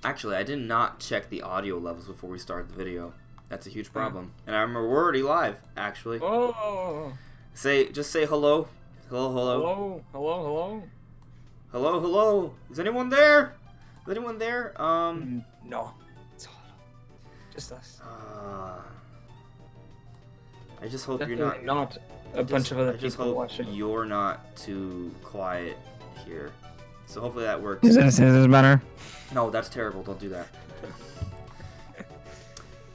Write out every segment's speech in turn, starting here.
Actually, I did not check the audio levels before we started the video. That's a huge problem. And I remember we're already live, actually. Oh. Just say hello. Hello, hello. Hello, hello, hello. Hello, hello. Is anyone there? Is anyone there? No. It's all just us. I just hope Definitely you're not a bunch of other I just people hope watching. you're not too quiet here. So hopefully that works. Is this better? No, that's terrible. Don't do that.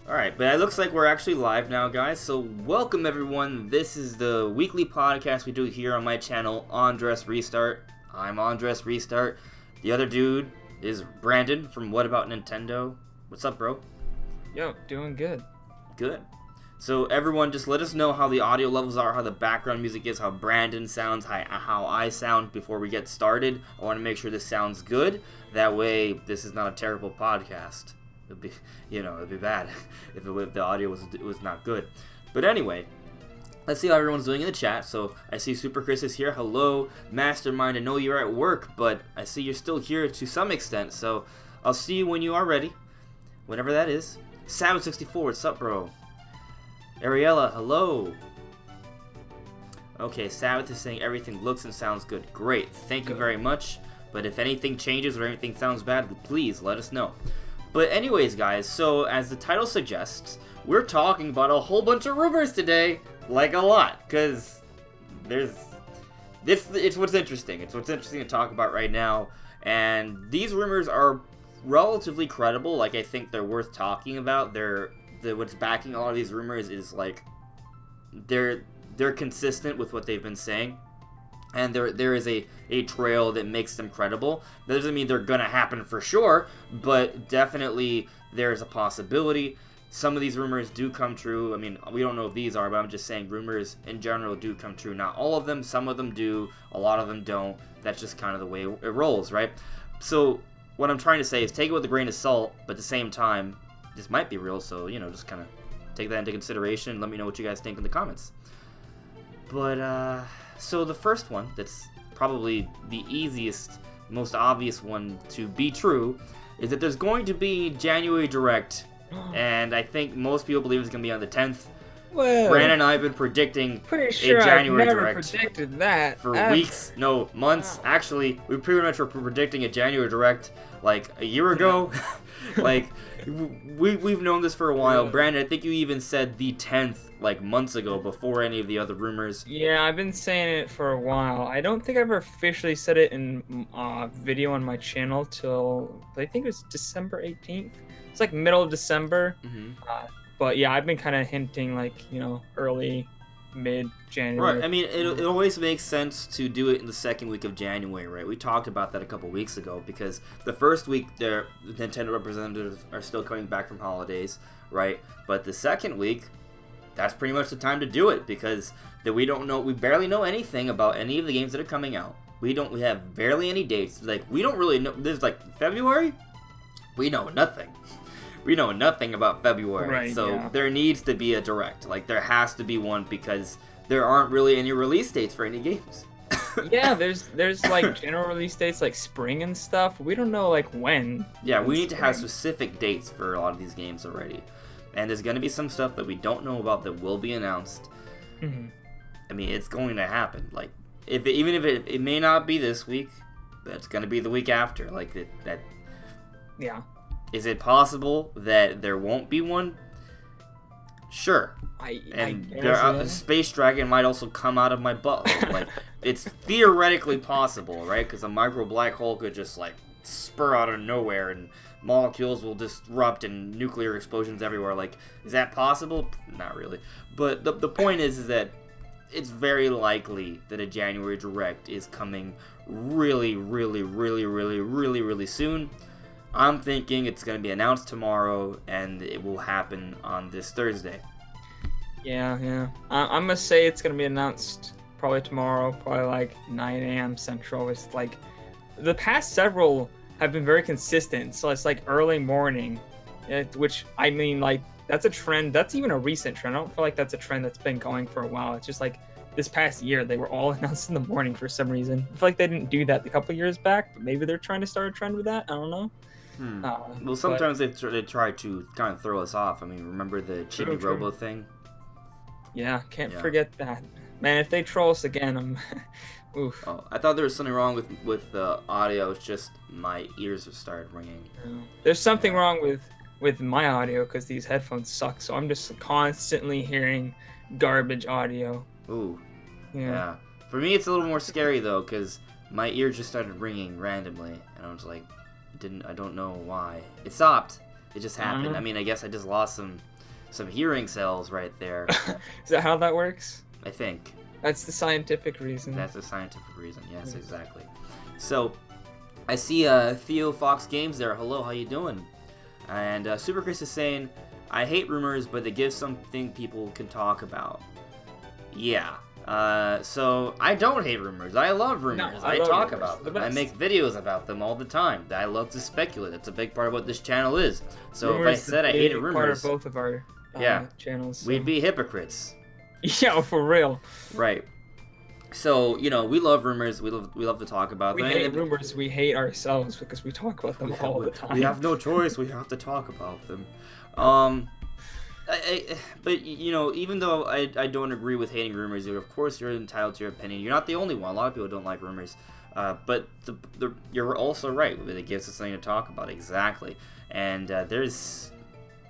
Alright, but it looks like we're actually live now, guys. So welcome, everyone. This is the weekly podcast we do here on my channel, Andres Restart. I'm Andres Restart. The other dude is Brandon from What About Nintendo. What's up, bro? Yo, doing good. Good. So everyone, just let us know how the audio levels are, how the background music is, how Brandon sounds, how I sound before we get started. I want to make sure this sounds good. That way, this is not a terrible podcast. It'd be, it'd be bad if the audio was not good. But anyway, let's see how everyone's doing in the chat. So I see Super Chris is here. Hello, Mastermind. I know you're at work, but I see you're still here to some extent. So I'll see you when you are ready, whenever that is. Savage64, what's up, bro? Ariella, hello. Okay, Sabbath is saying everything looks and sounds good. Great, thank you very much. But if anything changes or anything sounds bad, please let us know. But anyways, guys, so as the title suggests, we're talking about a whole bunch of rumors today. Like a lot, because it's what's interesting. It's what's interesting to talk about right now. And these rumors are relatively credible. Like, I think they're worth talking about. What's backing a lot of these rumors is like they're consistent with what they've been saying, and there is a trail that makes them credible. That doesn't mean they're gonna happen for sure, but definitely there's a possibility. Some of these rumors do come true. I mean, we don't know if these are, but I'm just saying rumors in general do come true. Not all of them. Some of them do. A lot of them don't. That's just kind of the way it rolls, right? So what I'm trying to say is take it with a grain of salt, but at the same time, this might be real, so, just kind of take that into consideration. Let me know what you guys think in the comments. But, so the first one, that's probably the easiest, most obvious one to be true, is that there's going to be January Direct, and I think most people believe it's going to be on the 10th. Well, Brandon and I have been predicting pretty sure a January I've never Direct predicted that for weeks, no, months. Wow. Actually, we pretty much were predicting a January Direct like a year ago. Like, we've known this for a while. Yeah. Brandon, I think you even said the 10th like months ago before any of the other rumors. Yeah, I've been saying it for a while. I don't think I ever officially said it in video on my channel till I think it was December 18th. It's like middle of December. But yeah, I've been kind of hinting like, early, mid-January. Right, I mean, it always makes sense to do it in the second week of January, right? We talked about that a couple weeks ago, because the first week, the Nintendo representatives are still coming back from holidays, right? But the second week, that's pretty much the time to do it, because we barely know anything about any of the games that are coming out. We have barely any dates. Like, we don't really know. There's like February? We know nothing. We know nothing about February, Right, so yeah. there needs to be a Direct. Like, there has to be one, because there aren't really any release dates for any games. Yeah, there's like general release dates like spring and stuff. We don't know like when. Yeah, we in need to have spring. specific dates for a lot of these games already. And there's going to be some stuff that we don't know about that will be announced. I mean, it's going to happen. Like, even if it may not be this week, but it's going to be the week after. Like, that. Yeah. Is it possible that there won't be one? Sure. I And Space Dragon might also come out of my butt. Like, it's theoretically possible, right? Because a micro black hole could just, like, spur out of nowhere and molecules will disrupt and nuclear explosions everywhere. Like, is that possible? Not really. But the point is that it's very likely that a January Direct is coming really, really, really, really, really, really soon. I'm thinking it's going to be announced tomorrow, and it will happen on this Thursday. Yeah. I'm gonna say it's gonna be announced probably tomorrow, probably like 9 a.m. Central. It's like the past several have been very consistent, so it's like early morning, which I mean, like that's a trend. That's even a recent trend. I don't feel like that's a trend that's been going for a while. It's just like this past year they were all announced in the morning for some reason. I feel like they didn't do that a couple years back, but maybe they're trying to start a trend with that. I don't know. Well, sometimes they try to kind of throw us off. I mean, remember the Chibi Robo thing? Yeah, can't forget that. Man, if they troll us again, I'm... Oof. Oh, I thought there was something wrong with the audio. It's just my ears have started ringing. There's something wrong with my audio because these headphones suck. So I'm just constantly hearing garbage audio. Ooh. Yeah. For me, it's a little more scary though because my ears just started ringing randomly, and I was like, I don't know why. It stopped. It just happened. I mean, I guess I just lost some hearing cells right there. Is that how that works? I think. That's the scientific reason. That's the scientific reason. Yes, exactly. So, I see Theo Fox Games there. Hello, how you doing? And Super Chris is saying, I hate rumors, but they give something people can talk about. Yeah. So, I don't hate rumors. I love rumors. I talk about them. I make videos about them all the time. I love to speculate. That's a big part of what this channel is. So, rumors, if I said I hated rumors... part of both of our channels. So. We'd be hypocrites. Yeah, for real. Right. So, you know, we love rumors. We love to talk about them. We hate rumors. We hate ourselves because we talk about them all the time. We have no choice. We have to talk about them. But, you know, even though I don't agree with hating rumors, of course you're entitled to your opinion. You're not the only one. A lot of people don't like rumors. But you're also right. It gives us something to talk about. Exactly. And there's...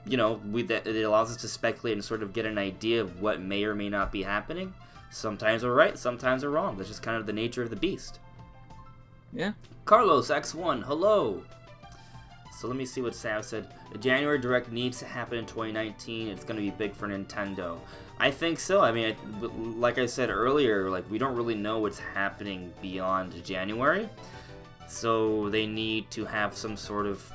You know, it allows us to speculate and sort of get an idea of what may or may not be happening. Sometimes we're right, sometimes we're wrong. That's just kind of the nature of the beast. Yeah. Carlos X1, hello. So let me see what Sav said. The January Direct needs to happen in 2019. It's going to be big for Nintendo. I think so. I mean, like I said earlier, like we don't really know what's happening beyond January. So they need to have some sort of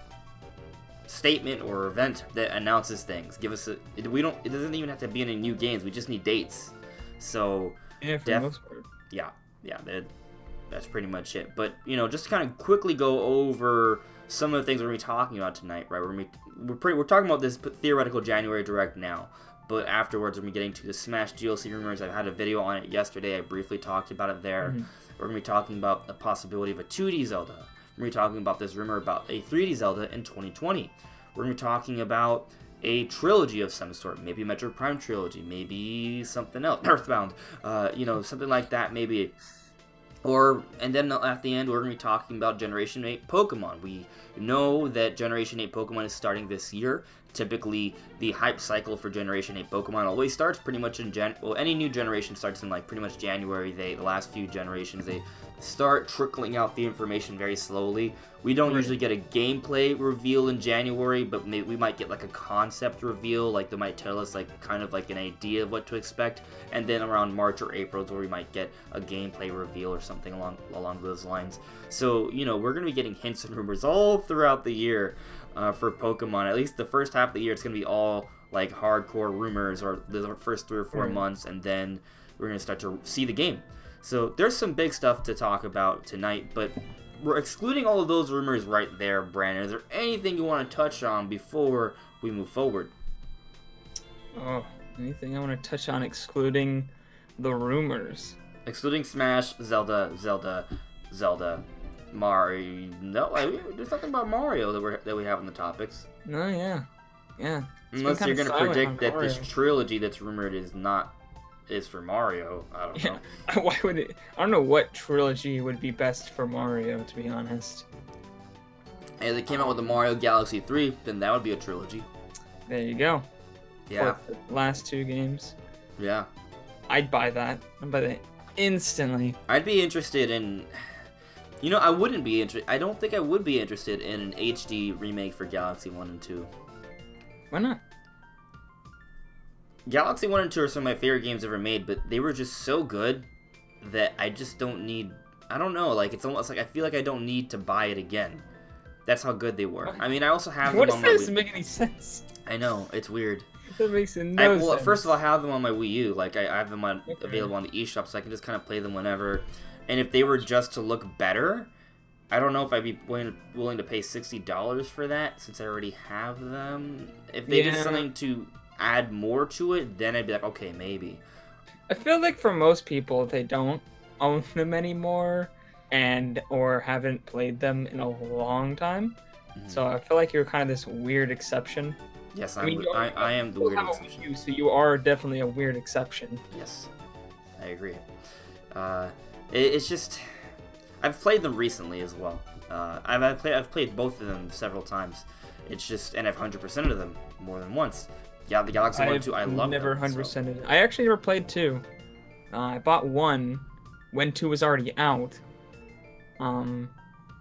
statement or event that announces things. Give us it doesn't even have to be any new games. We just need dates. So yeah, for the most part. Yeah, that's pretty much it. But you know, just to kind of quickly go over some of the things we're going to be talking about tonight, right? We're talking about this theoretical January Direct now, but afterwards we're getting to the Smash DLC rumors. I had a video on it yesterday. I briefly talked about it there. We're going to be talking about the possibility of a 2D Zelda. We're going to be talking about this rumor about a 3D Zelda in 2020. We're going to be talking about a trilogy of some sort. Maybe a Metroid Prime Trilogy. Maybe something else. Earthbound. You know, something like that maybe. And then at the end, we're going to be talking about Generation 8 Pokemon. We know that Generation 8 Pokemon is starting this year. Typically, the hype cycle for Generation 8 Pokemon always starts pretty much in any new generation starts in like pretty much January. The last few generations, they start trickling out the information very slowly. We don't usually get a gameplay reveal in January, but we might get like a concept reveal. Like they might tell us like kind of like an idea of what to expect, and then around March or April is where we might get a gameplay reveal or something along those lines. So you know, we're gonna be getting hints and rumors all throughout the year. For Pokemon, at least the first half of the year, it's going to be all like hardcore rumors or the first 3 or 4 months, and then we're going to start to see the game. So there's some big stuff to talk about tonight, but we're excluding all of those rumors right there, Brandon. Is there anything you want to touch on before we move forward? Oh, anything I want to touch on excluding the rumors? Excluding Smash, Zelda, Mario. No, there's nothing about Mario that we have in the topics. No, yeah. Unless you're gonna predict that this trilogy that's rumored is for Mario. I don't know. Why would it? I don't know what trilogy would be best for Mario, to be honest. Hey, if they came out with the Mario Galaxy 3, then that would be a trilogy. There you go. Yeah. For the last 2 games. Yeah. I'd buy that. I'd buy that instantly. I'd be interested in. You know, I wouldn't be interested. I don't think I would be interested in an HD remake for Galaxy 1 and 2. Why not? Galaxy 1 and 2 are some of my favorite games ever made, but they were just so good that I just don't need... I don't know, like, it's almost like I feel like I don't need to buy it again. That's how good they were. What? I mean, I also have what them on my Wii. What doesn't make any sense? I know, it's weird. That makes no sense. Well, first of all, I have them on my Wii U. Like, I have them available on the eShop, so I can just kind of play them whenever. And if they were just to look better, I don't know if I'd be willing to pay $60 for that, since I already have them. If they did something to add more to it, then I'd be like, okay, maybe. I feel like for most people, they don't own them anymore, or haven't played them in a long time. So I feel like you're kind of this weird exception. Yes, I mean, I am the you weird have a exception. Wii U, so you are definitely a weird exception. Yes, I agree. It's just I've played them recently as well. I've played both of them several times. It's just, and I've 100%ed of them more than once. Yeah, the Galaxy 1 and 2, I love them. Never 100%ed it. I actually never played 2. I bought 1 when 2 was already out.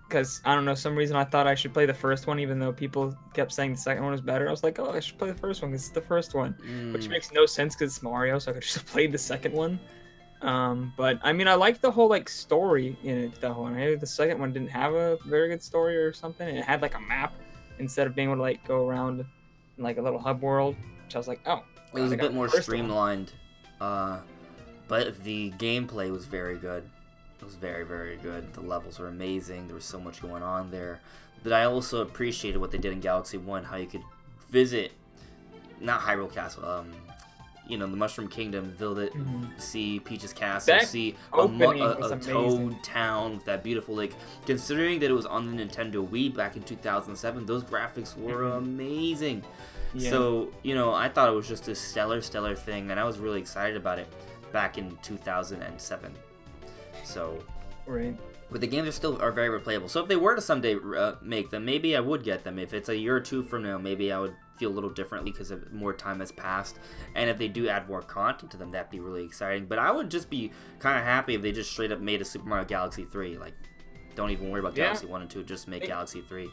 Because, I don't know, some reason I thought I should play the first one, even though people kept saying the second one was better. I was like, oh, I should play the first one because it's the first one. Which makes no sense because it's Mario, so I could just have played the second one. But, I mean, I liked the whole, like, story in it, though. And I know the second one didn't have a very good story or something. And it had, like, a map instead of being able to, like, go around in, like, a little hub world. Which I was like, oh. It was a bit more streamlined. But the gameplay was very good. It was very, very good. The levels were amazing. There was so much going on there. But I also appreciated what they did in Galaxy 1, how you could visit, not Hyrule Castle, you know, the Mushroom Kingdom, visit, see Peach's Castle, see a Toad Town with that beautiful lake. Considering that it was on the Nintendo Wii back in 2007, those graphics were amazing. Yeah. So, you know, I thought it was just a stellar thing, and I was really excited about it back in 2007. So, right. But the games are very replayable. So if they were to someday make them, maybe I would get them. If it's a year or two from now, maybe I would feel a little differently because more time has passed. And if they do add more content to them, that'd be really exciting. But I would just be kind of happy if they just straight up made a Super Mario Galaxy 3. Like, don't even worry about Galaxy 1 and 2. Just make Galaxy 3.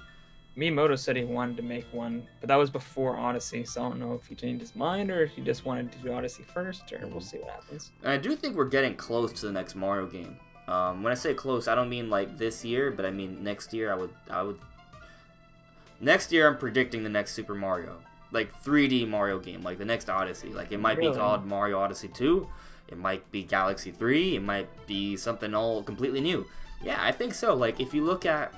Miyamoto said he wanted to make one, but that was before Odyssey, so I don't know if he changed his mind or if he just wanted to do Odyssey first, or we'll see what happens. And I do think we're getting close to the next Mario game. When I say close, I don't mean like this year, but I mean next year. I would. Next year, I'm predicting the next Super Mario, like 3D Mario game, like the next Odyssey. Like it might be called Mario Odyssey 2, it might be Galaxy 3, it might be something all completely new. Yeah, I think so. Like if you look at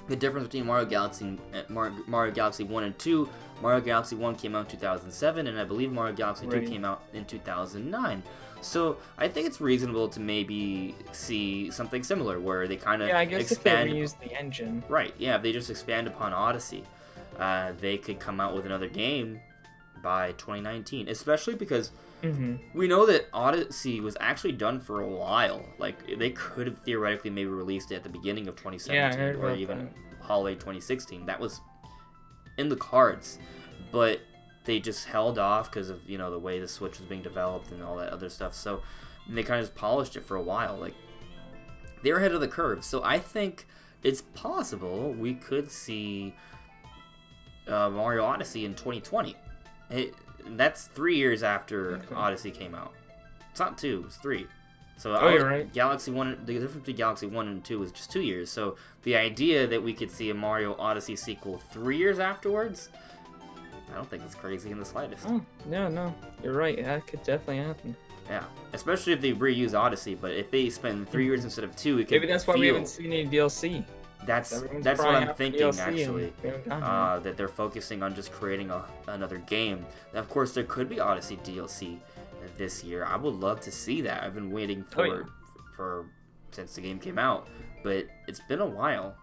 the difference between Mario Galaxy 1 and 2, Mario Galaxy 1 came out in 2007, and I believe Mario Galaxy 2 came out in 2009. So I think it's reasonable to maybe see something similar where they kind of expand. If they reuse the engine. Right. Yeah. If they just expand upon Odyssey, they could come out with another game by 2019. Especially because we know that Odyssey was actually done for a while. Like they could have theoretically maybe released it at the beginning of 2017 or even holiday 2016. That was in the cards, but they just held off because of, you know, the way the Switch was being developed and all that other stuff. So they kind of just polished it for a while. Like they were ahead of the curve. So I think it's possible we could see Mario Odyssey in 2020. That's 3 years after Odyssey came out. It's not 2, it's 3. So you're right. Galaxy 1, the difference between Galaxy 1 and 2 is just 2 years. So the idea that we could see a Mario Odyssey sequel 3 years afterwards, I don't think it's crazy in the slightest. Oh, no, you're right. That could definitely happen. Yeah, especially if they reuse Odyssey. But if they spend 3 years instead of 2, it could maybe that's why we haven't seen any DLC. That's what I'm thinking, actually. That they're focusing on just creating another game. Now, of course, there could be Odyssey DLC this year. I would love to see that. I've been waiting for since the game came out, but it's been a while.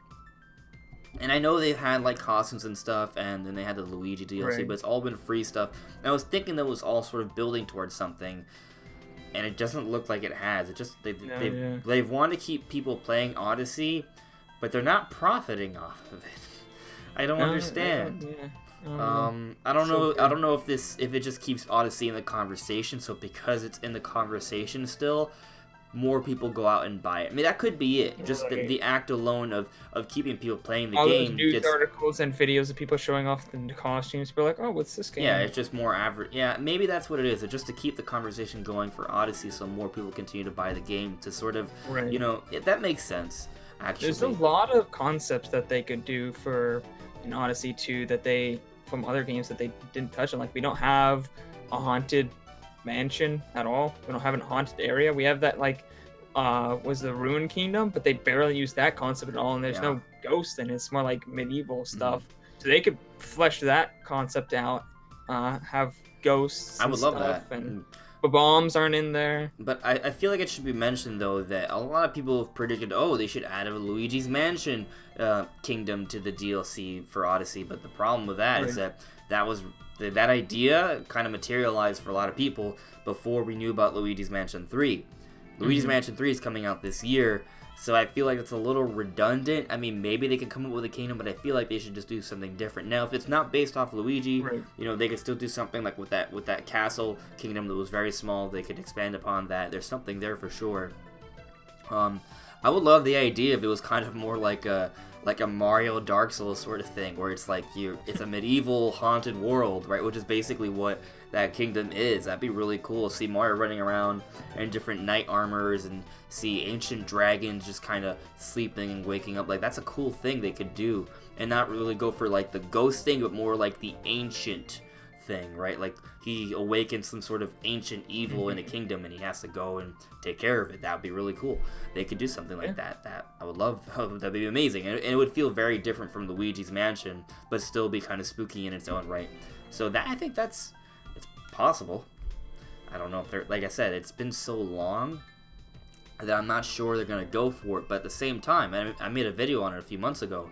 And I know they've had like costumes and stuff, and then they had the Luigi DLC, but it's all been free stuff. And I was thinking that was all sort of building towards something, and it doesn't look like it has. It just they've wanted to keep people playing Odyssey, but they're not profiting off of it. I don't understand. I don't know. I don't know if it just keeps Odyssey in the conversation. So because it's in the conversation still, more people go out and buy it. I mean, that could be it. Just the act alone of keeping people playing the all game. Those news articles and videos of people showing off the costumes. We're like, oh, what's this game? Yeah, it's just more average. Yeah, maybe that's what it is. It's just to keep the conversation going for Odyssey, so more people continue to buy the game. To sort of, you know, that makes sense. Actually, there's a lot of concepts that they could do for an Odyssey 2 that from other games that they didn't touch on. Like, we don't have a haunted mansion at all. We don't have a haunted area. We have that, like, was the Ruined Kingdom, but they barely use that concept at all, and there's no ghosts in it. It's more like medieval stuff. So they could flesh that concept out, have ghosts. I would love that. And The bombs aren't in there. But I feel like it should be mentioned, though, that a lot of people have predicted, oh, they should add a Luigi's Mansion kingdom to the DLC for Odyssey. But the problem with that is that that idea kind of materialized for a lot of people before we knew about Luigi's Mansion 3. Luigi's Mansion 3 is coming out this year, so I feel like it's a little redundant. I mean, maybe they could come up with a kingdom, but I feel like they should just do something different. Now, if it's not based off Luigi, you know, they could still do something like with that castle kingdom that was very small. They could expand upon that. There's something there for sure. I would love the idea if it was kind of more like a Mario Dark Souls sort of thing, where it's like it's a medieval haunted world, right? Which is basically what that kingdom is. That'd be really cool to see Mario running around in different knight armors and see ancient dragons just kind of sleeping and waking up. Like, that's a cool thing they could do, and not really go for like the ghost thing, but more like the ancient thing, right? Like, he awakens some sort of ancient evil in a kingdom and he has to go and take care of it. That would be really cool. They could do something like that. That I would love. That'd be amazing, and it would feel very different from Luigi's Mansion, but still be kind of spooky in its own right. So that, I think it's possible. I don't know if they're, like I said, it's been so long that I'm not sure they're gonna go for it. But at the same time, I made a video on it a few months ago.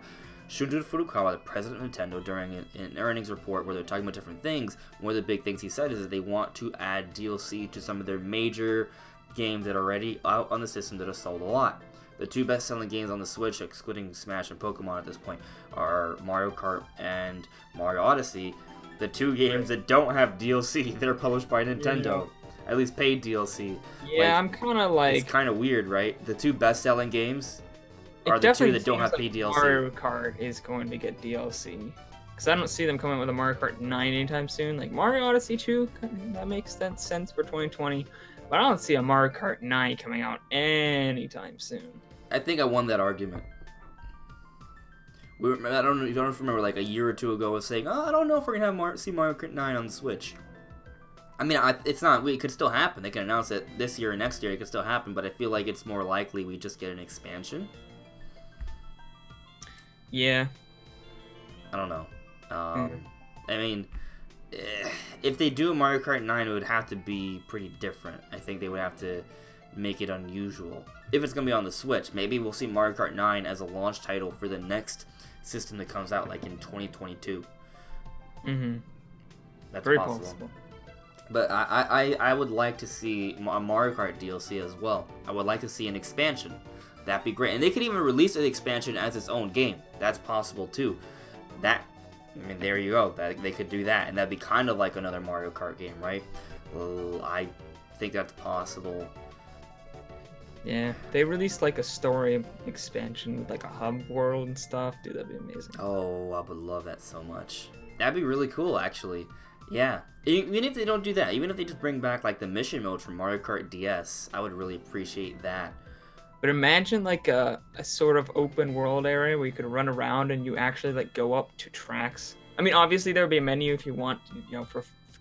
Shunjiro Furukawa, the president of Nintendo, during an earnings report where they're talking about different things, one of the big things he said is that they want to add DLC to some of their major games that are already out on the system that have sold a lot. The two best-selling games on the Switch, excluding Smash and Pokemon at this point, are Mario Kart and Mario Odyssey, the two games that don't have DLC that are published by Nintendo. At least paid DLC. Yeah, I'm kind of like... It's kind of weird, right? The two best-selling games are the two that don't have paid DLC. Mario Kart is going to get DLC. Because I don't see them coming with a Mario Kart 9 anytime soon. Like, Mario Odyssey 2, that makes sense for 2020. But I don't see a Mario Kart 9 coming out anytime soon. I think I won that argument. I don't know, you don't remember, like a year or two ago, I was saying, oh, I don't know if we're going to see Mario Kart 9 on the Switch. I mean, it's not, it could still happen. They can announce it this year or next year, it could still happen, but I feel like it's more likely we just get an expansion. Yeah. I don't know. I mean, if they do a Mario Kart 9, it would have to be pretty different. I think they would have to make it unusual. If it's going to be on the Switch, maybe we'll see Mario Kart 9 as a launch title for the next system that comes out, like in 2022. That's very possible. But I would like to see a Mario Kart DLC as well. I would like to see an expansion. That'd be great. And they could even release an expansion as its own game. That's possible too. I mean, there you go. They could do that, and that'd be kind of like another Mario Kart game, right? Well, I think that's possible. Yeah, they released like a story expansion with like a hub world and stuff. Dude, that'd be amazing. Oh, I would love that so much. That'd be really cool, actually. Yeah. Even if they don't do that, even if they just bring back like the mission mode from Mario Kart DS, I would really appreciate that. But imagine like a sort of open world area where you could run around and you actually like go up to tracks. I mean, obviously there would be a menu if you want, you know,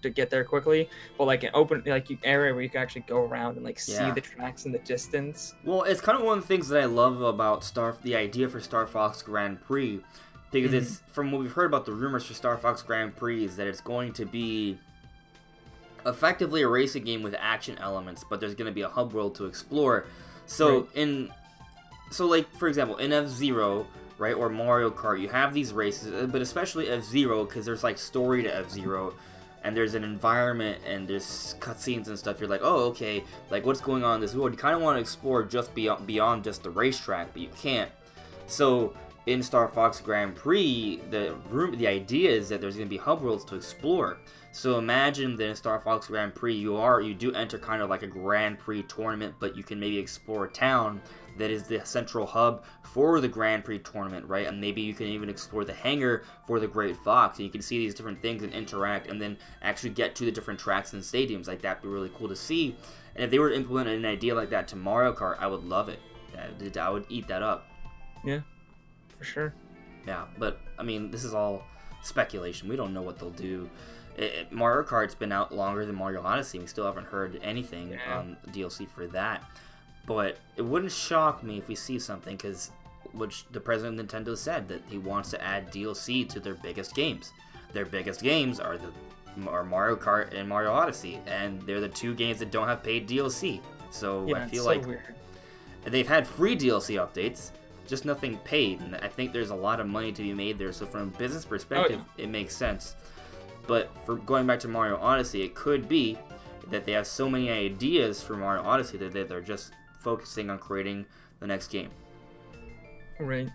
to get there quickly, but like an open area where you can actually go around and like see the tracks in the distance. Well, it's kind of one of the things that I love about the idea for Star Fox Grand Prix, because it's, from what we've heard about the rumors for Star Fox Grand Prix, is that it's going to be effectively a racing game with action elements, but there's going to be a hub world to explore. So like, for example, in F-Zero, right, or Mario Kart, you have these races, but especially F-Zero, because there's like story to F-Zero, and there's an environment, and there's cutscenes and stuff. You're like, oh, okay, like what's going on in this world? You kind of want to explore just beyond just the racetrack, but you can't. So in Star Fox Grand Prix, the idea is that there's going to be hub worlds to explore. So imagine that in Star Fox Grand Prix, you do enter kind of like a Grand Prix tournament, but you can maybe explore a town that is the central hub for the Grand Prix tournament, right? And maybe you can even explore the hangar for the Great Fox, and you can see these different things and interact, and then actually get to the different tracks and stadiums. Like, that'd be really cool to see. And if they were to implement an idea like that to Mario Kart, I would love it. I would eat that up. Yeah, for sure. Yeah, but I mean, this is all speculation. We don't know what they'll do. Mario Kart's been out longer than Mario Odyssey. We still haven't heard anything on DLC for that. But it wouldn't shock me if we see something, which the president of Nintendo said, that he wants to add DLC to their biggest games. Their biggest games are the Mario Kart and Mario Odyssey, and they're the two games that don't have paid DLC. So Yeah, I feel it's so like weird. they've had free DLC updates, just nothing paid, and I think there's a lot of money to be made there. So from a business perspective, it makes sense. But for going back to Mario Odyssey, it could be that they have so many ideas for Mario Odyssey that they're just focusing on creating the next game. Right.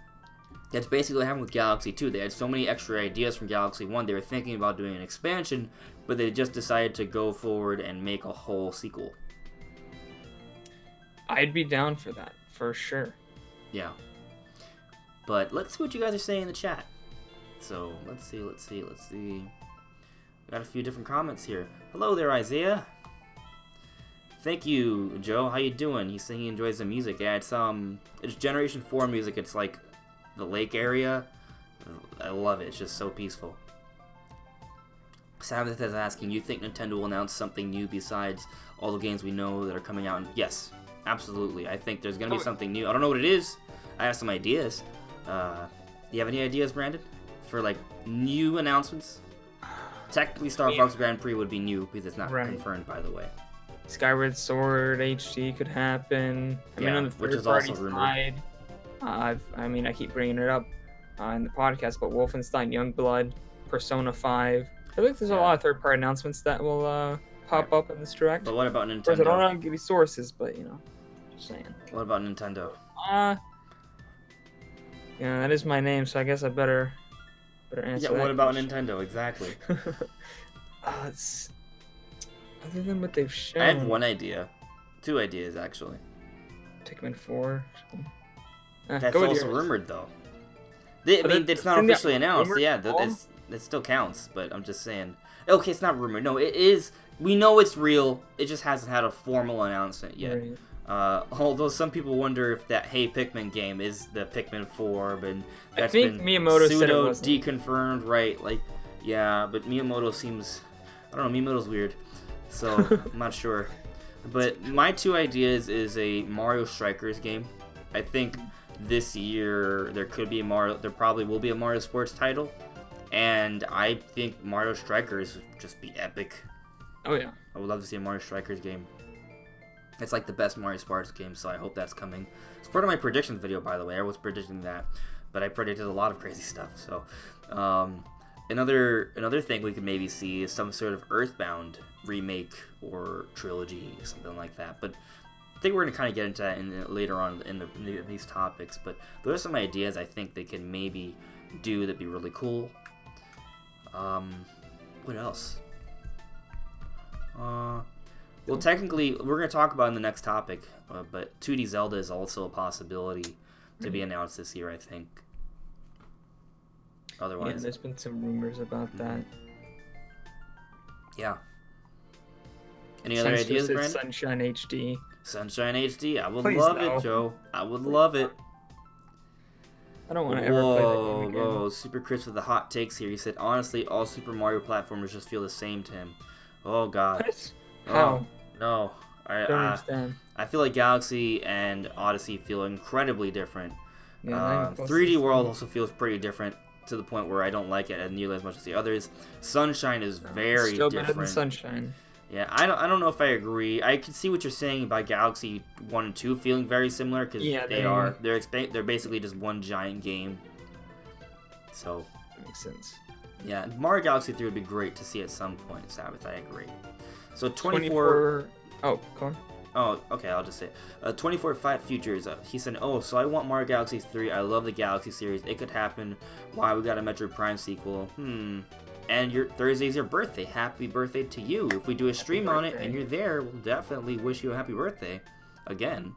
That's basically what happened with Galaxy 2. They had so many extra ideas from Galaxy 1. They were thinking about doing an expansion, but they just decided to go forward and make a whole sequel. I'd be down for that, for sure. Yeah. But let's see what you guys are saying in the chat. So, let's see. Got a few different comments here. Hello there, Isaiah. Thank you, Joe. How you doing? He's saying he enjoys the music. Yeah, it's Generation 4 music. It's like the lake area. I love it. It's just so peaceful. Sabbath is asking, you think Nintendo will announce something new besides all the games we know that are coming out? And yes, absolutely. I think there's going to be something new. I don't know what it is. I have some ideas. Do you have any ideas, Brandon? For, like, new announcements? Technically, Starfox Grand Prix would be new because it's not confirmed, by the way. Skyward Sword HD could happen. I mean, on the which is third-party also rumored. side, I keep bringing it up in the podcast, but Wolfenstein Youngblood, Persona 5. I think there's a lot of third-party announcements that will pop up in this direct. But what about Nintendo? Of course, I don't know any sources, but, you know, just saying. What about Nintendo? Yeah, that is my name, so I guess I better answer that. Yeah, what about Nintendo, exactly? It's... Other than what they've shown... I have one idea. Two ideas, actually. Pikmin 4. That's also rumored, though. It's not officially announced. Yeah, it still counts, but I'm just saying. Okay, it's not rumored. No, it is. We know it's real. It just hasn't had a formal announcement yet. Right. Although some people wonder if that Hey Pikmin game is the Pikmin 4, but that's been Miyamoto said it wasn't. deconfirmed, right? Like, yeah, but Miyamoto seems... I don't know, Miyamoto's weird. So, I'm not sure. But my two ideas is a Mario Strikers game. I think this year there probably will be a Mario Sports title. And I think Mario Strikers would just be epic. Oh, yeah. I would love to see a Mario Strikers game. It's like the best Mario Sports game, so I hope that's coming. It's part of my predictions video, by the way. I was predicting that, but I predicted a lot of crazy stuff. So, another thing we could maybe see is some sort of Earthbound remake or trilogy, something like that. But I think we're gonna kind of get into that later on in these topics. But those are some ideas I think they can maybe do that'd be really cool. What else? Well, technically, we're going to talk about in the next topic, but 2D Zelda is also a possibility to be announced this year, I think. Otherwise... Yeah, there's been some rumors about that. Yeah. Any other ideas, Brandon? Sunshine HD. Sunshine HD, I would Please, love no. it, Joe. I would love it. I don't want to ever play that game again. Whoa, Super Chris with the hot takes here. He said, honestly, all Super Mario platformers just feel the same to him. Oh, God. What? How? No. I don't understand. I feel like Galaxy and Odyssey feel incredibly different. Yeah, 3D World also feels pretty different to the point where I don't like it nearly as much as the others. Sunshine is very still different. better than Sunshine. Yeah, I don't know if I agree. I can see what you're saying about Galaxy 1 and 2 feeling very similar because they're basically just one giant game. So makes sense. Yeah, Mario Galaxy 3 would be great to see at some point, Sabbath. I agree. So 24... Oh, go on. Oh, okay, I'll just say it. 24 Fight Futures. He said, oh, so I want Mario Galaxy 3. I love the Galaxy series. It could happen. Why, we got a Metroid Prime sequel. And Thursday's your birthday. Happy birthday to you. If we do a stream on it and you're there, we'll definitely wish you a happy birthday. Again.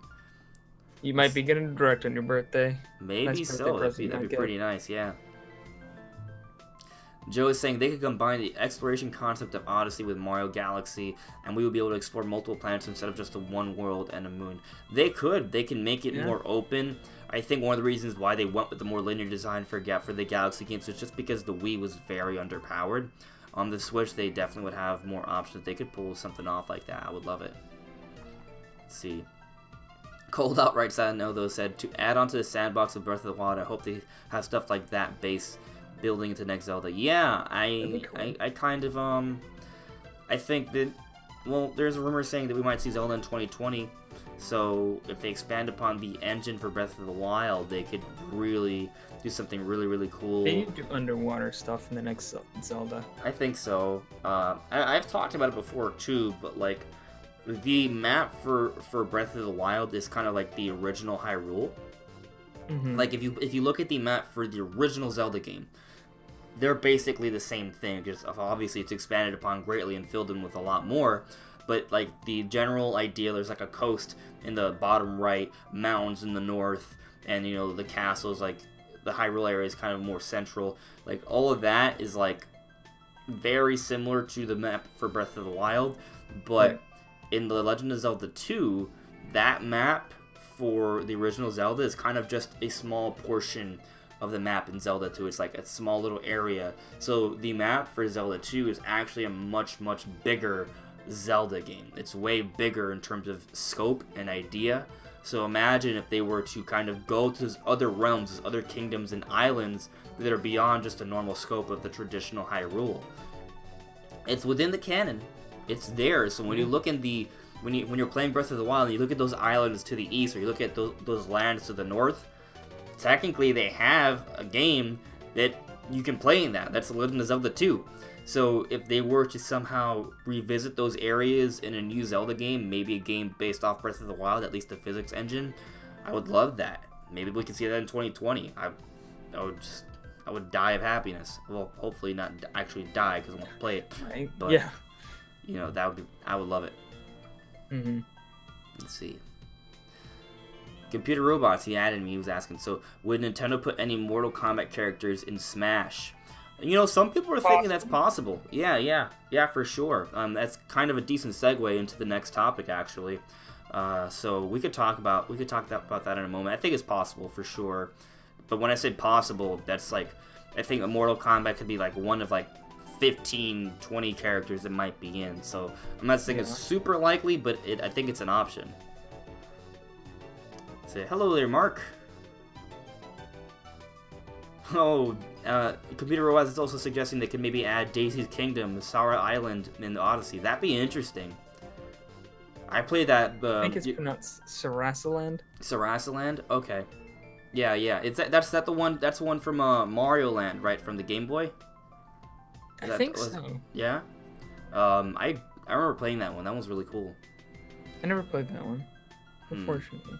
You might be getting a direct on your birthday. Maybe nice so. That'd be pretty nice, yeah. Joe is saying they could combine the exploration concept of Odyssey with Mario Galaxy, and we would be able to explore multiple planets instead of just the one world and a moon. They could. They can make it more open. I think one of the reasons why they went with the more linear design for the Galaxy games was just because the Wii was very underpowered. On the Switch, they definitely would have more options. They could pull something off like that. I would love it. Let's see. Cold Outright Sad No, though, said, to add on to the sandbox of Breath of the Wild, I hope they have stuff like that base building into next Zelda. Yeah, Cool. I kind of I think that, well, there's a rumor saying that we might see Zelda in 2020. So if they expand upon the engine for Breath of the Wild, they could really do something really cool. They need to do underwater stuff in the next Zelda. I think so. I've talked about it before too, but like the map for Breath of the Wild is kind of like the original Hyrule. Like if you look at the map for the original Zelda game, they're basically the same thing. Just obviously it's expanded upon greatly and filled in with a lot more. But like the general idea, there's like a coast in the bottom right, mountains in the north, and you know the castles. Like the Hyrule area is kind of more central. Like all of that is like very similar to the map for Breath of the Wild, but in The Legend of Zelda 2, that map for the original Zelda is kind of just a small portion of the map in Zelda 2. It's like a small little area. So the map for Zelda 2 is actually a much bigger Zelda game. It's way bigger in terms of scope and idea. So imagine if they were to kind of go to these other realms, these other kingdoms and islands that are beyond just a normal scope of the traditional Hyrule. It's within the canon. It's there. So when you look in the when you're playing Breath of the Wild and you look at those islands to the east, or you look at those lands to the north, technically they have a game that you can play in that. That's The Legend of Zelda 2. So if they were to somehow revisit those areas in a new Zelda game, maybe a game based off Breath of the Wild, at least the physics engine, I would love that. Maybe we can see that in 2020. I would die of happiness. Well, hopefully not actually die because I won't play it. Right. But, yeah. You know, I would love it. Let's see. Computer Robots, he added me, he was asking, so would Nintendo put any Mortal Kombat characters in Smash? You know, some people are thinking that's possible. Yeah, for sure. That's kind of a decent segue into the next topic, actually. So we could talk about that in a moment. I think it's possible for sure. But when I say possible, that's like, I think a Mortal Kombat could be like one of like 15, 20 characters that might be in. So I'm not saying it's super likely, but I think it's an option. Say hello there, Mark. Oh, Computer Robots is also suggesting they could maybe add Daisy's Kingdom, Sara Island in the Odyssey. That'd be interesting. I played that. I think it's pronounced Sarasaland. Sarasaland? Okay. Yeah. That's the one. That's the one from Mario Land, right? From the Game Boy. I think so. Yeah. I remember playing that one. That was really cool. I never played that one, unfortunately.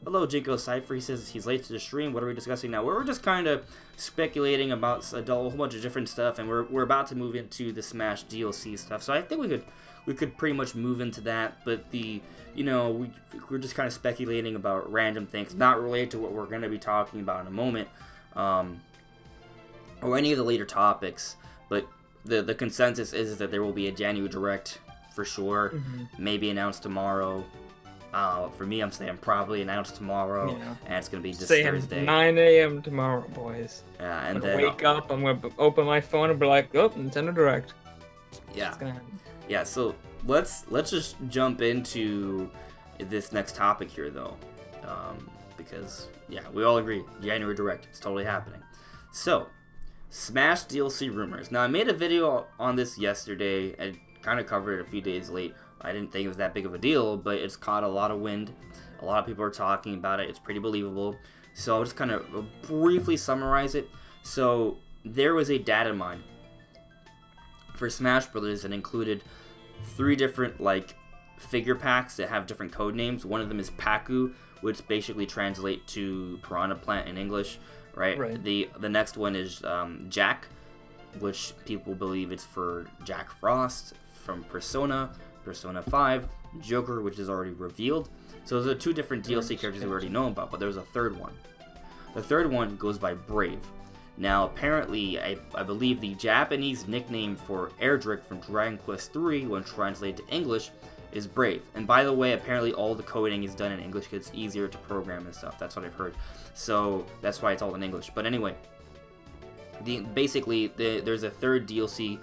Hello, Jinko Cypher. He says he's late to the stream. What are we discussing now? We're just kind of speculating about a whole bunch of different stuff, and we're about to move into the Smash DLC stuff. So I think we could pretty much move into that. But we're just kind of speculating about random things, not related to what we're going to be talking about in a moment, or any of the later topics. But the consensus is that there will be a January Direct for sure, maybe announced tomorrow. For me, I'm saying probably announced tomorrow, and it's gonna be this Thursday. 9 a.m. tomorrow, boys. Yeah, and then wake up. I'm gonna open my phone and be like, "Oh, Nintendo Direct." Yeah, it's gonna happen. Yeah. So let's just jump into this next topic here, though, because we all agree January Direct. It's totally happening. So, Smash DLC rumors. Now, I made a video on this yesterday and kind of covered it a few days late. I didn't think it was that big of a deal, but it's caught a lot of wind. A lot of people are talking about it. It's pretty believable. So I'll just kind of briefly summarize it. So there was a data mine for Smash Brothers that included 3 different figure packs that have different code names. One of them is Paku, which basically translate to piranha plant in English, right? The next one is Jack, which people believe it's for Jack Frost from Persona 5, Joker, which is already revealed. So those are 2 different DLC characters we already know about, but there's a third one. The third one goes by Brave. Now, apparently, I believe the Japanese nickname for Erdrick from Dragon Quest III, when translated to English, is Brave. And by the way, apparently all the coding is done in English because it's easier to program and stuff. That's what I've heard. So that's why it's all in English. But anyway, there's a third DLC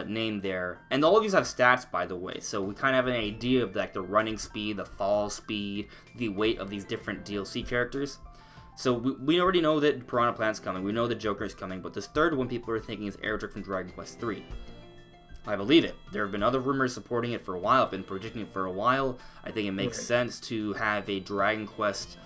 name there, and all of these have stats, by the way, so we kind of have an idea of the running speed, the fall speed, the weight of these different DLC characters. So we already know that Piranha Plant's coming. We know that Joker's coming. But this third one people are thinking is Erdrick from Dragon Quest III. I believe it. There have been other rumors supporting it for a while. I've been predicting it for a while. I think it makes sense to have a Dragon Quest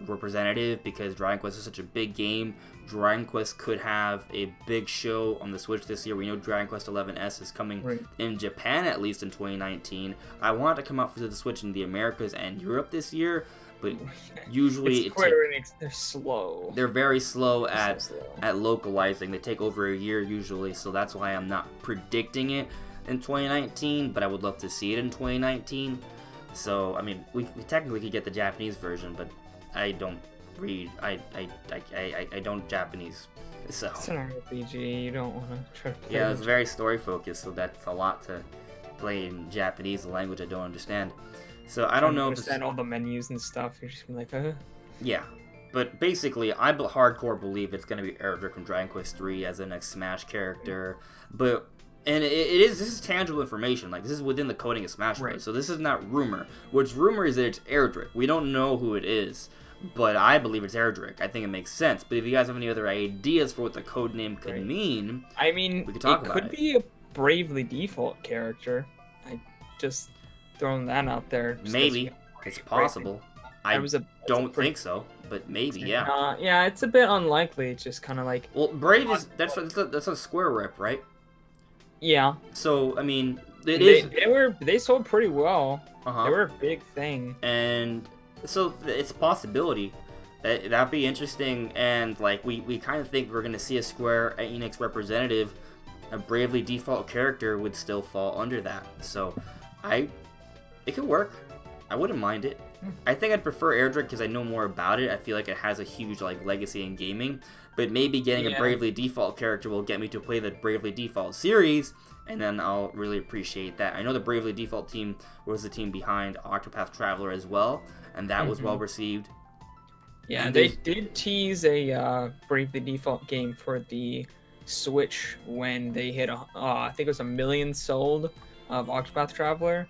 representative because Dragon Quest is such a big game. Dragon Quest could have a big show on the Switch this year. We know Dragon Quest XI-S is coming in Japan at least in 2019. I want it to come out for the Switch in the Americas and Europe this year, but usually they're slow. They're very slow at localizing. They take over a year usually, so that's why I'm not predicting it in 2019, but I would love to see it in 2019. So, I mean, we technically could get the Japanese version, but I don't read. I don't Japanese, so. It's an RPG. You don't want to try to play. Yeah, it's very story focused, so that's a lot to play in Japanese, a language I don't understand. So I don't know if understand all the menus and stuff. You're just like, Yeah, but basically, I hardcore believe it's gonna be Erdrick from Dragon Quest III as the next Smash character, but. And this is tangible information, like this is within the coding of Smash Bros. So this is not rumor. What's rumor is that it's Erdrick. We don't know who it is, but I believe it's Erdrick. I think it makes sense. But if you guys have any other ideas for what the code name could mean, I mean, we could talk about it. Could be a Bravely Default character. I just throwing that out there. Maybe it's possible. I don't think so, but maybe, yeah. Yeah, it's a bit unlikely. It's just kind of like. Well, Brave is that's a Square rep, right? Yeah. So I mean, they sold pretty well. They were a big thing. And so it's a possibility. That'd be interesting. And like we kind of think we're gonna see a Square Enix representative. A Bravely Default character would still fall under that. So it could work. I wouldn't mind it. I think I'd prefer Erdrick because I know more about it. I feel like it has a huge like legacy in gaming. But maybe getting a Bravely Default character will get me to play the Bravely Default series, and then I'll really appreciate that. I know the Bravely Default team was the team behind Octopath Traveler as well, and that was well received. Yeah, and they did tease a Bravely Default game for the Switch when they hit, I think it was 1 million sold of Octopath Traveler,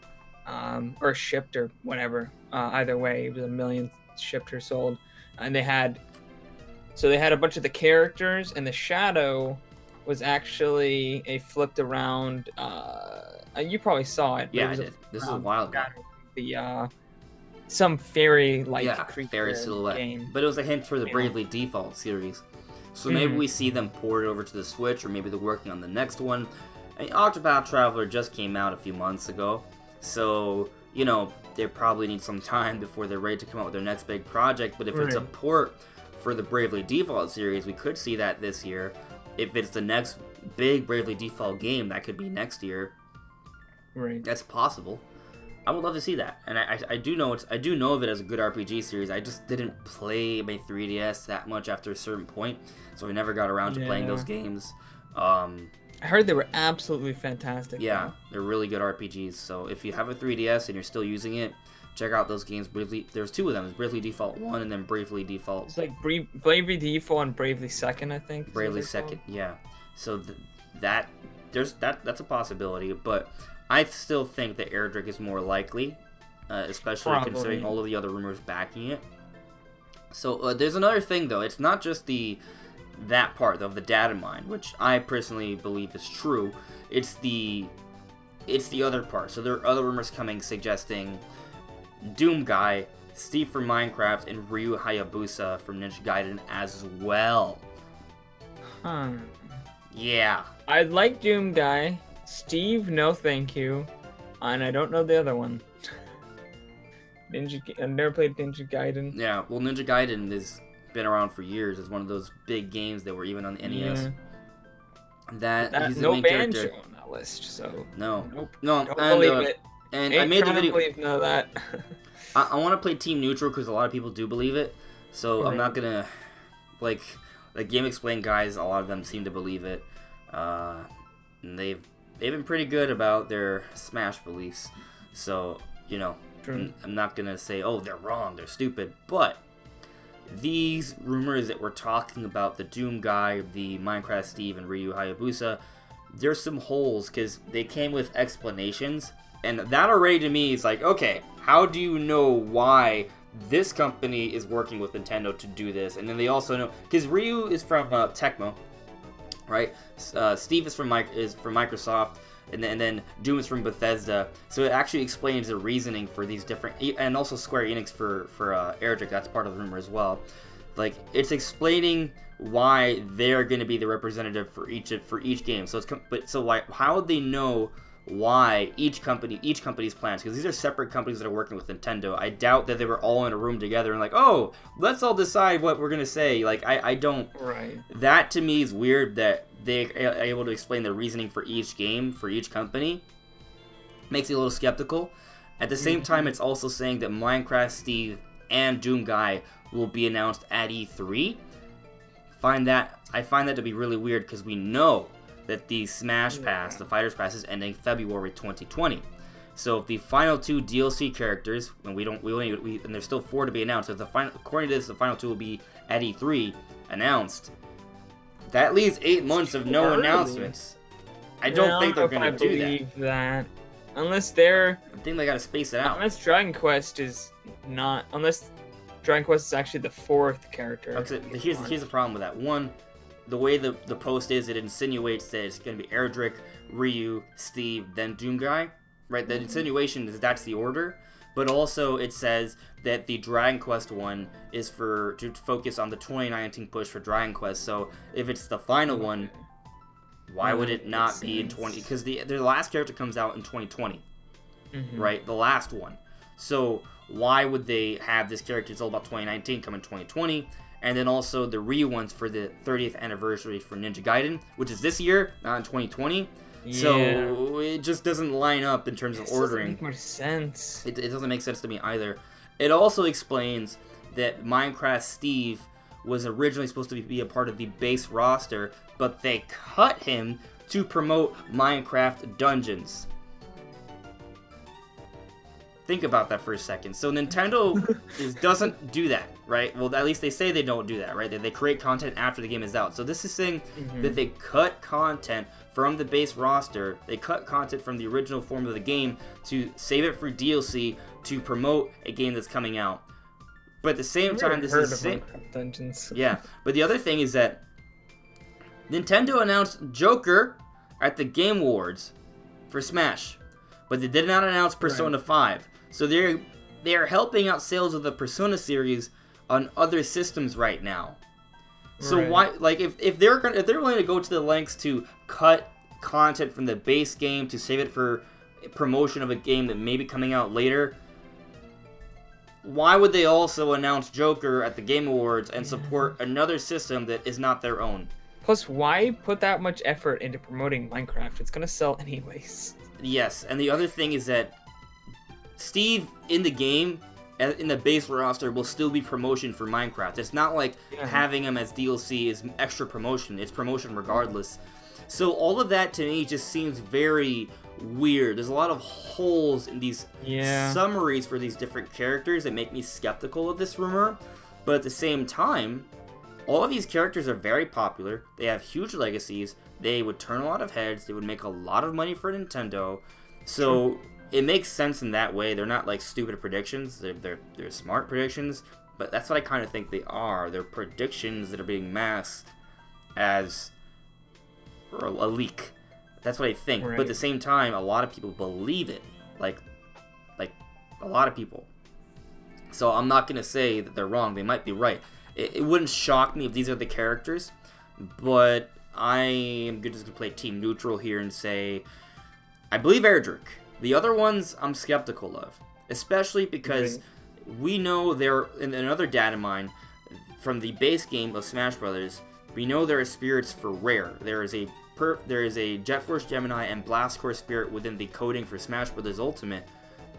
or shipped or whatever. Either way, it was 1 million shipped or sold, and they had. So they had a bunch of the characters, and the shadow was actually a flipped around. You probably saw it. Yeah, I did. This is a while ago. The some fairy-like creature fairy silhouette. Game. But it was a hint for the Bravely Default series. So maybe we see them port it over to the Switch, or maybe they're working on the next one. I mean, Octopath Traveler just came out a few months ago, so you know they probably need some time before they're ready to come out with their next big project. But if it's a port for the Bravely Default series, we could see that this year. If it's the next big Bravely Default game, that could be next year. Right. That's possible. I would love to see that. And I do know of it as a good RPG series. I just didn't play my 3DS that much after a certain point, so I never got around to playing those games. I heard they were absolutely fantastic. Yeah, they're really good RPGs. So if you have a 3DS and you're still using it, check out those games. There's two of them. There's Bravely Default 1 and then Bravely Default. It's like Bravely Default and Bravely Second, I think. Bravely Second, yeah. So that's a possibility, but I still think that Erdrick is more likely, especially considering all of the other rumors backing it. So there's another thing though. It's not just that part of the data mine, which I personally believe is true. It's the other part. So there are other rumors coming suggesting Doom Guy, Steve from Minecraft, and Ryu Hayabusa from Ninja Gaiden as well. Yeah. I like Doom Guy. Steve, no thank you. And I don't know the other one. I've never played Ninja Gaiden. Yeah, well, Ninja Gaiden has been around for years. It's one of those big games that were even on the NES. That he's the main Banjo character. on that list, so no, nope. no, Don't and, believe it. And I made the video. Believe none of that. I want to play Team Neutral because a lot of people do believe it. So I'm not gonna like Game Explain guys. A lot of them seem to believe it. And they've been pretty good about their Smash beliefs. So you know, I'm not gonna say, oh, they're wrong, they're stupid. But these rumors that we're talking about, the Doom Guy, the Minecraft Steve, and Ryu Hayabusa, there's some holes because they came with explanations, and that already to me is like, okay, how do you know why this company is working with Nintendo to do this, and then they also know because Ryu is from Tecmo, right? Steve is from Microsoft, and then Doom is from Bethesda. So it actually explains the reasoning for these different, and also Square Enix for Erdrick. That's part of the rumor as well. Like, it's explaining why they're going to be the representative for each game. So how would they know why each company's plans? Because these are separate companies that are working with Nintendo. I doubt that they were all in a room together and like, oh, let's all decide what we're going to say. Like, I don't. Right. That to me is weird that they are able to explain the reasoning for each game, for each company. Makes me a little skeptical. At the same time, it's also saying that Minecraft Steve and Doom Guy will be announced at E3. I find that to be really weird because we know that the Smash Pass, the Fighters Pass, is ending February 2020. So if the final 2 DLC characters, and and there's still 4 to be announced. If according to this, the final 2 will be at E3 announced. That leaves 8 months of no announcements. I don't think they're going to do that. I believe that. Unless they're... I think they got to space it out. Unless Dragon Quest is not... Unless Dragon Quest is actually the 4th character. Here's the problem with that. One, the way the post is, it insinuates that it's going to be Erdrick, Ryu, Steve, then Doom Guy. Right? The insinuation is that's the order. But also it says that the Dragon Quest one is to focus on the 2019 push for Dragon Quest. So if it's the final one, why would it not be in 20? Because the last character comes out in 2020, right? The last one. So why would they have this character? It's all about 2019 come in 2020, and then also the Ryu ones for the 30th anniversary for Ninja Gaiden, which is this year, not in 2020. Yeah. So it just doesn't line up in terms of ordering. Doesn't make more sense. It doesn't make sense to me either. It also explains that Minecraft Steve was originally supposed to be a part of the base roster, but they cut him to promote Minecraft Dungeons. Think about that for a second. So Nintendo doesn't do that, right? Well, at least they say they don't do that, right? They create content after the game is out. So this is saying that they cut content from the base roster. They cut content from the original form of the game to save it for DLC to promote a game that's coming out. But at the same time, this is Minecraft Dungeons. Yeah, but the other thing is that Nintendo announced Joker at the Game Awards for Smash, but they did not announce Persona 5. So they are helping out sales of the Persona series on other systems right now. So why, like, if they're willing to go to the lengths to cut content from the base game to save it for promotion of a game that may be coming out later, why would they also announce Joker at the Game Awards and support another system that is not their own? Plus, why put that much effort into promoting Minecraft? It's gonna sell anyways. Yes, and the other thing is that Steve in the game, in the base roster, will still be promotion for Minecraft. It's not like having him as DLC is extra promotion. It's promotion regardless. So all of that to me just seems very weird. There's a lot of holes in these summaries for these different characters that make me skeptical of this rumor. But at the same time, all of these characters are very popular. They have huge legacies. They would turn a lot of heads. They would make a lot of money for Nintendo. So it makes sense in that way. They're not like stupid predictions. They're smart predictions. But that's what I kind of think they are. They're predictions that are being masked as a leak. That's what I think. But at the same time, a lot of people believe it. Like a lot of people. So I'm not going to say that they're wrong. They might be right. It wouldn't shock me if these are the characters. But I am just going to play team neutral here and say I believe Erdrick. The other ones I'm skeptical of. Especially because we know there, in another data mine from the base game of Smash Brothers, we know there are spirits for Rare. There is a Jet Force Gemini and Blast Core spirit within the coding for Smash Brothers Ultimate,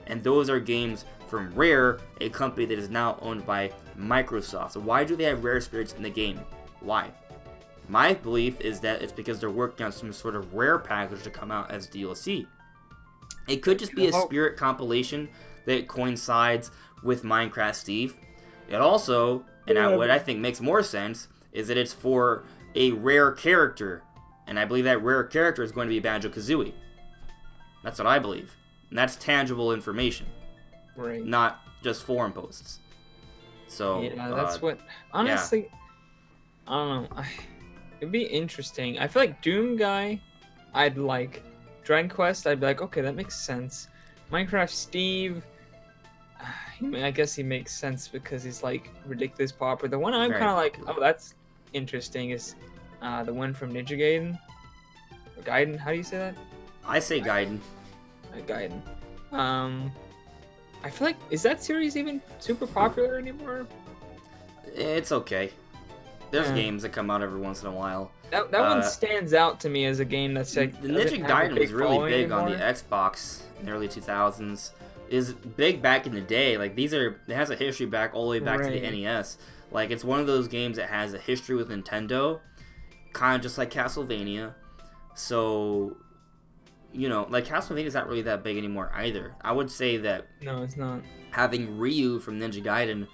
and those are games from Rare, a company that is now owned by Microsoft. So why do they have Rare spirits in the game? Why? My belief is that it's because they're working on some sort of Rare package to come out as DLC. It could just be a spirit compilation that coincides with Minecraft Steve. It also, and what I think makes more sense, is that it's for a rare character. And I believe that rare character is going to be Banjo-Kazooie. That's what I believe. And that's tangible information. Right. Not just forum posts. So yeah, that's what. Honestly, I don't know. It'd be interesting. I feel like Doom guy, I'd like. Dragon Quest, I'd be like, okay, that makes sense. Minecraft Steve, I guess he makes sense because he's like ridiculous popular. The one I'm kind of like, oh, that's interesting is the one from Ninja Gaiden. Or Gaiden, how do you say that? I say Gaiden. Gaiden. I feel like, is that series even super popular anymore? It's okay. There's games that come out every once in a while. That one stands out to me as a game that's like... The Ninja Gaiden was really big on the Xbox in the early 2000s. Is big back in the day. Like, it has a history back all the way back to the NES. Like, it's one of those games that has a history with Nintendo. Kind of just like Castlevania. So, you know, like, Castlevania's not really that big anymore either. I would say that... No, it's not. Having Ryu from Ninja Gaiden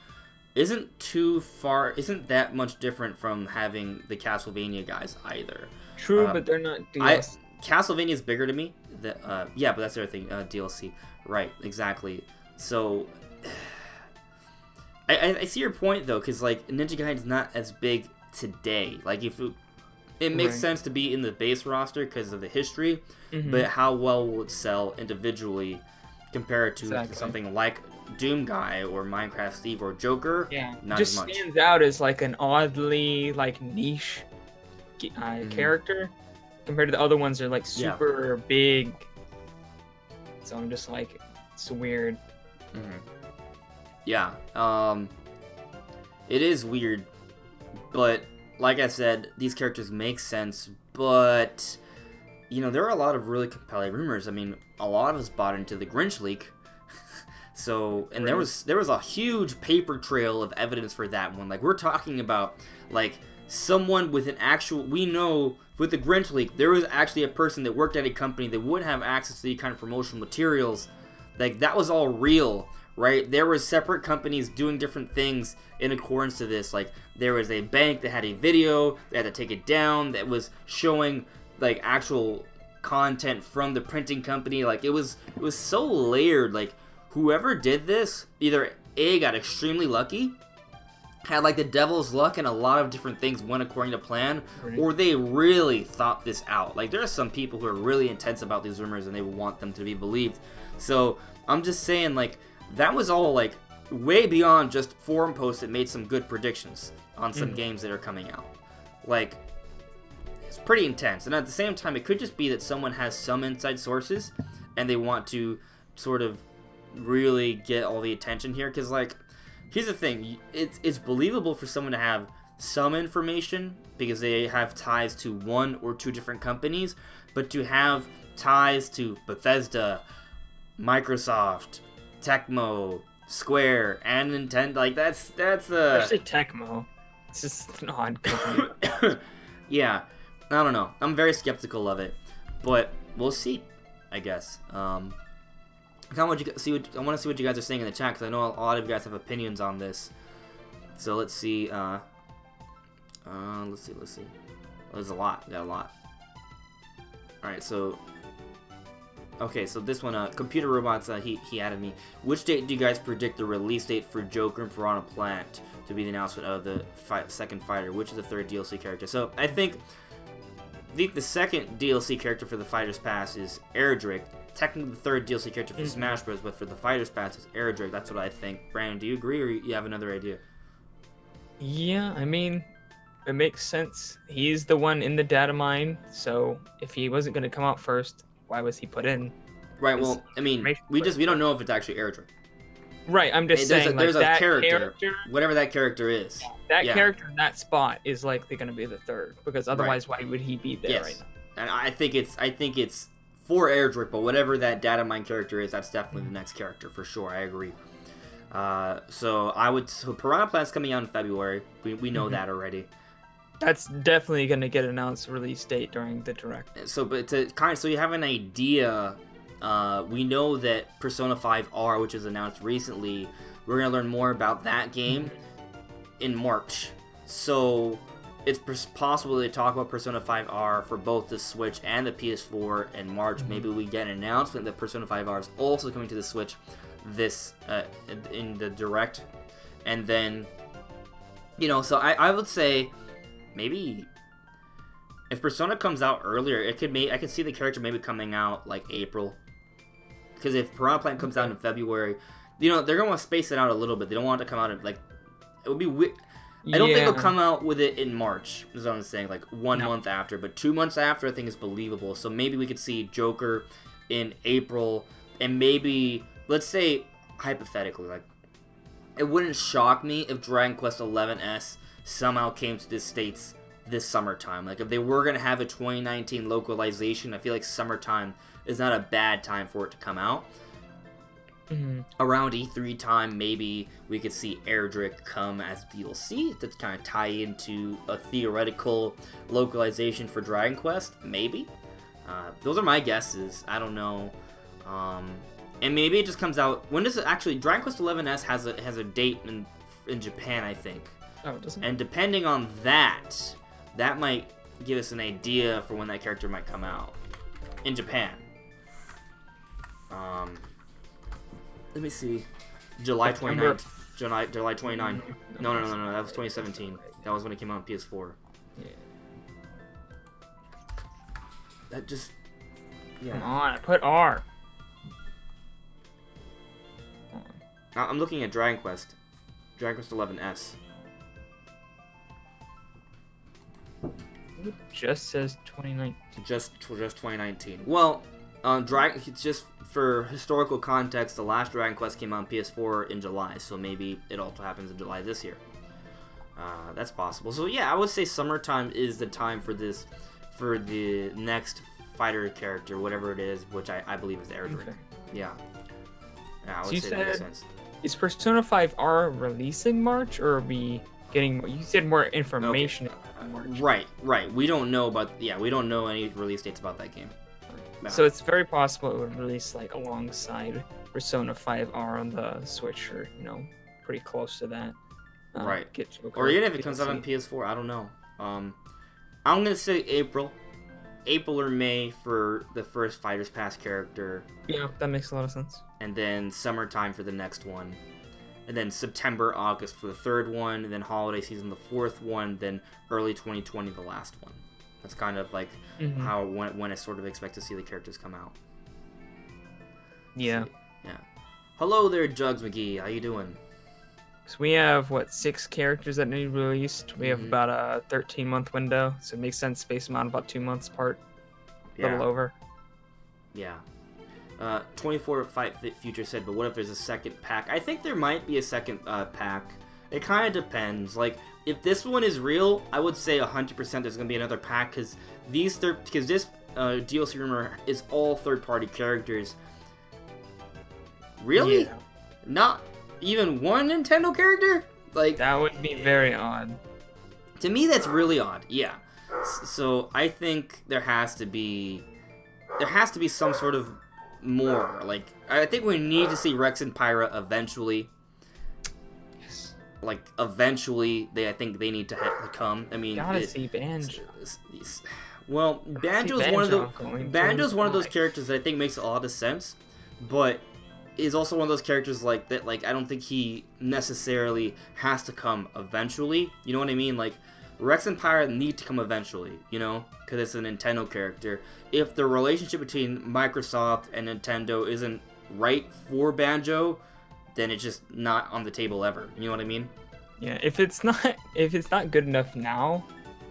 isn't that much different from having the Castlevania guys either. True, but they're not DLC. Castlevania is bigger to me. Yeah, but that's the other thing. DLC, right? Exactly. So, I see your point though, because like Ninja Gaiden's not as big today. Like it makes sense to be in the base roster because of the history, but how well will it sell individually compared to something like Doom Guy or Minecraft Steve or Joker? Yeah, not just as much. Stands out as like an oddly like niche character compared to the other ones that are like super big. So I'm just like, it's weird. Yeah, it is weird, but like I said, these characters make sense, but you know, there are a lot of really compelling rumors. I mean, a lot of us bought into the Grinch leak. So, and there was a huge paper trail of evidence for that one. Like, we're talking about, like, someone with an actual... We know, with the Grinch leak, there was actually a person that worked at a company that would have access to these kind of promotional materials. Like, that was all real, right? There were separate companies doing different things in accordance to this. Like, there was a bank that had a video, they had to take it down, that was showing, like, actual content from the printing company. Like, it was so layered, like... Whoever did this, either A, got extremely lucky, had like the devil's luck and a lot of different things went according to plan, or they really thought this out. Like, there are some people who are really intense about these rumors and they want them to be believed. So, I'm just saying, like, that was all, like, way beyond just forum posts that made some good predictions on some games that are coming out. Like, it's pretty intense. And at the same time, it could just be that someone has some inside sources and they want to sort of really get all the attention here, because like, here's the thing, it's believable for someone to have some information because they have ties to one or two different companies, but to have ties to Bethesda, Microsoft, Tecmo, Square, and Nintendo, like that's especially Tecmo, it's just an odd company. Yeah, I don't know, I'm very skeptical of it, but we'll see, I guess. I want to see what you guys are saying in the chat, because I know a lot of you guys have opinions on this. So let's see. Let's see. There's a lot. We got a lot. All right. So, okay. So this one, Computer Robots. He added me. Which date do you guys predict the release date for Joker and Piranha Plant to be the announcement of the second fighter? Which is the third DLC character? So I think the second DLC character for the Fighter's Pass is Erdrick. Technically the third DLC character for Smash Bros, but for the Fighter's Pass is Erdrick. That's what I think. Brandon, do you agree, or you have another idea? Yeah, I mean, it makes sense. He's the one in the data mine, so if he wasn't going to come out first, why was he put in? Right, well, I mean, we don't know if it's actually Erdrick. Right, I'm just saying, there's like, a character, whatever that character is. That character in that spot is likely going to be the third, because otherwise why would he be there right now? And I think it's for Erdrick, but whatever that data mine character is, that's definitely the next character for sure. I agree. So Piranha Plant's coming out in February. We know that already. That's definitely going to get announced release date during the direct. So, but so you have an idea. We know that Persona 5R, which was announced recently, we're gonna learn more about that game in March. So it's possible to talk about Persona 5R for both the Switch and the PS4 in March. Maybe we get an announcement that Persona 5R is also coming to the Switch this in the direct, And then, you know, so I would say maybe if Persona comes out earlier, I could see the character maybe coming out like April. Because if Piranha Plant comes out in February, you know, they're going to want to space it out a little bit. They don't want it to come out in, like, it would be weird. I don't think they'll come out with it in March, is what I'm saying, like 1 month after. But 2 months after, I think is believable. So maybe we could see Joker in April, and maybe, let's say, hypothetically, like, it wouldn't shock me if Dragon Quest XI-S somehow came to the States this summertime. Like, if they were going to have a 2019 localization, I feel like summertime is not a bad time for it to come out. Around E3 time, maybe we could see Erdrick come as DLC to kind of tie into a theoretical localization for Dragon Quest. Maybe. Those are my guesses. I don't know. And maybe it just comes out. When does it actually? Dragon Quest XI-S has a date in Japan, I think. Oh, it doesn't. And depending on that, that might give us an idea for when that character might come out in Japan. Let me see. July 29th. July 29th. No. That was 2017. That was when it came out on PS4. Yeah. That just... Yeah. Come on, put R. I'm looking at Dragon Quest. Dragon Quest XI-S. It just says 2019. Just 2019. Well, it's just for historical context, the last Dragon Quest came out on PS4 in July, so maybe it also happens in July this year. That's possible. So yeah, I would say summertime is the time for this, for the next fighter character, whatever it is, which I believe is Erdrick. Okay. Yeah. I would say that makes sense. Is Persona 5R releasing March, or are we getting? You said more information. Okay. Right. We don't know we don't know any release dates about that game. No. So it's very possible it would release like alongside Persona 5R on the Switch, or pretty close to that. Right. Or even if it comes out on PS4, I don't know. I'm gonna say April or May for the first Fighters Pass character. Yeah, that makes a lot of sense. And then summertime for the next one. And then September, August for the third one. And then holiday season, the fourth one. Then early 2020, the last one. That's kind of like how when I sort of expect to see the characters come out. Yeah. So, yeah. Hello there, Jugs McGee. How you doing? So we have, 6 characters that need released. We have about a 13-month window, so it makes sense to space them out about 2 months apart. A little over. Yeah. 24 Fight Future said, but what if there's a second pack? I think there might be a second pack. It kind of depends. Like, if this one is real, I would say 100% there's going to be another pack, because this DLC rumor is all third-party characters. Really? Yeah. Not even one Nintendo character? Like, that would be very odd. To me, that's really odd. Yeah. So I think there has to be some sort of more. Like, I think we need to see Rex and Pyra eventually. Yes. Like, eventually, I think they need to come. I mean, gotta see Banjo. Well, Banjo's one of those characters that I think makes a lot of sense, but is also one of those characters like that. Like, I don't think he necessarily has to come eventually. You know what I mean? Like, Rex and Pyra need to come eventually, because it's a Nintendo character. If the relationship between Microsoft and Nintendo isn't right for Banjo, then it's just not on the table ever. You know what I mean? Yeah. If it's not good enough now,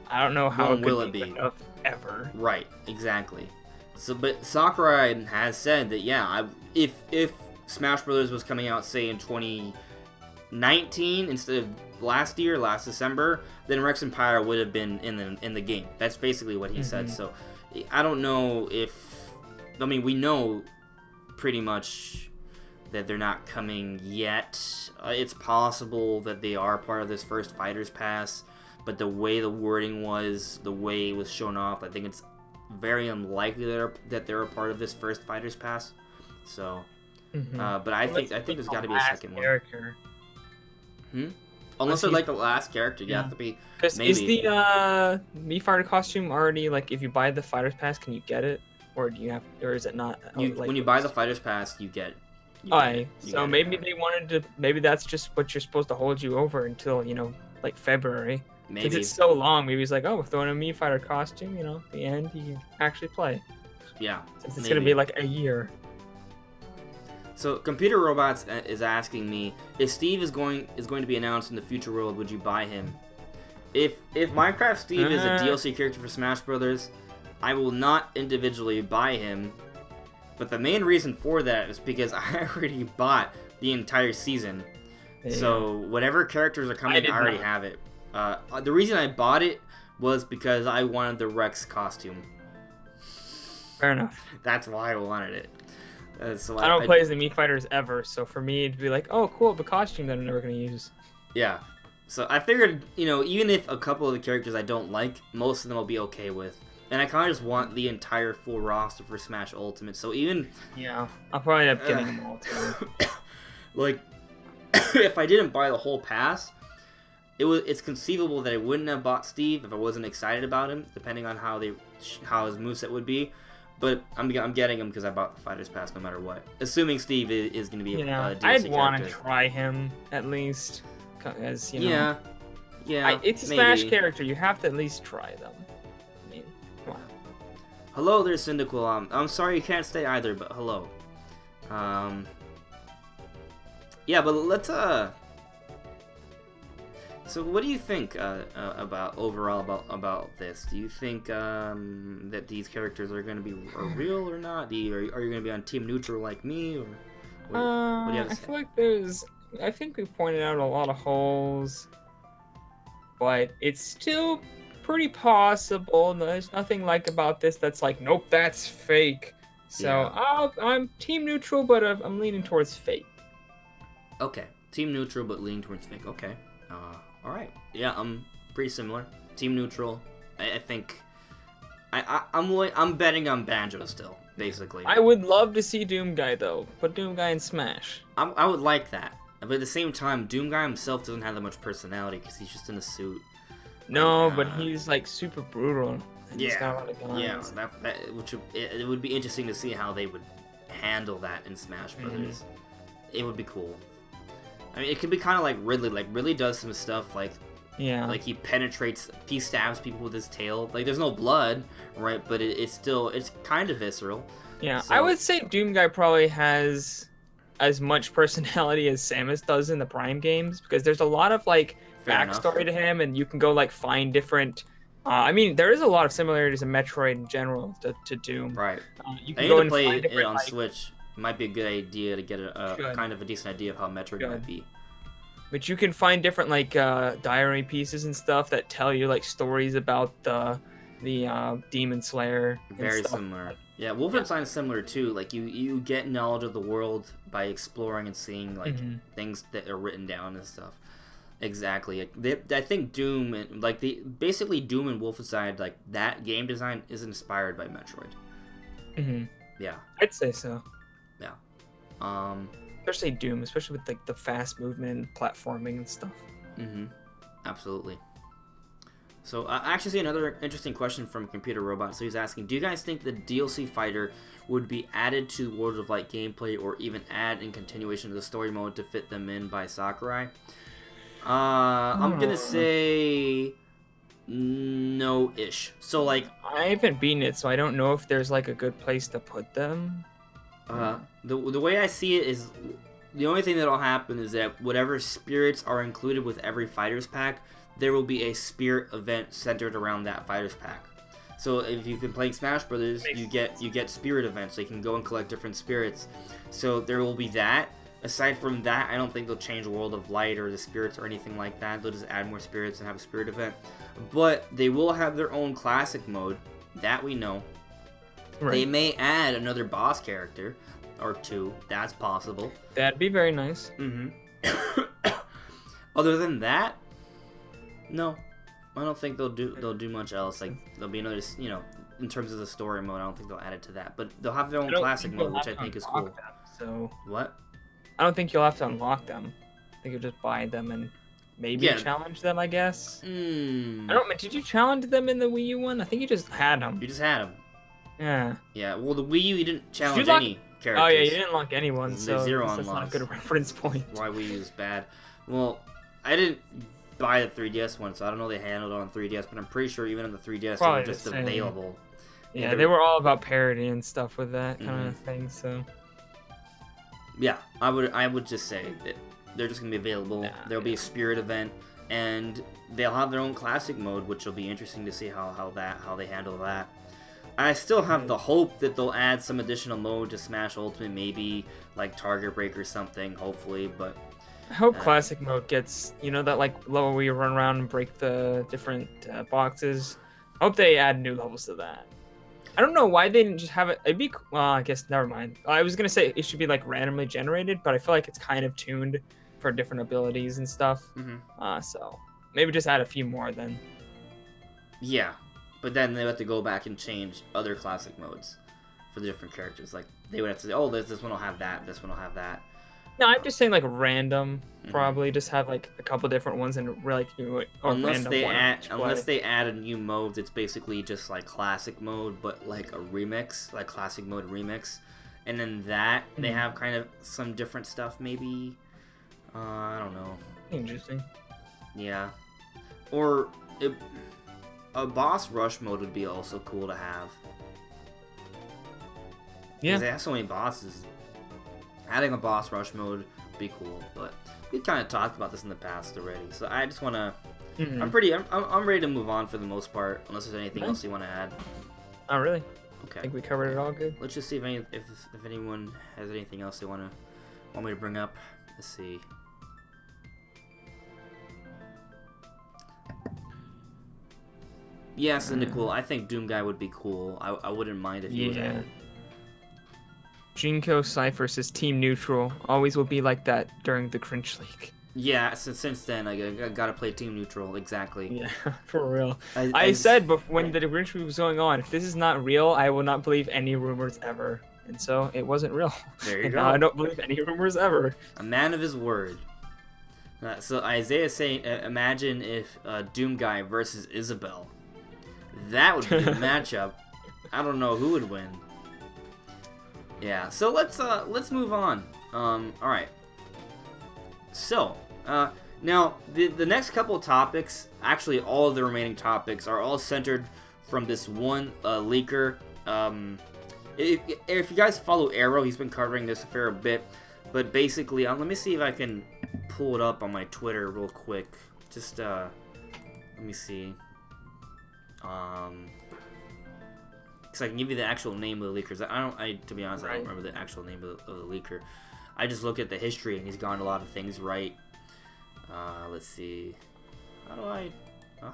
I don't know how will it be good enough ever. Right. Exactly. So, but Sakurai has said that if Smash Brothers was coming out, say, in 2019 instead of last December, then Rex and Pyra would have been in the game. That's basically what he said. So I don't know we know pretty much that they're not coming yet. It's possible that they are part of this first Fighters Pass, but the way the wording was, the way it was shown off, I think it's very unlikely that they're a part of this first Fighters Pass. So, but I think there's got to be a second character. one. Unless they're like the last character, you have to be. Maybe. Is the Mii Fighter costume already, like, if you buy the Fighters Pass, can you get it, or is it not? When you buy the Fighters Pass, you get it. Alright, so maybe they wanted to. Maybe that's just what you're supposed to hold you over until like February. Maybe Because it's so long. Maybe it's like, oh, we're throwing a Mii Fighter costume. At the end you can actually play. Yeah. Since it's gonna be like a year. So Computer Robots is asking me if Steve is going to be announced in the future world. Would you buy him? If Minecraft Steve is a DLC character for Smash Brothers, I will not individually buy him. But the main reason for that is because I already bought the entire season. Yeah. So whatever characters are coming, I already have it. The reason I bought it was because I wanted the Rex costume. Fair enough. That's why I wanted it. So I don't play as the Mii Fighters ever, so for me it'd be like, oh cool, the costume that I'm never gonna use. Yeah. So I figured, even if a couple of the characters I don't like, most of them I'll be okay with. And I kind of just want the entire full roster for Smash Ultimate. So even... Yeah, I'll probably end up getting them all too. Like, if I didn't buy the whole pass, it's conceivable that I wouldn't have bought Steve if I wasn't excited about him, depending on how his moveset would be. But I'm getting him because I bought the Fighters Pass no matter what. Assuming Steve is going to be a DLC I'd want to character. try him, at least. As, Yeah. It's a Smash character. You have to at least try them. I mean, come on. Hello there, Cyndaquil. I'm sorry you can't stay either, but hello. Yeah, but let's, So what do you think about this? Do you think that these characters are going to be real or not? Are you going to be on team neutral like me? Or what do you have to say? I feel like I think we pointed out a lot of holes, but it's still pretty possible. There's nothing about this that's like, nope, that's fake. So yeah. I'm team neutral, but I'm leaning towards fake. Okay, team neutral, but leaning towards fake. Okay. All right. Yeah, I'm pretty similar. Team neutral. I think I'm betting on Banjo still, basically. I would love to see Doomguy though. Put Doomguy in Smash. I would like that, but at the same time, Doomguy himself doesn't have that much personality because he's just in a suit. No, but he's like super brutal. Yeah. Got a lot of guns. Yeah. It would be interesting to see how they would handle that in Smash Brothers. It would be cool. I mean, it could be kind of like Ridley. Like, Ridley does some stuff, like he stabs people with his tail. Like, there's no blood, right? But it's kind of visceral. Yeah, so, I would say Doomguy probably has as much personality as Samus does in the Prime games, because there's a lot of, backstory to him, and you can go, find different... I mean, there is a lot of similarities in Metroid in general to Doom. Right. You can go and play find it on Switch. It might be a good idea to get a kind of a decent idea of how Metroid might be. But you can find different diary pieces and stuff that tell you stories about the Demon Slayer. Very similar. Yeah, Wolfenstein's similar too. You get knowledge of the world by exploring and seeing things that are written down and stuff. Exactly. I think Doom and basically Doom and Wolfenstein, that game design is inspired by Metroid. Yeah. I'd say so. Yeah. Especially Doom, especially with the fast movement and platforming and stuff. Absolutely. So I actually see another interesting question from Computer Robot. So he's asking, do you guys think the DLC fighter would be added to World of Light gameplay, or even add in continuation of the story mode to fit them in by Sakurai? I'm gonna say no-ish. So I haven't beaten it, so I don't know if there's a good place to put them. The way I see it is, the only thing that'll happen is that whatever spirits are included with every fighters pack, there will be a spirit event centered around that fighters pack. So if you've been playing Smash Brothers, you get spirit events, so you can go and collect different spirits. So there will be that. Aside from that, I don't think they'll change World of Light or the spirits or anything like that. They'll just add more spirits and have a spirit event. But they will have their own classic mode, that we know. Right. They may add another boss character or two. That's possible. That'd be very nice. Other than that, no. I don't think they'll do much else. There'll be another, in terms of the story mode, I don't think they'll add it to that. But they'll have their own classic mode, which I think is cool. So what? I don't think you'll have to unlock them. I think you'll just buy them and maybe challenge them, I guess. Did you challenge them in the Wii U one? I think you just had them. You just had them. Yeah. Yeah, well, the Wii U, you didn't challenge any characters. Oh yeah, you didn't unlock anyone, There's so zero that's not a unlocks. good reference point. Why we use bad. Well, I didn't buy the 3DS one, so I don't know they handled it on 3DS, but I'm pretty sure even on the 3DS they were just available. Yeah, they were all about parody and stuff with that kind of thing, so... Yeah, I would just say that they're just going to be available. There'll be a Spirit event, and they'll have their own classic mode, which will be interesting to see how they handle that. I still have the hope that they'll add some additional mode to Smash Ultimate, maybe like Target Break or something, hopefully, but... I hope classic mode gets, you know, that like level where you run around and break the different boxes. I hope they add new levels to that. I don't know why they didn't just have it. It'd be, well, I guess never mind. I was gonna say it should be like randomly generated, but I feel like it's kind of tuned for different abilities and stuff. So maybe just add a few more then. Yeah, but then they have to go back and change other classic modes for the different characters. Like they would have to say, oh, this one will have that, this one will have that. No, I'm just saying like random. Probably just have like a couple different ones and like unless they add a new mode that's basically just like classic mode, but like a remix, like classic mode remix, and then that they have kind of some different stuff. Maybe I don't know. Interesting. Yeah, or a boss rush mode would be also cool to have. Yeah, because they have so many bosses. Adding a boss rush mode would be cool, but we kind of talked about this in the past already. So I just want to. I'm ready to move on for the most part, unless there's anything else you want to add. Oh really? Okay. I think we covered it all good. Let's just see if anyone has anything else they want me to bring up. Let's see. Yeah, Cynical. I think Doom Guy would be cool. I wouldn't mind if he was added. Jinko Cypher says Team Neutral. Always will be like that during the Cringe League. Yeah, since then I gotta play Team Neutral, exactly. Yeah, for real. I said when the Cringe League was going on, if this is not real, I will not believe any rumors ever. And so it wasn't real. There you go. Now I don't believe any rumors ever. A man of his word. So Isaiah's saying, imagine if Doom Guy versus Isabelle. That would be a matchup. I don't know who would win. Yeah, so let's move on. All right. So now the next couple of topics, actually all of the remaining topics, are all centered from this one leaker. If you guys follow Arrow, he's been covering this a fair bit. But basically, let me see if I can pull it up on my Twitter real quick. Just let me see. Because I can give you the actual name of the leakers. To be honest, I don't remember the actual name of the leaker. I just look at the history, and he's gotten a lot of things right. Let's see. How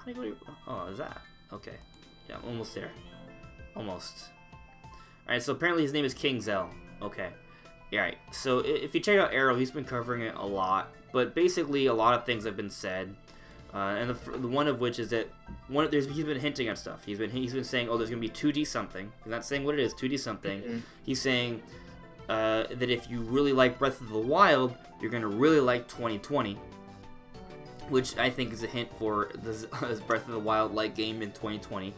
do you go? Oh, is that? Okay. Yeah, I'm almost there. Almost. Alright, so apparently his name is King Zell. Okay. Alright, so if you check out Arrow, he's been covering it a lot. But basically, a lot of things have been said. And the one of which is that he's been hinting at stuff. He's been saying, oh, there's gonna be 2D something. He's not saying what it is, 2D something. He's saying that if you really like Breath of the Wild, you're gonna really like 2020, which I think is a hint for this Breath of the Wild like game in 2020.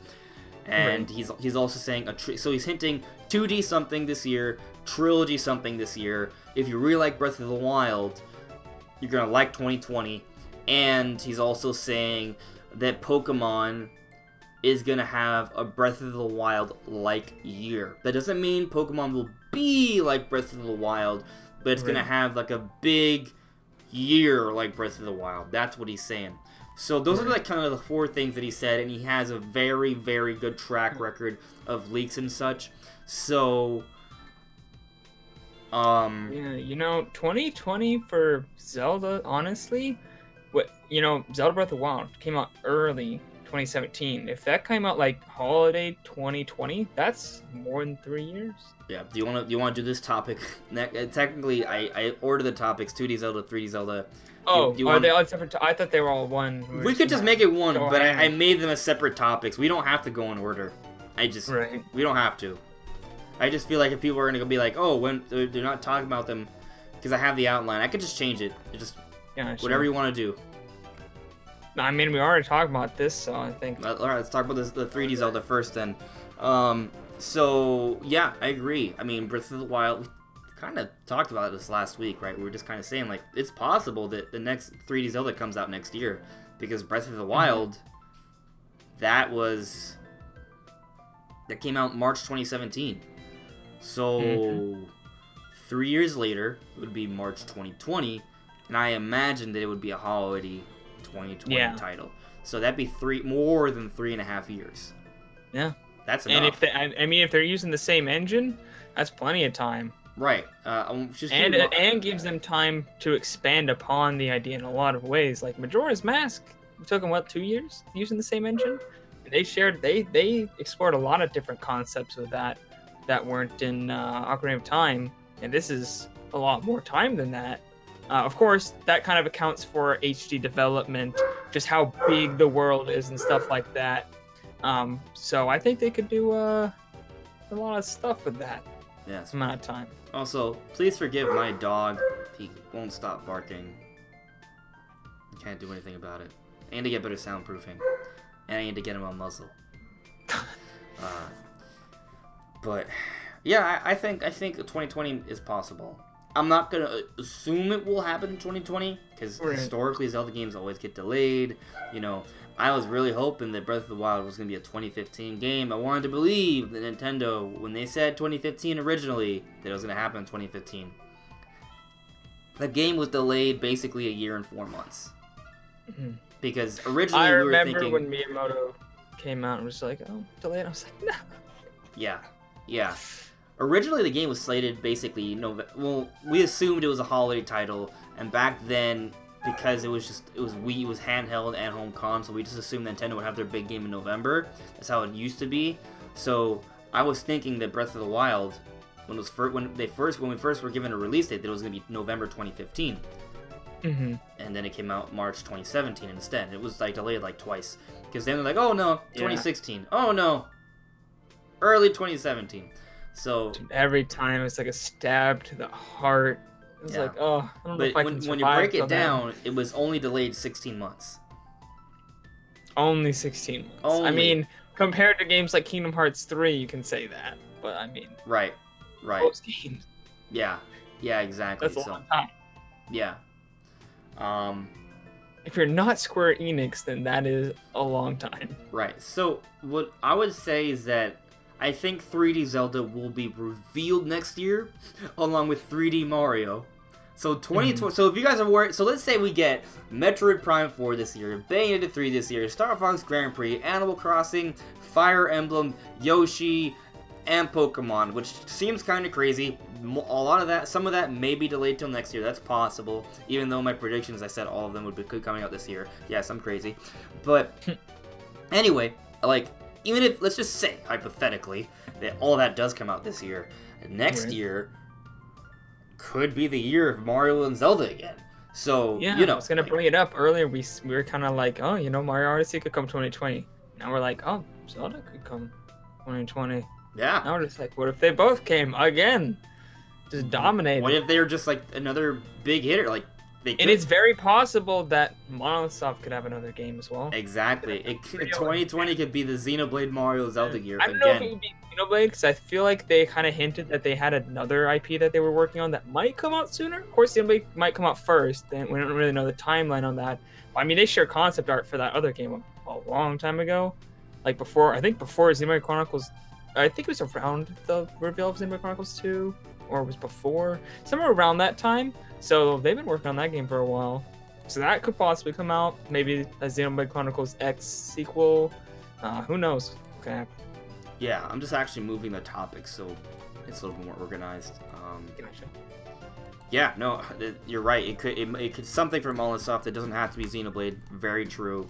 And he's also saying so he's hinting 2D something this year, trilogy something this year. If you really like Breath of the Wild, you're gonna like 2020. And he's also saying that Pokemon is going to have a Breath of the Wild-like year. That doesn't mean Pokemon will be like Breath of the Wild, but it's going to have like a big year like Breath of the Wild. That's what he's saying. So those are like kind of the 4 things that he said, and he has a very, very good track record of leaks and such. So... yeah, you know, 2020 for Zelda, honestly... Zelda Breath of the Wild came out early 2017. If that came out like holiday 2020, that's more than 3 years. Yeah. Do you want to do this topic? Technically, I ordered the topics: 2D Zelda, 3D Zelda. Oh, are they all separate? I thought they were all one. We could just make it one, but I made them as separate topics. We don't have to go in order. We don't have to. I just feel like if people are gonna be like, oh, when they're not talking about them, because I have the outline, I could just change it. Whatever you want to do. I mean, we already talked about this, so I think... Alright, let's talk about the 3D Zelda first, then. So, yeah, I agree. I mean, Breath of the Wild... kind of talked about this last week, right? We were just kind of saying, like, it's possible that the next 3D Zelda comes out next year, because Breath of the Wild, that came out March 2017. So 3 years later, it would be March 2020, and I imagine that it would be a holiday 2020 title. So that'd be more than 3.5 years. Yeah, that's enough. And if they're using the same engine, that's plenty of time. Right. And gives them time to expand upon the idea in a lot of ways. Like Majora's Mask, it took them what, 2 years using the same engine? And they explored a lot of different concepts with that weren't in Ocarina of Time, and this is a lot more time than that. Of course, that kind of accounts for HD development, just how big the world is and stuff like that. So I think they could do a lot of stuff with that amount of time. Also, please forgive my dog. He won't stop barking. Can't do anything about it. I need to get better soundproofing. And I need to get him a muzzle. But yeah, I think 2020 is possible. I'm not gonna assume it will happen in 2020, because historically Zelda games always get delayed. You know, I was really hoping that Breath of the Wild was gonna be a 2015 game. I wanted to believe that Nintendo, when they said 2015 originally, that it was gonna happen in 2015. The game was delayed basically a year and 4 months. Because originally we were thinking... I remember when Miyamoto came out and was like, oh, delayed. I was like, no. Yeah. Originally, the game was slated basically well, we assumed it was a holiday title, and back then, because it was handheld and home console, we just assumed Nintendo would have their big game in November. That's how it used to be. So I was thinking that Breath of the Wild, when we first were given a release date, that it was going to be November 2015. And then it came out March 2017 instead. It was like delayed like twice, because then they're like, oh no, 2016. Oh no, early 2017. So every time it's like a stab to the heart. It's like, oh, I don't know if I can survive. When you break it down, it was only delayed 16 months. Only 16 months. I mean, compared to games like Kingdom Hearts 3, you can say that. But I mean, right. Most games. Yeah, exactly. That's a long time. Yeah. If you're not Square Enix, then that is a long time. Right. So what I would say is that I think 3D Zelda will be revealed next year, along with 3D Mario. So 2020. So if you guys are worried, so let's say we get Metroid Prime 4 this year, Bayonetta 3 this year, Starfox Grand Prix, Animal Crossing, Fire Emblem, Yoshi, and Pokemon, which seems kind of crazy. A lot of that, some of that may be delayed till next year. That's possible. Even though my predictions, I said all of them would be coming out this year. Yes, I'm crazy. But anyway, like, even if, let's just say, hypothetically, that all that does come out this year, next year could be the year of Mario and Zelda again. So, yeah, I was going to bring it up earlier. We were kind of like, oh, Mario Odyssey could come 2020. Now we're like, oh, Zelda could come 2020. Yeah. Now we're just like, what if they both came again? Just dominated. What if they're just like another big hitter? Like, they could. And it's very possible that Monolith Soft could have another game as well. Exactly. 2020 could be the Xenoblade Mario Zelda year again. I don't know if it would be Xenoblade, because I feel like they kind of hinted that they had another IP that they were working on that might come out sooner. Of course, Xenoblade might come out first. Then we don't really know the timeline on that. I mean, they shared concept art for that other game a long time ago. Like before Xenoblade Chronicles. I think it was around the reveal of Xenoblade Chronicles 2, or it was before, somewhere around that time. So they've been working on that game for a while. So that could possibly come out. Maybe a Xenoblade Chronicles X sequel. Who knows? Okay. Yeah, I'm just actually moving the topic so it's a little bit more organized. Gotcha. Yeah, no, you're right. It could something from Monolith Soft that doesn't have to be Xenoblade. Very true.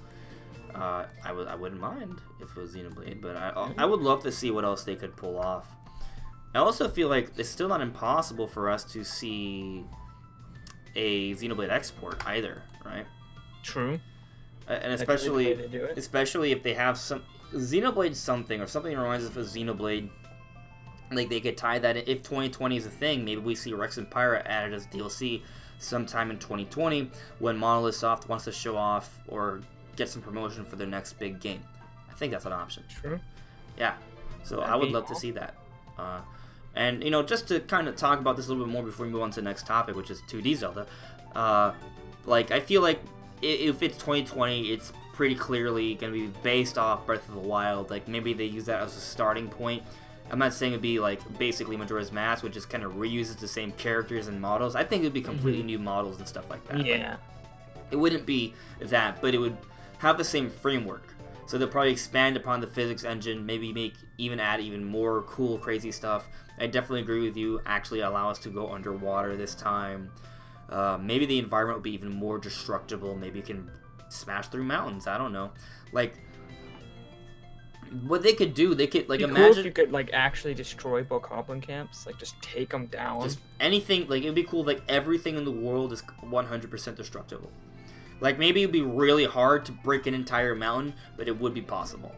I wouldn't mind if it was Xenoblade, but I would love to see what else they could pull off. I also feel like it's still not impossible for us to see a Xenoblade export either, right? True. And especially if they have some Xenoblade something or something that reminds us of Xenoblade, like they could tie that in. If 2020 is a thing, maybe we see Rex and Pyra added as DLC sometime in 2020 when Monolith Soft wants to show off or get some promotion for their next big game. I think that's an option. True. Yeah. So I would love to see that. And, you know, just to kind of talk about this a little bit more before we move on to the next topic, which is 2D Zelda, like, I feel like if it's 2020, it's pretty clearly going to be based off Breath of the Wild. Like, maybe they use that as a starting point. I'm not saying it'd be, like, basically Majora's Mask, which just kind of reuses the same characters and models. I think it'd be completely new models and stuff like that. Yeah. It wouldn't be that, but it would have the same framework. So they'll probably expand upon the physics engine, maybe add even more cool, crazy stuff. I definitely agree with you. Actually allow us to go underwater this time. Maybe the environment will be even more destructible. Maybe you can smash through mountains. I don't know. Like, what they could do, they could, like, it'd be imagine... cool if you could, like, actually destroy bokoblin camps. Like, just take them down. Just anything, like, it'd be cool if, like, everything in the world is 100% destructible. Like, maybe it'd be really hard to break an entire mountain, but it would be possible.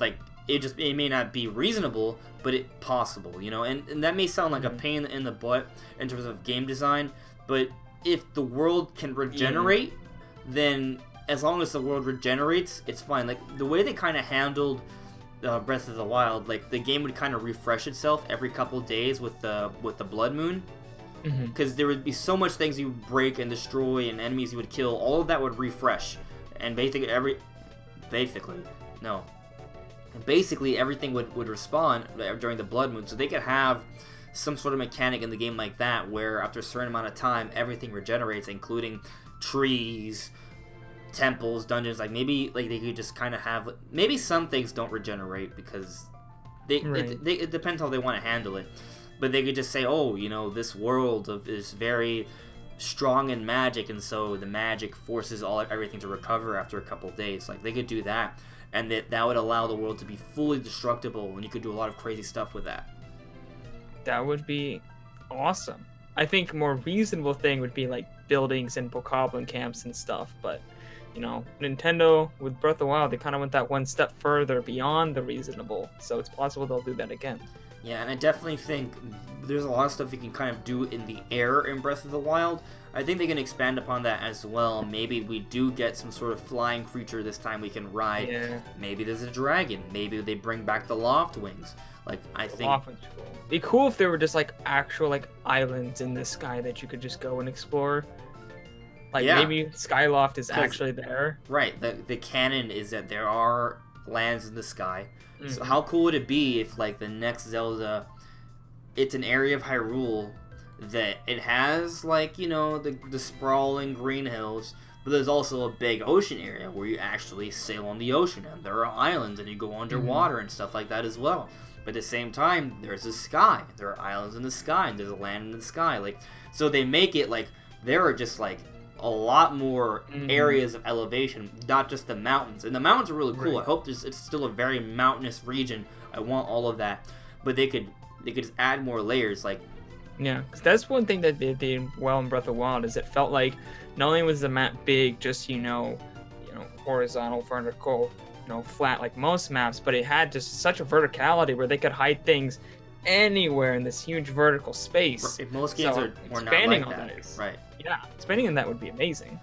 Like, it may not be reasonable, but it's possible, you know? And that may sound like a pain in the butt in terms of game design, but if the world can regenerate, then as long as the world regenerates, it's fine. Like, the way they kind of handled Breath of the Wild, like, the game would kind of refresh itself every couple of days with the Blood Moon. Because there would be so much things you would break and destroy and enemies you would kill. All of that would refresh. And basically everything would respawn during the Blood Moon. So they could have some sort of mechanic in the game like that, where after a certain amount of time, everything regenerates, including trees, temples, dungeons. Like, maybe like they could just kind of have... Maybe some things don't regenerate because it depends how they want to handle it. But they could just say, oh, you know, this world is very strong in magic, and so the magic forces everything to recover after a couple of days. Like, they could do that, and that would allow the world to be fully destructible, and you could do a lot of crazy stuff with that. That would be awesome. I think a more reasonable thing would be, like, buildings and bokoblin camps and stuff, but, you know, Nintendo, with Breath of the Wild, they kind of went that one step further beyond the reasonable, so it's possible they'll do that again. Yeah, and I definitely think there's a lot of stuff you can kind of do in the air in Breath of the Wild. I think they can expand upon that as well. Maybe we do get some sort of flying creature this time we can ride. Yeah. Maybe there's a dragon. Maybe they bring back the Loft Wings. Like, I think... It'd be cool if there were just, like, actual, like, islands in the sky that you could just go and explore. Like, maybe Skyloft is actually there. Right. The canon is that there are lands in the sky. So how cool would it be if, like, the next Zelda, it's an area of Hyrule that it has, like, you know, the sprawling green hills, but there's also a big ocean area where you actually sail on the ocean, and there are islands, and you go underwater and stuff like that as well. But at the same time, there's a sky. There are islands in the sky, and there's a land in the sky. Like, so they make it, like, there are just, like, a lot more areas of elevation, not just the mountains. And the mountains are really cool. I hope it's still a very mountainous region. I want all of that. But they could just add more layers, like... Yeah, because that's one thing that they did well in Breath of the Wild, is it felt like not only was the map big, just, you know, horizontal, vertical, you know, flat like most maps, but it had just such a verticality where they could hide things anywhere in this huge vertical space. Most games were not like that. Right. Yeah, expanding on that would be amazing.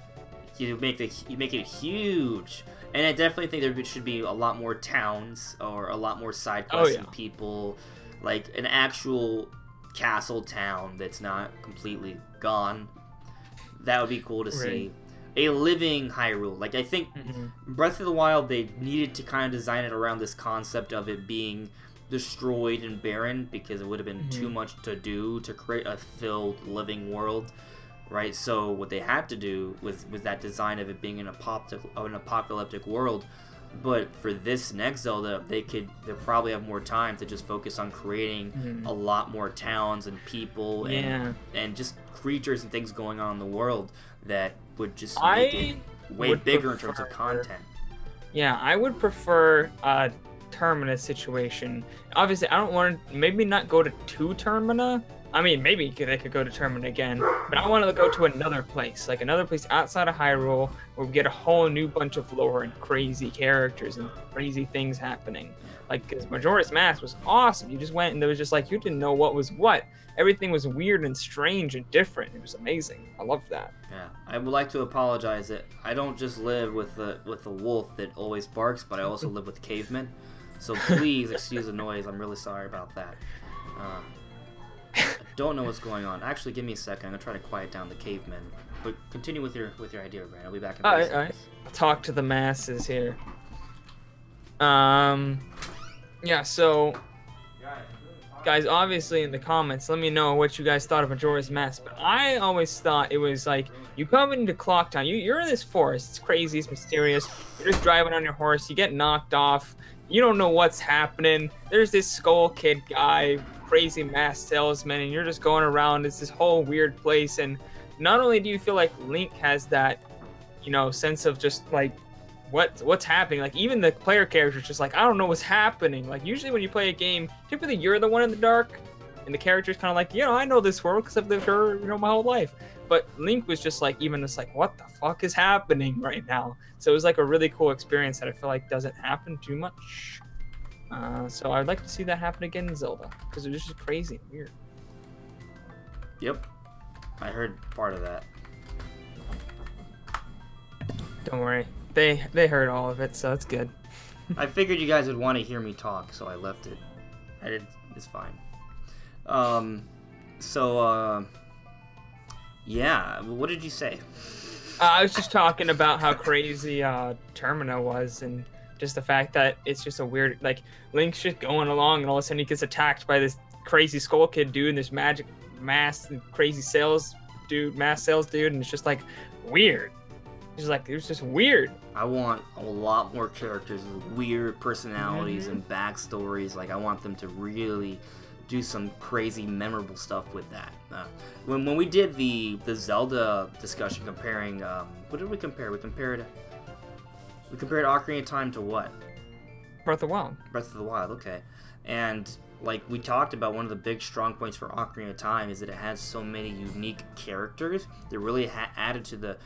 You make it huge, and I definitely think there should be a lot more towns or a lot more side quests and people, like an actual castle town that's not completely gone. That would be cool to see. A living Hyrule. Like, I think Breath of the Wild, they needed to kind of design it around this concept of it being destroyed and barren, because it would have been too much to do to create a filled living world, right? So what they had to do was that design of it being an apocalyptic world. But for this next Zelda, they'll probably have more time to just focus on creating a lot more towns and people and just creatures and things going on in the world that would just make it way bigger in terms of content. Yeah, I would prefer a Terminus situation. Obviously, I don't want to, maybe not go to 2 Termina. I mean, maybe they could go to Termina again, but I want to go to another place, like another place outside of Hyrule, where we get a whole new bunch of lore and crazy characters and crazy things happening. Like, because Majora's Mask was awesome. You just went and there was just like, you didn't know what was what. Everything was weird and strange and different. It was amazing. I loved that. Yeah, I would like to apologize that I don't just live with the wolf that always barks, but I also live with cavemen. So please excuse the noise. I'm really sorry about that. I don't know what's going on. Actually, give me a second. I'm gonna try to quiet down the cavemen. But continue with your idea, Brand. I'll be back in a second. All right. I'll talk to the masses here. Yeah, so guys, obviously in the comments, let me know what you guys thought of Majora's Mask. But I always thought it was like, you come into Clock Town, you're in this forest, it's crazy, it's mysterious, you're just driving on your horse, you get knocked off, you don't know what's happening, there's this Skull Kid guy, crazy mask salesman, and you're just going around, it's this whole weird place, and not only do you feel like Link has that, you know, sense of just like, what's happening, like even the player character's just like, I don't know what's happening. Like usually when you play a game, typically you're the one in the dark and the character's kind of like, you know, I know this world because I've lived here, you know, my whole life. But Link was just like, even just like, what the fuck is happening right now? So it was like a really cool experience that I feel like doesn't happen too much. So I'd like to see that happen again in Zelda because it was just crazy and weird. Yep, I heard part of that. Don't worry. They heard all of it, so it's good. I figured you guys would want to hear me talk, so I left it. It's fine. Yeah, what did you say? I was just talking about how crazy Termina was, and just the fact that it's just a weird, like, Link's just going along, and all of a sudden he gets attacked by this crazy Skull Kid dude, and this magic mask and crazy mask sales dude, and it's just like weird. It's like, it was just weird. I want a lot more characters with weird personalities and backstories. Like, I want them to really do some crazy, memorable stuff with that. When we did the Zelda discussion comparing, what did we compare? We compared Ocarina of Time to what? Breath of the Wild. Breath of the Wild, okay. And like we talked about, one of the big strong points for Ocarina of Time is that it has so many unique characters that really added to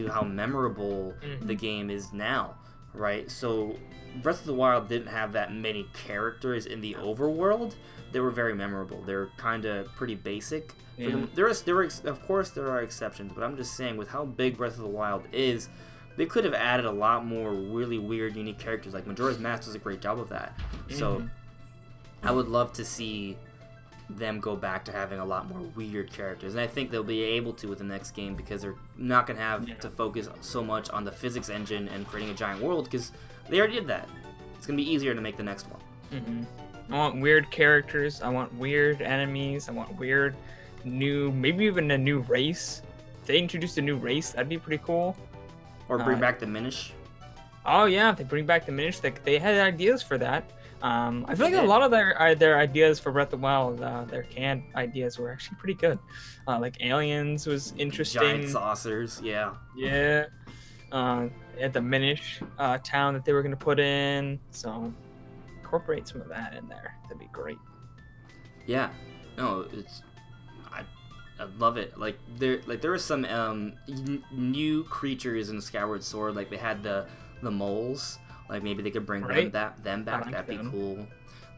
how memorable the game is now, right? So Breath of the Wild didn't have that many characters in the overworld. They were very memorable. They're kind of pretty basic. Yeah. Of course, there are exceptions, but I'm just saying, with how big Breath of the Wild is, they could have added a lot more really weird, unique characters. Like Majora's Mask does a great job of that. So I would love to see them go back to having a lot more weird characters, and I think they'll be able to with the next game, because they're not going to have to focus so much on the physics engine and creating a giant world, because they already did that. It's going to be easier to make the next one. I want weird characters, I want weird enemies, I want weird new, maybe even a new race. If they introduced a new race, that'd be pretty cool. Or bring back the Minish. Oh yeah, if they bring back the Minish, they had ideas for that. I feel like a lot of their ideas for Breath of the Wild, their canned ideas were actually pretty good. Like aliens was interesting. Giant saucers, yeah. Yeah. At the Minish town that they were going to put in. So incorporate some of that in there. That'd be great. Yeah. No, I love it. Like there were some new creatures in Skyward Sword. Like they had the moles. Like maybe they could bring them back. That'd be cool.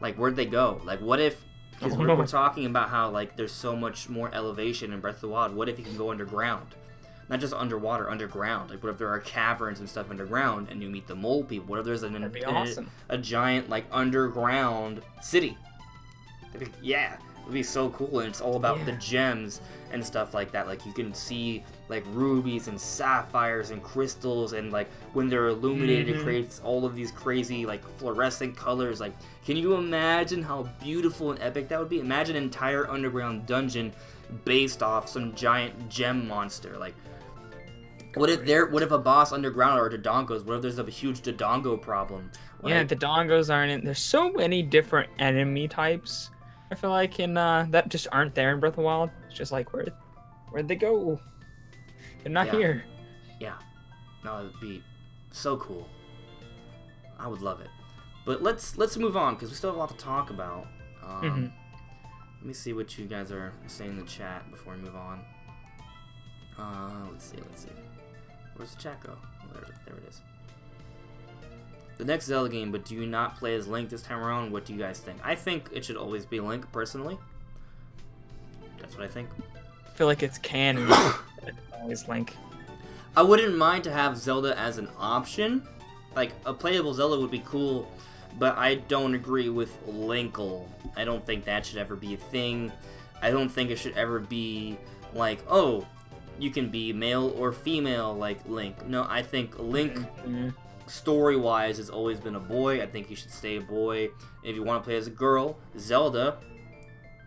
Like where'd they go? Like what if? Because we're talking about how like there's so much more elevation in Breath of the Wild. What if you can go underground? Not just underwater, underground. Like what if there are caverns and stuff underground, and you meet the mole people? What if there's a giant like underground city? Yeah. It would be so cool, and it's all about the gems and stuff like that. Like you can see like rubies and sapphires and crystals, and like when they're illuminated, it creates all of these crazy like fluorescent colors. Like, can you imagine how beautiful and epic that would be? Imagine an entire underground dungeon based off some giant gem monster. Like, what if a boss underground are Dodongos? What if there's a huge Dodongo problem? Like, yeah, Dodongos aren't in. There's so many different enemy types. I feel like in that just aren't there in Breath of the Wild. It's just like where'd they go? They're not here. Yeah. No, it'd be so cool. I would love it. But let's move on, because we still have a lot to talk about. Let me see what you guys are saying in the chat before we move on. Let's see. Where's the chat go? There it is. The next Zelda game, but do you not play as Link this time around? What do you guys think? I think it should always be Link, personally. That's what I think. I feel like it's canon. It's always Link. I wouldn't mind to have Zelda as an option. Like, a playable Zelda would be cool. but I don't agree with Linkle. I don't think that should ever be a thing. I don't think it should ever be like, oh, you can be male or female like Link. No, I think Link, story-wise, has always been a boy. I think he should stay a boy. If you want to play as a girl, Zelda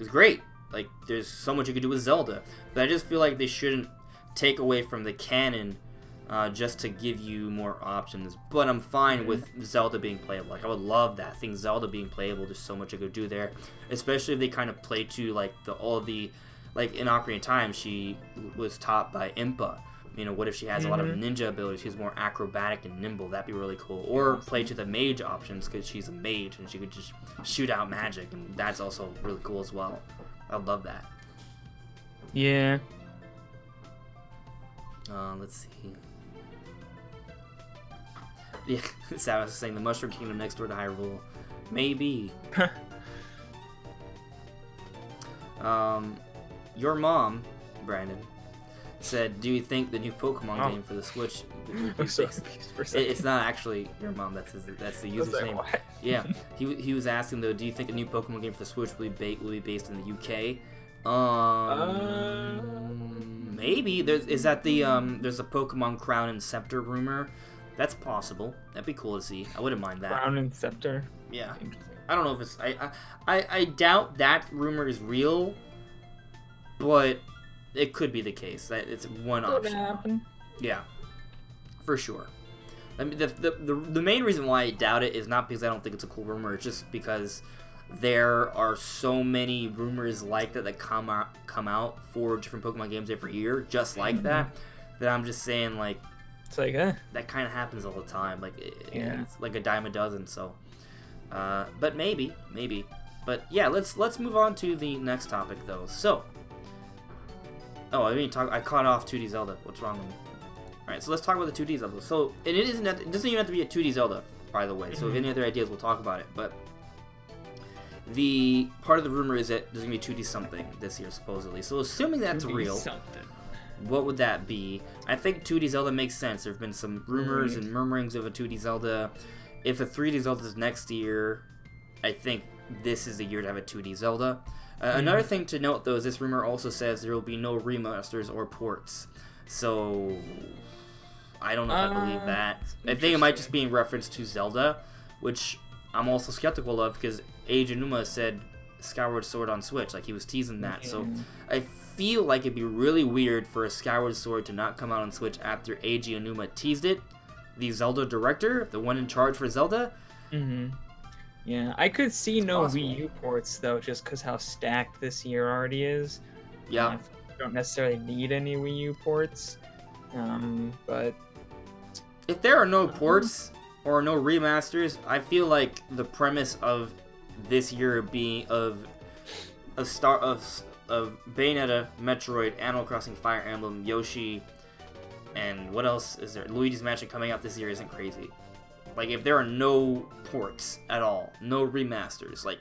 is great. Like, there's so much you could do with Zelda. But I just feel like they shouldn't take away from the canon just to give you more options. But I'm fine with Zelda being playable. Like, I would love that. I think Zelda being playable, there's so much you could do there. Especially if they kind of play to, like, all of the... Like, in Ocarina of Time, she was taught by Impa. You know, what if she has a lot of ninja abilities? She's more acrobatic and nimble. That'd be really cool. Or play to the mage options, because she's a mage, and she could just shoot out magic, and that's also really cool as well. I'd love that. Yeah. Let's see. Yeah, Samus is saying the Mushroom Kingdom next door to Hyrule. Maybe. Your mom, Brandon, said, "Do you think the new Pokemon game for the Switch?" I'm so confused for a second. It's not actually your mom. That's the user's name. What? Yeah, he was asking though. Do you think the new Pokemon game for the Switch will be based in the UK? Maybe. There's a Pokemon Crown and Scepter rumor. That's possible. That'd be cool to see. I wouldn't mind that. Crown and Scepter. Yeah. I don't know if it's. I doubt that rumor is real, but it could be the case. That it's one option. Could happen. Yeah, for sure. I mean, the main reason why I doubt it is not because I don't think it's a cool rumor. It's just because there are so many rumors like that come out for different Pokemon games every year, just like that I'm just saying, like, it's like, that kind of happens all the time. Like, it's like a dime a dozen. So, but maybe. But yeah, let's move on to the next topic though. So, I caught off 2D Zelda. What's wrong with me? All right, so let's talk about the 2D Zelda. So, it doesn't even have to be a 2D Zelda, by the way. So, if any other ideas, we'll talk about it. But the part of the rumor is that there's gonna be 2D something this year, supposedly. So, assuming that's real, what would that be? I think 2D Zelda makes sense. There have been some rumors and murmurings of a 2D Zelda. If a 3D Zelda is next year, I think this is the year to have a 2D Zelda. Another thing to note, though, is this rumor also says there will be no remasters or ports. So, I don't know if I believe that. I think it might just be in reference to Zelda, which I'm also skeptical of, because Eiji Aonuma said Skyward Sword on Switch, like he was teasing that. So, I feel like it'd be really weird for a Skyward Sword to not come out on Switch after Eiji Aonuma teased it. The Zelda director, the one in charge for Zelda. Yeah, I could see no Wii U ports, though, just because how stacked this year already is. Yeah. You don't necessarily need any Wii U ports, but... If there are no ports or no remasters, I feel like the premise of this year being of Bayonetta, Metroid, Animal Crossing, Fire Emblem, Yoshi, and what else is there? Luigi's Mansion coming out this year isn't crazy. Like, if there are no ports at all, no remasters, like,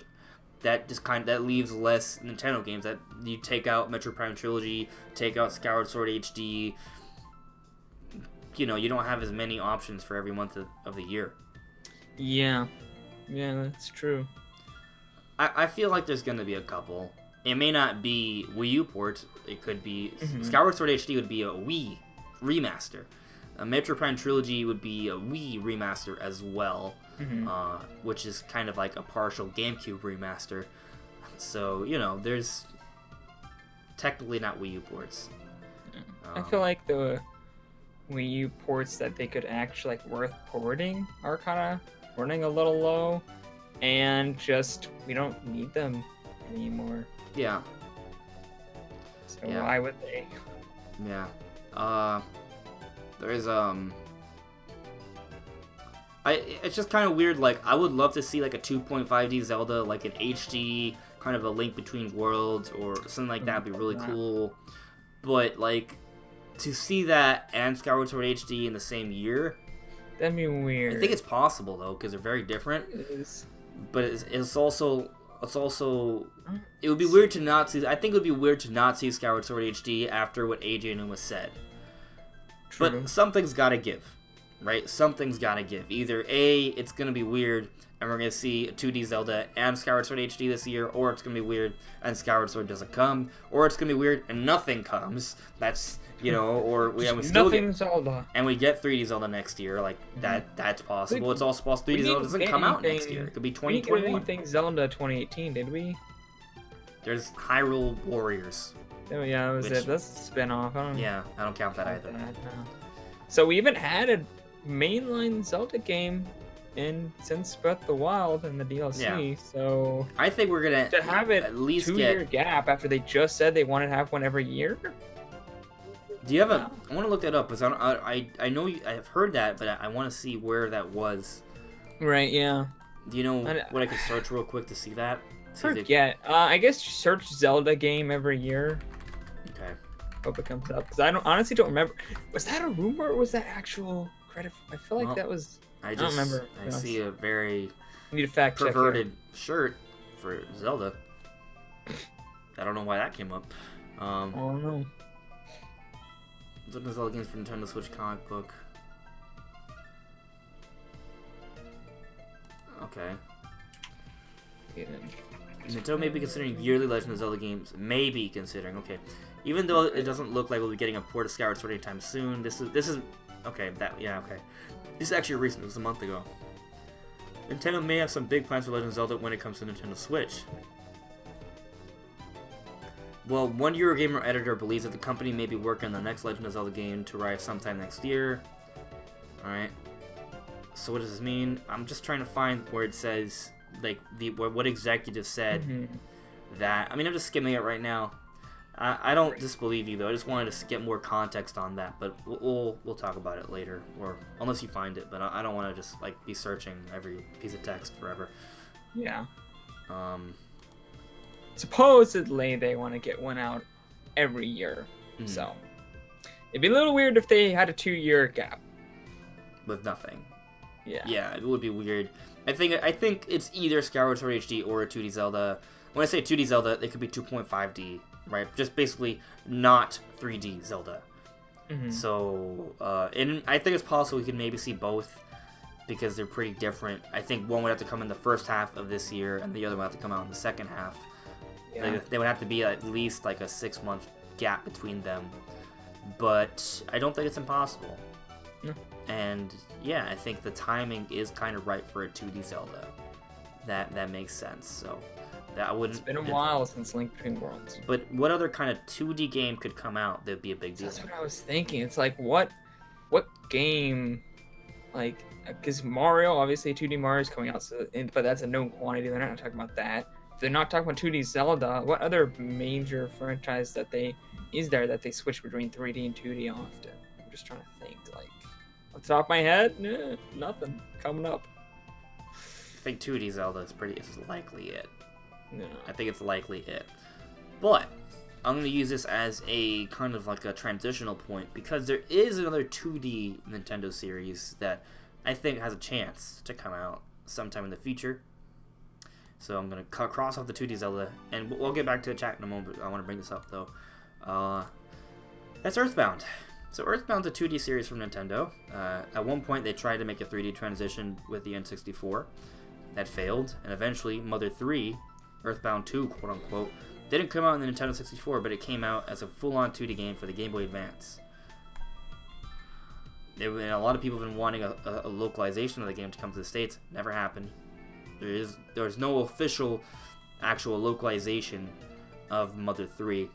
that just that leaves less Nintendo games. That you take out Metroid Prime Trilogy, take out Skyward Sword HD, you know, you don't have as many options for every month of the year. Yeah, that's true. I feel like there's going to be a couple. It may not be Wii U ports. It could be... Skyward Sword HD would be a Wii remaster. A Metroid Prime Trilogy would be a Wii remaster as well, which is kind of like a partial GameCube remaster. So, you know, there's technically not Wii U ports. I feel like the Wii U ports that they could actually, like, worth porting are kind of running a little low, and just, we don't need them anymore. Yeah. So why would they? Yeah. There's it's just kind of weird. Like, I would love to see like a 2.5D Zelda, like an HD kind of a Link Between Worlds or something like that. Would be really cool. But like, to see that and Skyward Sword HD in the same year, that'd be weird. I think it's possible though, because they're very different. It is. But it's also it would be weird to not see. I think it would be weird to not see Skyward Sword HD after what Eiji Aonuma said. True. But something's got to give. right? Something's got to give. Either A, it's going to be weird, and we're going to see a 2D Zelda and Skyward Sword HD this year, or it's going to be weird, and Skyward Sword doesn't come, or it's going to be weird, and nothing comes. That's, you know, or we still get Zelda. And we get 3D Zelda next year, like, that's possible. It's also possible 3D Zelda doesn't come out next year. It could be 2021. We didn't get anything Zelda 2018, did we? There's Hyrule Warriors. Oh yeah, that was it. That's a spin-off. I don't count that either. No. So we haven't had a mainline Zelda game since Breath of the Wild and the DLC. So I think we're gonna to have it at least 2-year gap after they just said they wanted to have one every year. Do you have a? I want to look that up because I know I've heard that, but I want to see where that was. Right. Yeah. Do you know what I could search real quick to see that? Forget. I guess search Zelda game every year. Okay. Hope it comes up because I honestly don't remember. Was that a rumor or was that actual credit? I feel like that was. I don't remember. I see a very need a fact perverted shirt for Zelda. I don't know why that came up. I don't know. Zelda games for Nintendo Switch comic book. Okay. Yeah. Nintendo may be considering yearly Legend of Zelda games. Maybe considering. Okay. Even though it doesn't look like we'll be getting a port of Skyward Sword anytime soon, this is okay. Okay. This is actually recent. It was a month ago. Nintendo may have some big plans for Legend of Zelda when it comes to Nintendo Switch. Well, one Eurogamer editor believes that the company may be working on the next Legend of Zelda game to arrive sometime next year. Alright. So what does this mean? I'm just trying to find where it says, like, what executive said that. I mean, I'm just skimming it right now. I don't disbelieve you, though. I just wanted to get more context on that, but we'll talk about it later, or unless you find it, but I don't want to just, like, be searching every piece of text forever. Yeah. Supposedly they want to get one out every year, so it'd be a little weird if they had a 2-year gap with nothing. Yeah, it would be weird. I think it's either Skyward Sword HD or a 2D Zelda. When I say 2D Zelda, it could be 2.5D, right? Just basically not 3D Zelda. So, and I think it's possible we could maybe see both because they're pretty different. I think one would have to come in the first half of this year, and the other would have to come out in the second half. Yeah. They would have to be at least like a 6-month gap between them, but I don't think it's impossible. No. And yeah, I think the timing is kind of right for a 2D Zelda. That makes sense. So that wouldn't. It's been a while since Link Between Worlds. But what other kind of 2D game could come out that'd be a big deal? That's what I was thinking. It's like what game, like, because Mario, obviously 2D Mario is coming out, but that's a known quantity. They're not talking about that. They're not talking about 2D Zelda. What other major franchise is there that they switch between 3D and 2D often? I'm just trying to think. Like, off the top of my head, nothing coming up. I think 2D Zelda is likely it. No. I think it's likely it. But I'm going to use this as a kind of like a transitional point because there is another 2D Nintendo series that I think has a chance to come out sometime in the future. So I'm going to cross off the 2D Zelda, and we'll get back to the chat in a moment. I want to bring this up, though. That's Earthbound. So Earthbound's a 2D series from Nintendo. At one point, they tried to make a 3D transition with the N64. That failed, and eventually, Mother 3, Earthbound 2, quote-unquote, didn't come out in the Nintendo 64, but it came out as a full-on 2D game for the Game Boy Advance. A lot of people have been wanting a localization of the game to come to the States. Never happened. There's no official actual localization of Mother 3.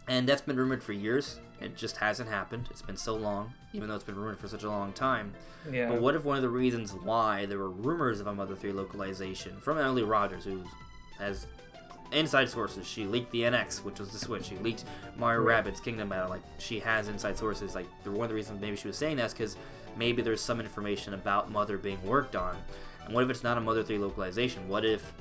And that's been rumored for years. It just hasn't happened. It's been so long, even though it's been rumored for such a long time. Yeah. But what if one of the reasons why there were rumors of a Mother 3 localization from Emily Rogers, who has inside sources? She leaked the NX, which was the Switch. She leaked Mario Rabbids Kingdom Battle. Like, she has inside sources. Like, one of the reasons maybe she was saying that is because maybe there's some information about Mother being worked on. And what if it's not a Mother 3 localization? What if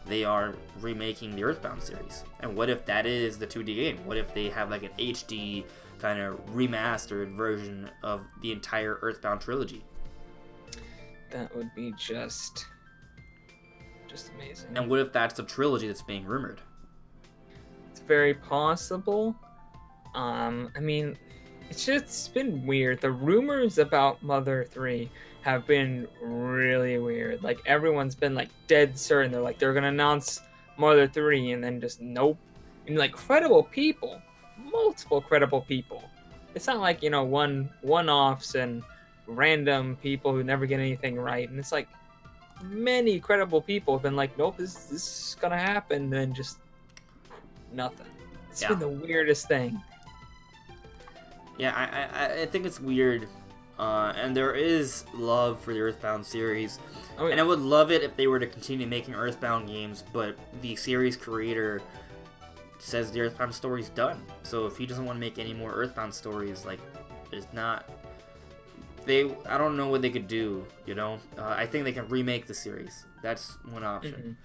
they are remaking the Earthbound series? And what if that is the 2D game? What if they have like an HD kind of remastered version of the entire Earthbound trilogy? That would be just amazing. And what if that's the trilogy that's being rumored? It's very possible. I mean, it's been weird. The rumors about Mother 3 have been really weird. Like, everyone's been, like, dead certain. They're like, they're gonna announce Mother 3, and then just nope. And, like, credible people, multiple credible people. It's not like, you know, one-offs and random people who never get anything right. And it's like, many credible people have been like, nope, this is gonna happen, and then just nothing. It's been the weirdest thing. Yeah, I think it's weird, and there is love for the Earthbound series, and I would love it if they were to continue making Earthbound games, but the series creator says the Earthbound story's done. So if he doesn't want to make any more Earthbound stories, like, there's not... I don't know what they could do, you know? I think they can remake the series. That's one option.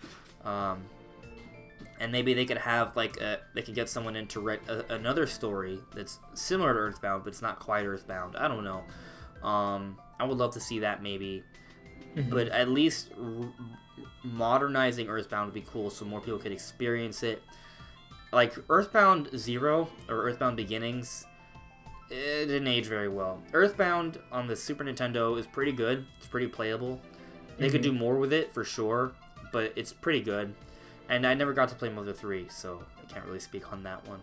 And maybe they could have, like, they could get someone in to write another story that's similar to Earthbound, but it's not quite Earthbound. I don't know. I would love to see that, maybe. But at least modernizing Earthbound would be cool so more people could experience it. Like, Earthbound 0, or Earthbound Beginnings, it didn't age very well. Earthbound on the Super Nintendo is pretty good. It's pretty playable. They could do more with it, for sure, but it's pretty good. And I never got to play Mother 3, so I can't really speak on that one.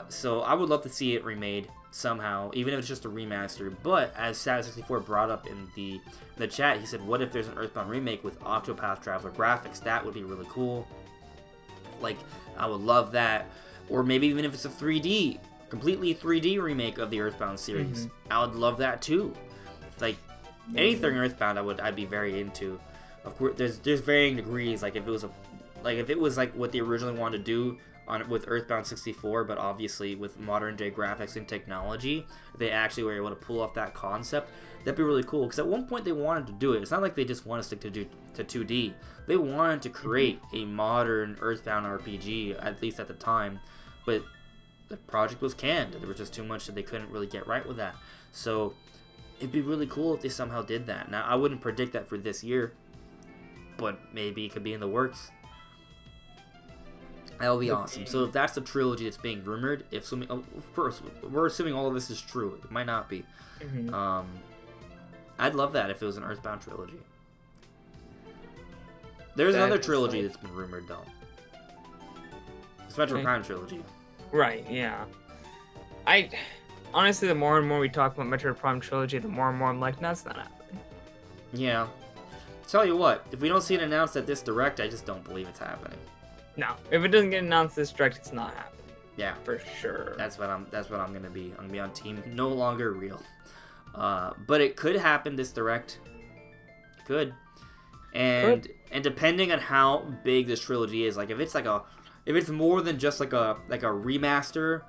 So I would love to see it remade somehow, even if it's just a remaster. But as Sad64 brought up in the chat, he said, what if there's an Earthbound remake with Octopath Traveler graphics? That would be really cool. Like, I would love that. Or maybe even if it's a 3D, completely 3D remake of the Earthbound series. I would love that too. Like, anything Earthbound I'd be very into. Of course, there's varying degrees. Like, if it was like what they originally wanted to do with Earthbound 64, but obviously with modern day graphics and technology, they actually were able to pull off that concept. That'd be really cool, because at one point they wanted to do it. It's not like they just want to stick to 2D. They wanted to create a modern Earthbound RPG, at least at the time, but the project was canned. There was just too much that they couldn't really get right with that. So it'd be really cool if they somehow did that. Now, I wouldn't predict that for this year, but maybe it could be in the works. That would be awesome. So if that's the trilogy that's being rumored, of course, we're assuming all of this is true. It might not be. I'd love that if it was an Earthbound trilogy. There's another trilogy that's been rumored, though. It's Metroid Prime Trilogy. Right, yeah. Honestly, the more and more we talk about Metroid Prime Trilogy, the more and more I'm like, no, it's not happening. Yeah. Tell you what, if we don't see it announced at this Direct, I just don't believe it's happening. No, if it doesn't get announced this Direct, it's not happening. Yeah, for sure. That's what I'm gonna be. I'm gonna be on team no longer real. But it could happen this Direct. Could. And depending on how big this trilogy is, like if it's more than just like a remaster,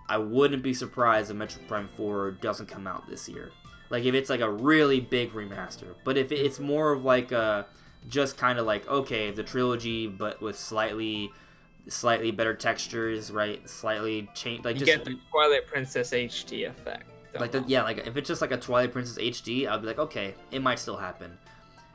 I wouldn't be surprised if Metroid Prime 4 doesn't come out this year. Like if it's like a really big remaster. But if it's more of like a just kind of like, okay, the trilogy, but with slightly better textures, right? Slightly change, like you just get the Twilight Princess HD effect. Like like if it's just like a Twilight Princess HD, I'd be like, okay, it might still happen.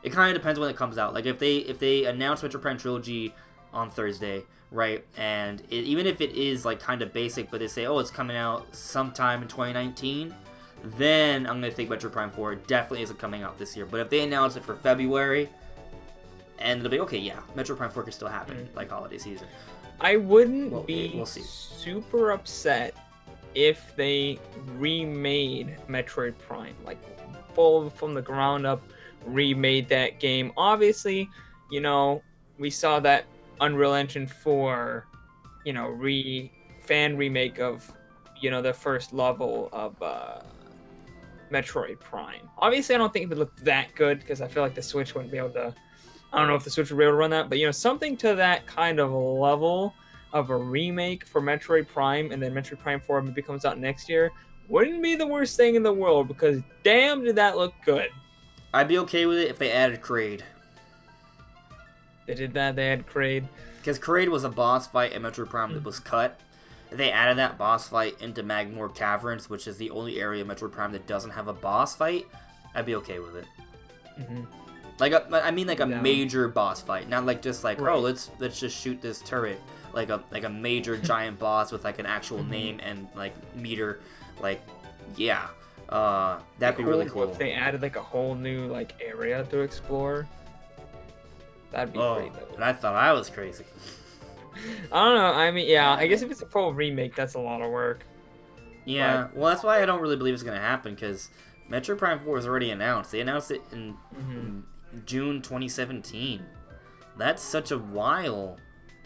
It kind of depends when it comes out. Like if they announce Metroid Prime Trilogy on Thursday, right? And even if it is like kind of basic, but they say, oh, it's coming out sometime in 2019, then I'm gonna think Metroid Prime 4 definitely isn't coming out this year. But if they announce it for February, and it'll be okay, yeah, Metroid Prime 4 could still happen, like holiday season. I wouldn't be super upset if they remade Metroid Prime, like full from the ground up, remade that game. Obviously, you know, we saw that Unreal Engine 4, you know, fan remake of, you know, the first level of Metroid Prime. Obviously, I don't think it would look that good because I feel like the Switch wouldn't be able to. I don't know if the Switch would be able to run that, but you know, something to that kind of level of a remake for Metroid Prime, and then Metroid Prime 4 maybe comes out next year, wouldn't be the worst thing in the world, because damn did that look good. I'd be okay with it if they added Kraid. They did that, they had Kraid. Because Kraid was a boss fight in Metroid Prime that was cut. They added that boss fight into Magmore Caverns, which is the only area of Metroid Prime that doesn't have a boss fight. I'd be okay with it. Like I mean like a major boss fight, not like just like, oh, let's just shoot this turret. Like a major giant boss with like an actual name and like meter. Like, yeah, that'd be really cool. If they added like a whole new like area to explore, that'd be great. Though. And I thought I was crazy. I don't know. I mean, yeah, I guess if it's a full remake, that's a lot of work. Yeah, well, that's why I don't really believe it's gonna happen, because Metroid Prime 4 is already announced. They announced it in June 2017. That's such a while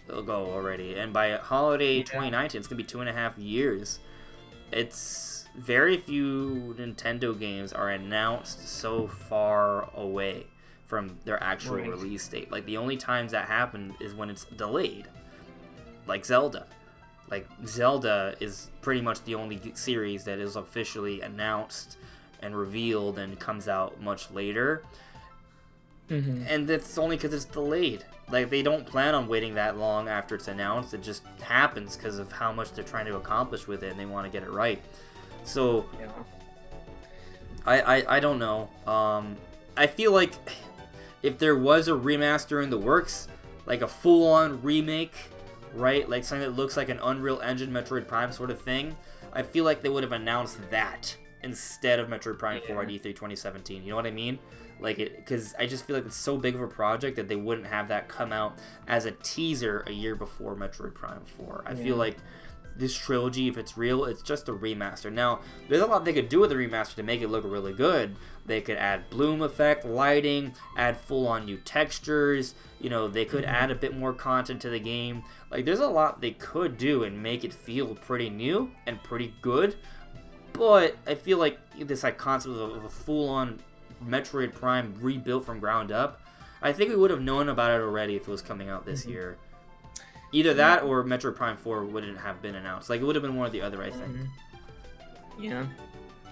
ago already, and by holiday 2019, it's gonna be 2.5 years. It's very few Nintendo games are announced so far away from their actual release date. Like, the only times that happen is when it's delayed, like Zelda. Like, Zelda is pretty much the only series that is officially announced and revealed and comes out much later. And it's only because it's delayed. Like, they don't plan on waiting that long after it's announced. It just happens because of how much they're trying to accomplish with it, and they want to get it right. So, I don't know. I feel like if there was a remaster in the works, like a full-on remake, right? Like something that looks like an Unreal Engine Metroid Prime sort of thing, I feel like they would have announced that instead of Metroid Prime 4 at E3 2017. You know what I mean? Like, because I just feel like it's so big of a project that they wouldn't have that come out as a teaser a year before Metroid Prime 4. I feel like this trilogy, if it's real, it's just a remaster. Now, there's a lot they could do with the remaster to make it look really good. They could add bloom effect, lighting, add full-on new textures. You know, they could add a bit more content to the game. Like, there's a lot they could do and make it feel pretty new and pretty good. But I feel like this concept of a full-on Metroid Prime rebuilt from ground up, I think we would have known about it already if it was coming out this year. Either that or Metroid Prime 4 wouldn't have been announced. Like, it would have been one or the other, I think. Yeah.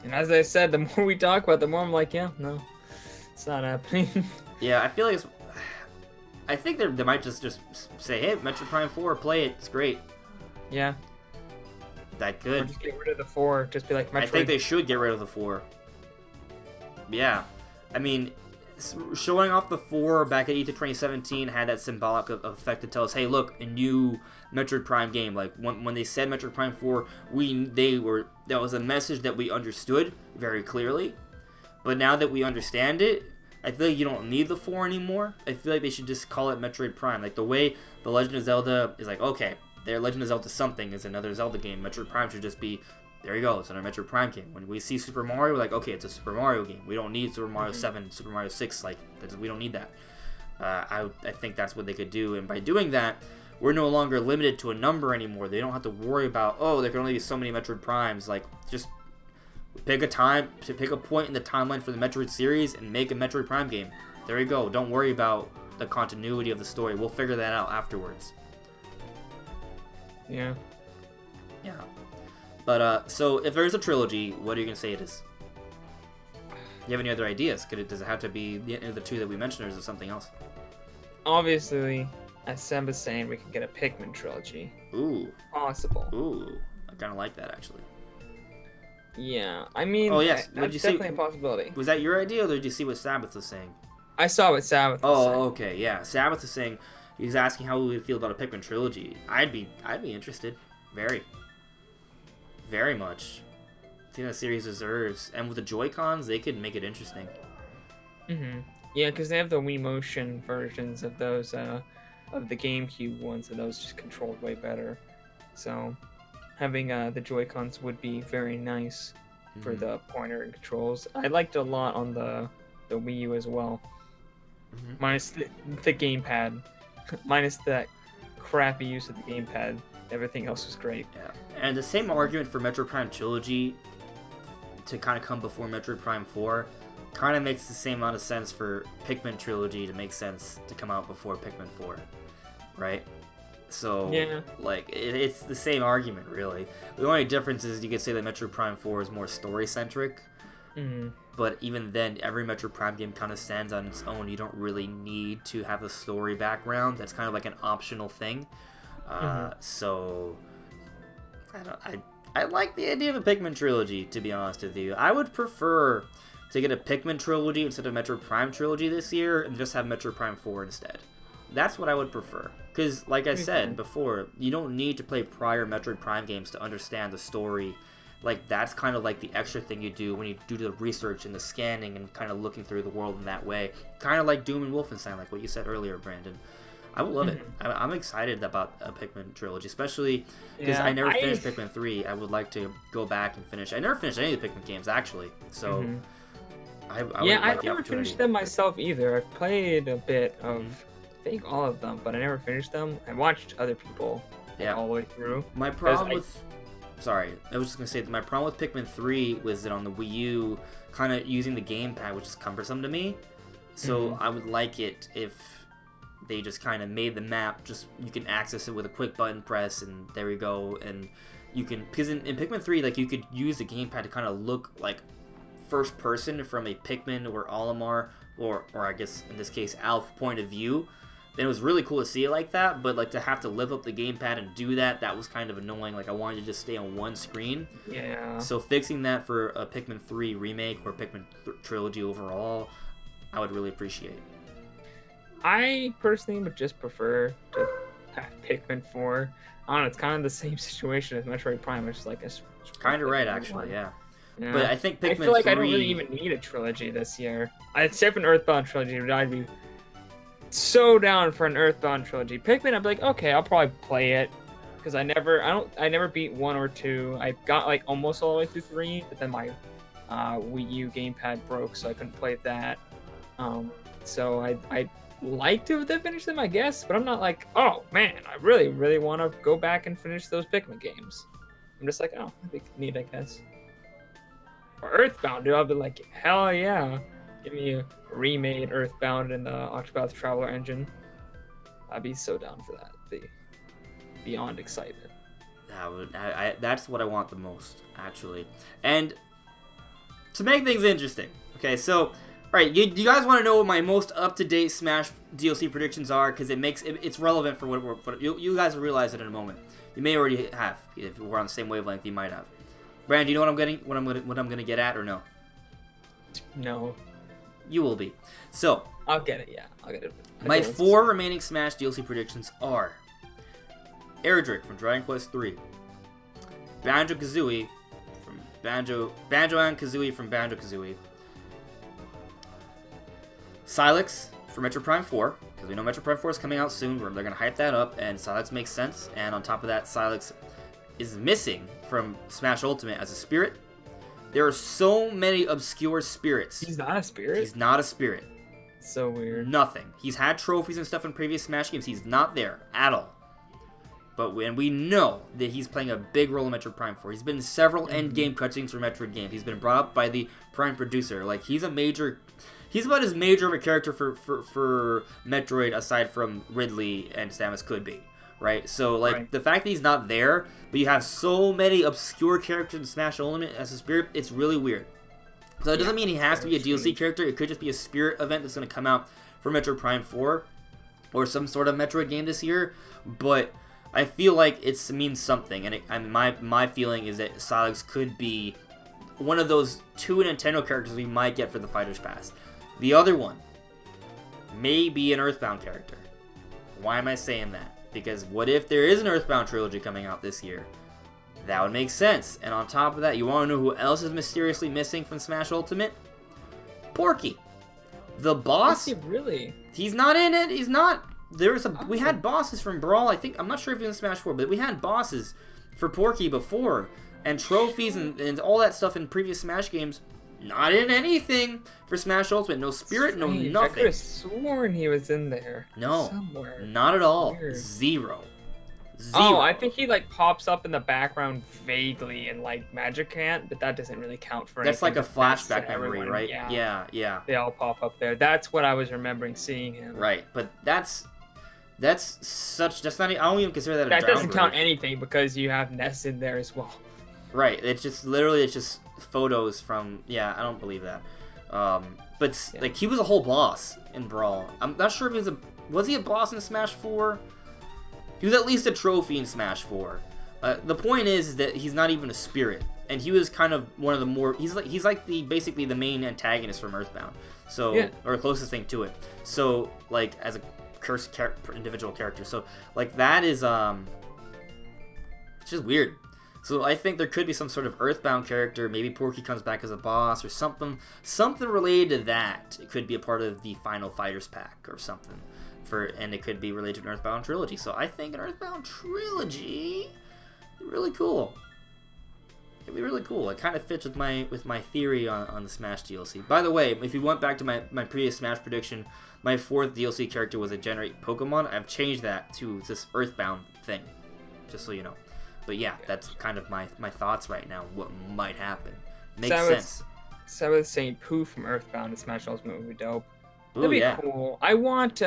And as I said, the more we talk about it, the more I'm like, yeah, no, it's not happening. Yeah, I feel like it's... I think they might just say, hey, Metroid Prime 4, play it, it's great. Yeah. That good. Or just get rid of the 4, just be like Metroid. I think they should get rid of the 4. Yeah. I mean, showing off the 4 back at E3 2017 had that symbolic effect to tell us, hey, look, a new Metroid Prime game. Like, when they said Metroid Prime 4, that was a message that we understood very clearly. But now that we understand it, I feel like you don't need the 4 anymore. I feel like they should just call it Metroid Prime. Like, the way The Legend of Zelda is like, okay, their Legend of Zelda something is another Zelda game. Metroid Prime should just be, there you go, it's another Metroid Prime game. When we see Super Mario, we're like, okay, it's a Super Mario game. We don't need Super Mario 7, Super Mario 6, like, we don't need that. I think that's what they could do, and by doing that, we're no longer limited to a number anymore. They don't have to worry about, oh, there can only be so many Metroid Primes. Like, just pick a point in the timeline for the Metroid series and make a Metroid Prime game. There you go. Don't worry about the continuity of the story. We'll figure that out afterwards. Yeah. Yeah. But, so, if there's a trilogy, what are you going to say it is? You have any other ideas? Does it have to be the 2 that we mentioned, or is it something else? Obviously, as Sam was saying, we could get a Pikmin trilogy. Ooh. Possible. Ooh. I kind of like that, actually. Yeah. I mean, yes. That's definitely a possibility. Was that your idea, or did you see what Sabbath was saying? I saw what Sabbath was saying. Oh, okay, yeah. Sabbath is saying, he's asking how we would feel about a Pikmin trilogy. I'd be interested. Very much. I think the series deserves, and with the Joy-Cons, they could make it interesting. Yeah, because they have the Wii Motion versions of those, of the GameCube ones, and those just controlled way better. So, having the Joy-Cons would be very nice for the pointer and controls. I liked it a lot on the Wii U as well. Minus the gamepad. Minus that crappy use of the gamepad. Everything else was great. Yeah, and the same argument for Metroid Prime Trilogy to kind of come before Metroid Prime 4 kind of makes the same amount of sense for Pikmin Trilogy to make sense to come out before Pikmin 4, right? So, yeah. Like, it's the same argument, really. The only difference is you could say that Metroid Prime 4 is more story-centric, but even then, every Metroid Prime game kind of stands on its own. You don't really need to have a story background. That's kind of like an optional thing. So, I like the idea of a Pikmin trilogy, to be honest with you. I would prefer to get a Pikmin trilogy instead of Metroid Prime Trilogy this year and just have Metroid Prime 4 instead. That's what I would prefer. Because, like I said before, you don't need to play prior Metroid Prime games to understand the story like that's kind of like the extra thing you do when you do the research and the scanning and kind of looking through the world in that way. Kind of like Doom and Wolfenstein, like what you said earlier, Brandon. I would love it. I'm excited about a Pikmin trilogy, especially because I never finished Pikmin 3. I would like to go back and finish. I never finished any of the Pikmin games, actually. So, I've never finished them myself either. I've played a bit of, I think, all of them, but I never finished them. I watched other people all the way through. My problem with... Sorry, I was just going to say that my problem with Pikmin 3 was that on the Wii U, kind of using the gamepad was just cumbersome to me. So, I would like it if they just kind of made the map, just you can access it with a quick button press, and there you go. And you can, because in Pikmin 3, like, you could use the gamepad to kind of look like first person from a Pikmin or Olimar, or I guess in this case Alf point of view. Then it was really cool to see it like that, but like to have to lift up the gamepad and do that, that was kind of annoying. Like I wanted to just stay on one screen. Yeah. So fixing that for a Pikmin 3 remake or Pikmin trilogy overall, I would really appreciate. I personally would just prefer to have Pikmin 4. I don't know, it's kind of the same situation as Metroid Prime, which is like a... Kind of right, actually, yeah. But I think Pikmin 3... I feel like I don't really even need a trilogy this year. Except an Earthbound trilogy, but I'd be so down for an Earthbound trilogy. Pikmin, I'd be like, okay, I'll probably play it. Because I never beat 1 or 2. I got like almost all the way through 3, but then my Wii U gamepad broke, so I couldn't play that. So I'd like to have finished them, I guess, but I'm not like, oh man, I really, really want to go back and finish those Pikmin games. I'm just like, oh, that'd be neat, I guess. Or Earthbound, dude, I'll be like, hell yeah. Give me a remade Earthbound in the Octopath Traveler engine. I'd be so down for that. Be beyond excited. That's what I want the most, actually. And to make things interesting, okay, so... Alright, you guys want to know what my most up-to-date Smash DLC predictions are, because it's relevant for what you guys will realize it in a moment. You may already have. If we're on the same wavelength, you might have. Brand, do you know what I'm gonna get at, or no? No. You will be. So I'll get it, yeah. I'll get it. My 4 remaining Smash DLC predictions are Erdrick from Dragon Quest III, Banjo-Kazooie from Banjo and Kazooie from Banjo-Kazooie, Silex for Metroid Prime 4, because we know Metroid Prime 4 is coming out soon, they're going to hype that up, and Silex makes sense, and on top of that, Silex is missing from Smash Ultimate as a spirit. There are so many obscure spirits. He's not a spirit? He's not a spirit. So weird. Nothing. He's had trophies and stuff in previous Smash games, he's not there at all. But when we know that he's playing a big role in Metroid Prime 4, he's been in several end-game cutscenes for Metroid games, he's been brought up by the Prime producer, like, he's about as major of a character for Metroid aside from Ridley and Samus could be, right? So, like, the fact that he's not there, but you have so many obscure characters in Smash Ultimate as a spirit, it's really weird. So it doesn't mean he has to be a DLC character, it could just be a spirit event that's going to come out for Metroid Prime 4, or some sort of Metroid game this year, but I feel like it means something, and my feeling is that Silex could be one of those 2 Nintendo characters we might get for the Fighter's Pass. The other one may be an Earthbound character. Why am I saying that? Because what if there is an Earthbound trilogy coming out this year? That would make sense. And on top of that, you want to know who else is mysteriously missing from Smash Ultimate? Porky. The boss? Is he really? He's not in it. He's not. We had bosses from Brawl. I'm not sure if he was in Smash 4, but we had bosses for Porky before. And trophies and all that stuff in previous Smash games. Not in anything for Smash Ultimate. No spirit, no nothing. I could have sworn he was in there. No, somewhere. Not at all. Weird. Zero. Oh, I think he like pops up in the background vaguely in like Magic Can't, but that doesn't really count for anything. That's like a flashback memory, right? Yeah. They all pop up there. That's what I was remembering seeing him. Right, but that's not. I don't even consider that a downgrade. That doesn't count anything because you have Ness in there as well. Right. It's just photos from. Yeah, I don't believe that. But like he was a whole boss in Brawl. I'm not sure if was he a boss in Smash 4? He was at least a trophy in Smash 4. The point is that he's not even a spirit, and he was kind of one of the more. He's like basically the main antagonist from Earthbound. So or closest thing to it. So like as a cursed individual character. So like that is it's just weird. So I think there could be some sort of Earthbound character. Maybe Porky comes back as a boss or something related to that. It could be a part of the Final Fighters pack or something. And it could be related to an Earthbound trilogy. So I think an Earthbound trilogy is really cool. It'd be really cool. It kind of fits with my theory on the Smash DLC. By the way, if you went back to my previous Smash prediction, my 4th DLC character was a Generate Pokemon. I've changed that to this Earthbound thing, just so you know. But yeah, that's kind of my thoughts right now. What might happen? Makes sense. So I was saying Pooh from Earthbound in Smash Ultimate would be dope. Ooh, That'd be cool. I want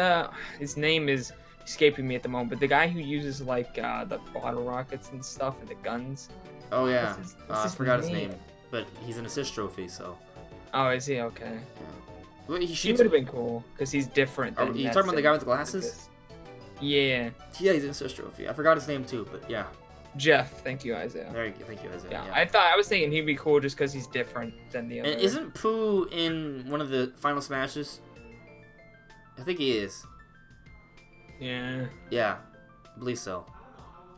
his name is escaping me at the moment, but the guy who uses like the bottle rockets and stuff and the guns. Oh yeah, what's I his forgot his name, but he's an assist trophy, so. Oh, is he? Okay. Yeah. Well, He would have been cool because he's different. Are you talking about the guy with the glasses? Yeah. Yeah, he's an assist trophy. I forgot his name too, but yeah. Jeff, thank you, Isaiah. Thank you, Isaiah. Yeah, I was thinking he'd be cool just because he's different than the other. And isn't Pooh in one of the final Smashes? I think he is. Yeah. Yeah, I believe so.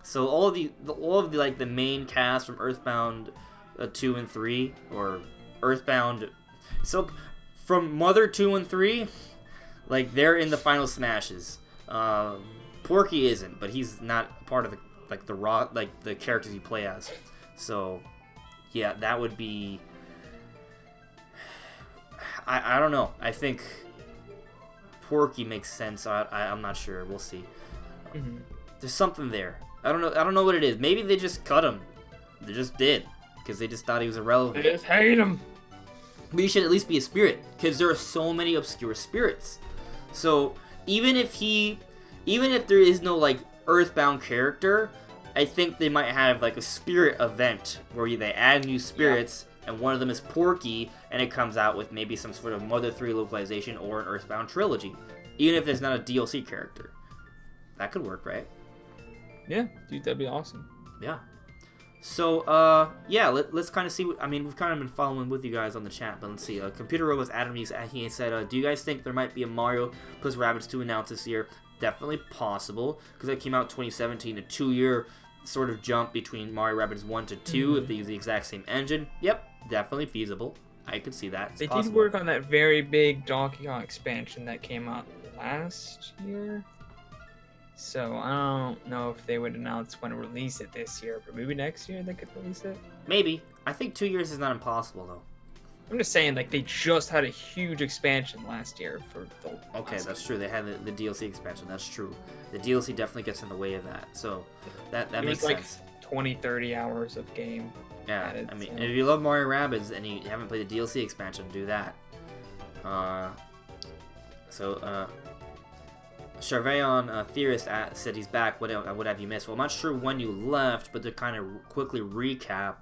So all of the like the main cast from Earthbound 2 and 3, or Earthbound, so from Mother 2 and 3, like they're in the final Smashes. Porky isn't, but he's not part of the characters you play as. So yeah, that would be. I don't know. I think Porky makes sense. I'm not sure. We'll see. Mm-hmm. There's something there. I don't know what it is. Maybe they just cut him. They just did because they just thought he was irrelevant. They just hate him. But he should at least be a spirit because there are so many obscure spirits. So even if there is no like Earthbound character, I think they might have like a spirit event where they add new spirits. Yeah. And one of them is Porky, and it comes out with maybe some sort of Mother 3 localization or an Earthbound trilogy, even if there's not a DLC character. That could work, right? Yeah, dude, that'd be awesome. Yeah. So, yeah, let's kind of see. We've kind of been following with you guys on the chat, but let's see. Computer Robots Adam, he said, do you guys think there might be a Mario plus Rabbids 2 announced this year? Definitely possible, because it came out 2017, a 2-year sort of jump between Mario Rabbids 1 to 2, if they use the exact same engine. Yep, definitely feasible. I could see that. They did work on that very big Donkey Kong expansion that came out last year. So I don't know if they would announce when to release it this year, but maybe next year they could release it. Maybe. I think 2 years is not impossible, though. I'm just saying, like, they just had a huge expansion last year for the Okay, that's true. They had the DLC expansion. That's true. The DLC definitely gets in the way of that. So that makes sense. Like 20, 30 hours of game. Yeah, added, if you love Mario Rabbids and you haven't played the DLC expansion, do that. Charveon Theorist said he's back. What have you missed? Well, I'm not sure when you left, but to kind of quickly recap,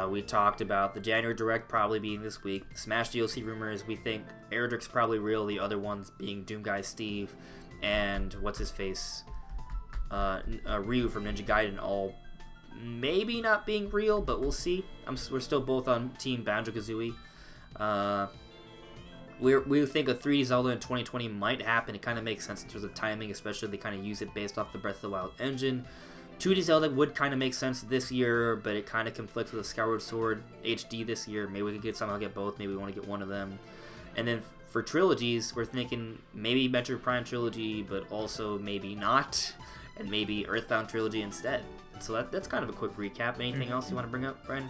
we talked about the January Direct probably being this week. Smash DLC rumors, we think Erdrick's probably real, the other ones being Doomguy Steve and what's-his-face, Ryu from Ninja Gaiden, all maybe not being real, but we'll see. We're still both on Team Banjo-Kazooie. We think a 3D Zelda in 2020 might happen. It kind of makes sense in terms of timing, especially if they kind of use it based off the Breath of the Wild engine. 2D Zelda would kind of make sense this year, but it kind of conflicts with the Skyward Sword HD this year. Maybe we could somehow get both. Maybe we want to get one of them. And then for trilogies, we're thinking maybe Metroid Prime Trilogy, but also maybe not, and maybe Earthbound Trilogy instead. So that's kind of a quick recap. Anything else you want to bring up, Brian?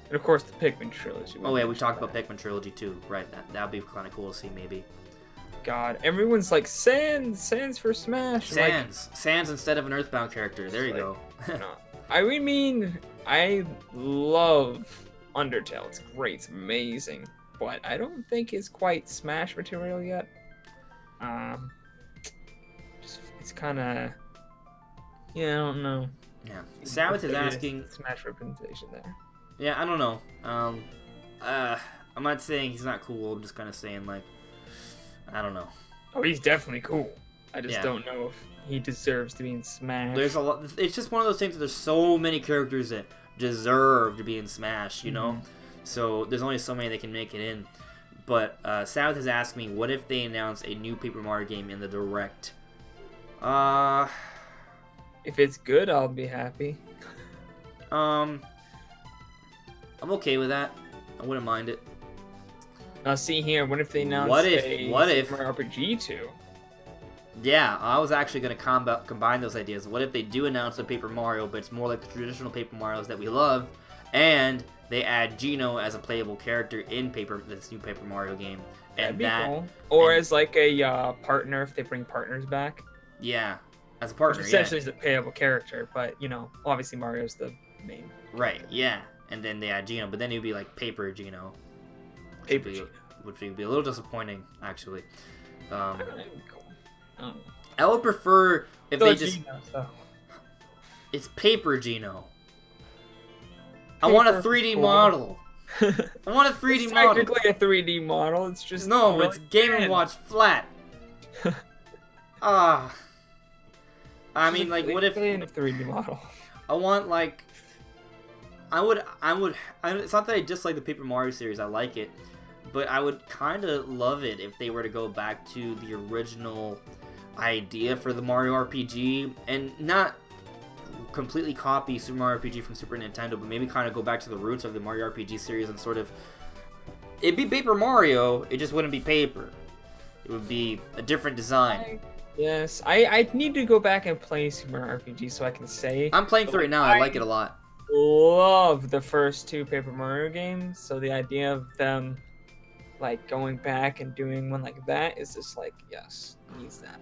And of course, the Pikmin Trilogy. Oh yeah, we talked about Pikmin Trilogy too. Right, that'd be kind of cool to see maybe. God, everyone's like, Sans for Smash. Sans instead of an Earthbound character. There you go. I mean, I love Undertale. It's great. It's amazing. But I don't think it's quite Smash material yet. It's kind of... Yeah, I don't know. Yeah. Sabbath is asking... Smash representation there. Yeah, I don't know. I'm not saying he's not cool. I'm just kind of saying, like... I don't know. Oh, he's definitely cool. I just don't know if he deserves to be in Smash. There's a lot. It's just one of those things that there's so many characters that deserve to be in Smash, you know? So there's only so many that can make it in. But South has asked me, what if they announce a new Paper Mario game in the Direct? If it's good, I'll be happy. I'm okay with that. I wouldn't mind it. Now, see here, what if they announced What if Super Mario RPG 2? Yeah, I was actually going to combine those ideas. What if they do announce a Paper Mario, but it's more like the traditional Paper Marios that we love, and they add Geno as a playable character in this new Paper Mario game, and That'd be cool. Or as like a partner if they bring partners back. Yeah, as a partner. Which essentially is a playable character, but you know, obviously Mario's the main. Right. Yeah, and then they add Geno, but then it would be like Paper Geno. Paper Geno. Which would be a little disappointing, actually. Cool. I would prefer if they just. Geno, so. It's Paper Geno. I want a 3D model. I want a 3D model. Technically a 3D model. It's just no. It's Game & Watch flat. I mean, like, what if a 3D model? I want like. It's not that I dislike the Paper Mario series. I like it. But I would kind of love it if they were to go back to the original idea for the Mario RPG and not completely copy Super Mario RPG from Super Nintendo, but maybe kind of go back to the roots of the Mario RPG series and sort of... It'd be Paper Mario, it just wouldn't be paper. It would be a different design. Yes, I need to go back and play Super Mario RPG so I can say... I'm playing through it now, I like it a lot. Love the first two Paper Mario games, so the idea of them like going back and doing one like that is just like, yes, it needs that.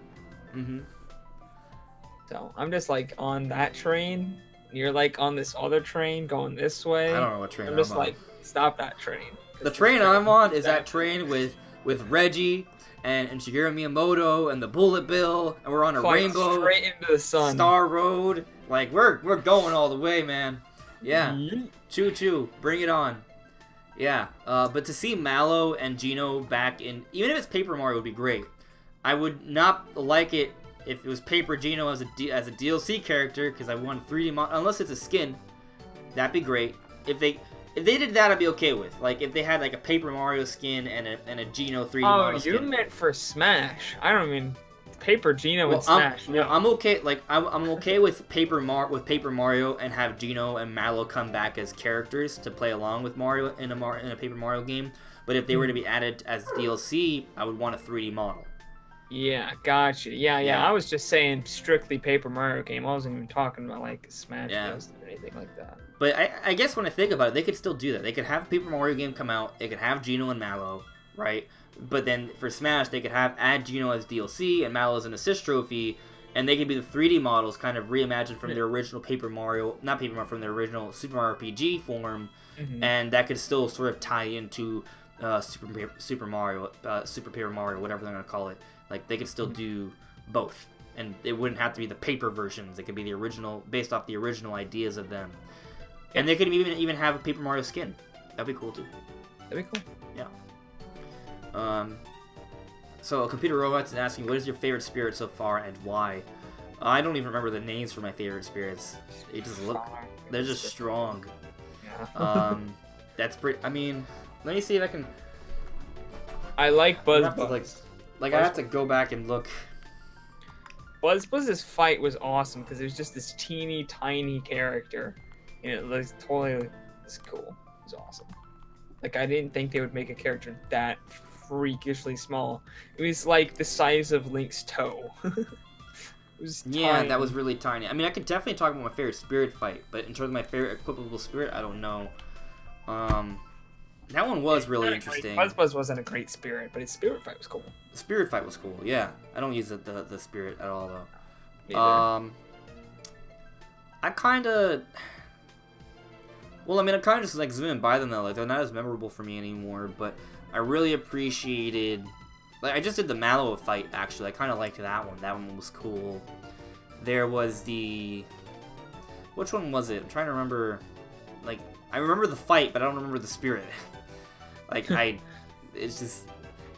So I'm just like on that train. You're like on this other train going this way. I don't know what train I'm just like, stop that train. The train I'm on is that train with Reggie and Shigeru Miyamoto and the Bullet Bill, and we're on a rainbow straight into the sun. Star Road. Like we're going all the way, man. Yeah. Choo choo, bring it on. Yeah, but to see Mallow and Geno back in, even if it's Paper Mario, would be great. I would not like it if it was Paper Geno as a DLC character, because I want 3D unless it's a skin. That'd be great. If they did that, I'd be okay with. Like if they had like a Paper Mario skin and a Geno 3D model skin. Oh, you meant for Smash? I don't mean Paper Geno and Smash. No, I'm okay. Like I'm okay with Paper Mario and have Geno and Mallow come back as characters to play along with Mario in a Paper Mario game. But if they were to be added as DLC, I would want a 3D model. Yeah, gotcha. Yeah. I was just saying strictly Paper Mario game. I wasn't even talking about like Smash Bros. Or anything like that. But I guess when I think about it, they could still do that. They could have a Paper Mario game come out. They could have Geno and Mallow, right? But then for Smash, they could add Geno as DLC and Mallow as an assist trophy, and they could be the 3D models kind of reimagined from their original from their original Super Mario RPG form, and that could still sort of tie into Super Paper Mario, whatever they're gonna call it. Like they could still do both, and it wouldn't have to be the paper versions. It could be the original, based off the original ideas of them, and they could even have a Paper Mario skin. That'd be cool too. That'd be cool. Yeah. So Computer Robots is asking, what is your favorite spirit so far and why? I don't even remember the names for my favorite spirits. They just look, they're just strong. Yeah. That's pretty. I mean, let me see if I can. I like Buzz. I have to go back and look. Buzz's fight was awesome because it was just this teeny tiny character, and it was totally cool. It was awesome. Like I didn't think they would make a character that freakishly small. It was like the size of Link's toe. It was tiny. That was really tiny. I mean, I could definitely talk about my favorite spirit fight, but in terms of my favorite equipable spirit, I don't know. That one was really interesting. Buzz wasn't a great spirit, but his spirit fight was cool. The spirit fight was cool, yeah. I don't use the spirit at all, though. Neither. I kind of... Well, I mean, I'm kind of just like zooming by them, though. Like, they're not as memorable for me anymore, but I really appreciated... Like, I just did the Mallow fight, actually. I kind of liked that one. That one was cool. There was the... Which one was it? I'm trying to remember... Like, I remember the fight, but I don't remember the spirit. Like, it's just...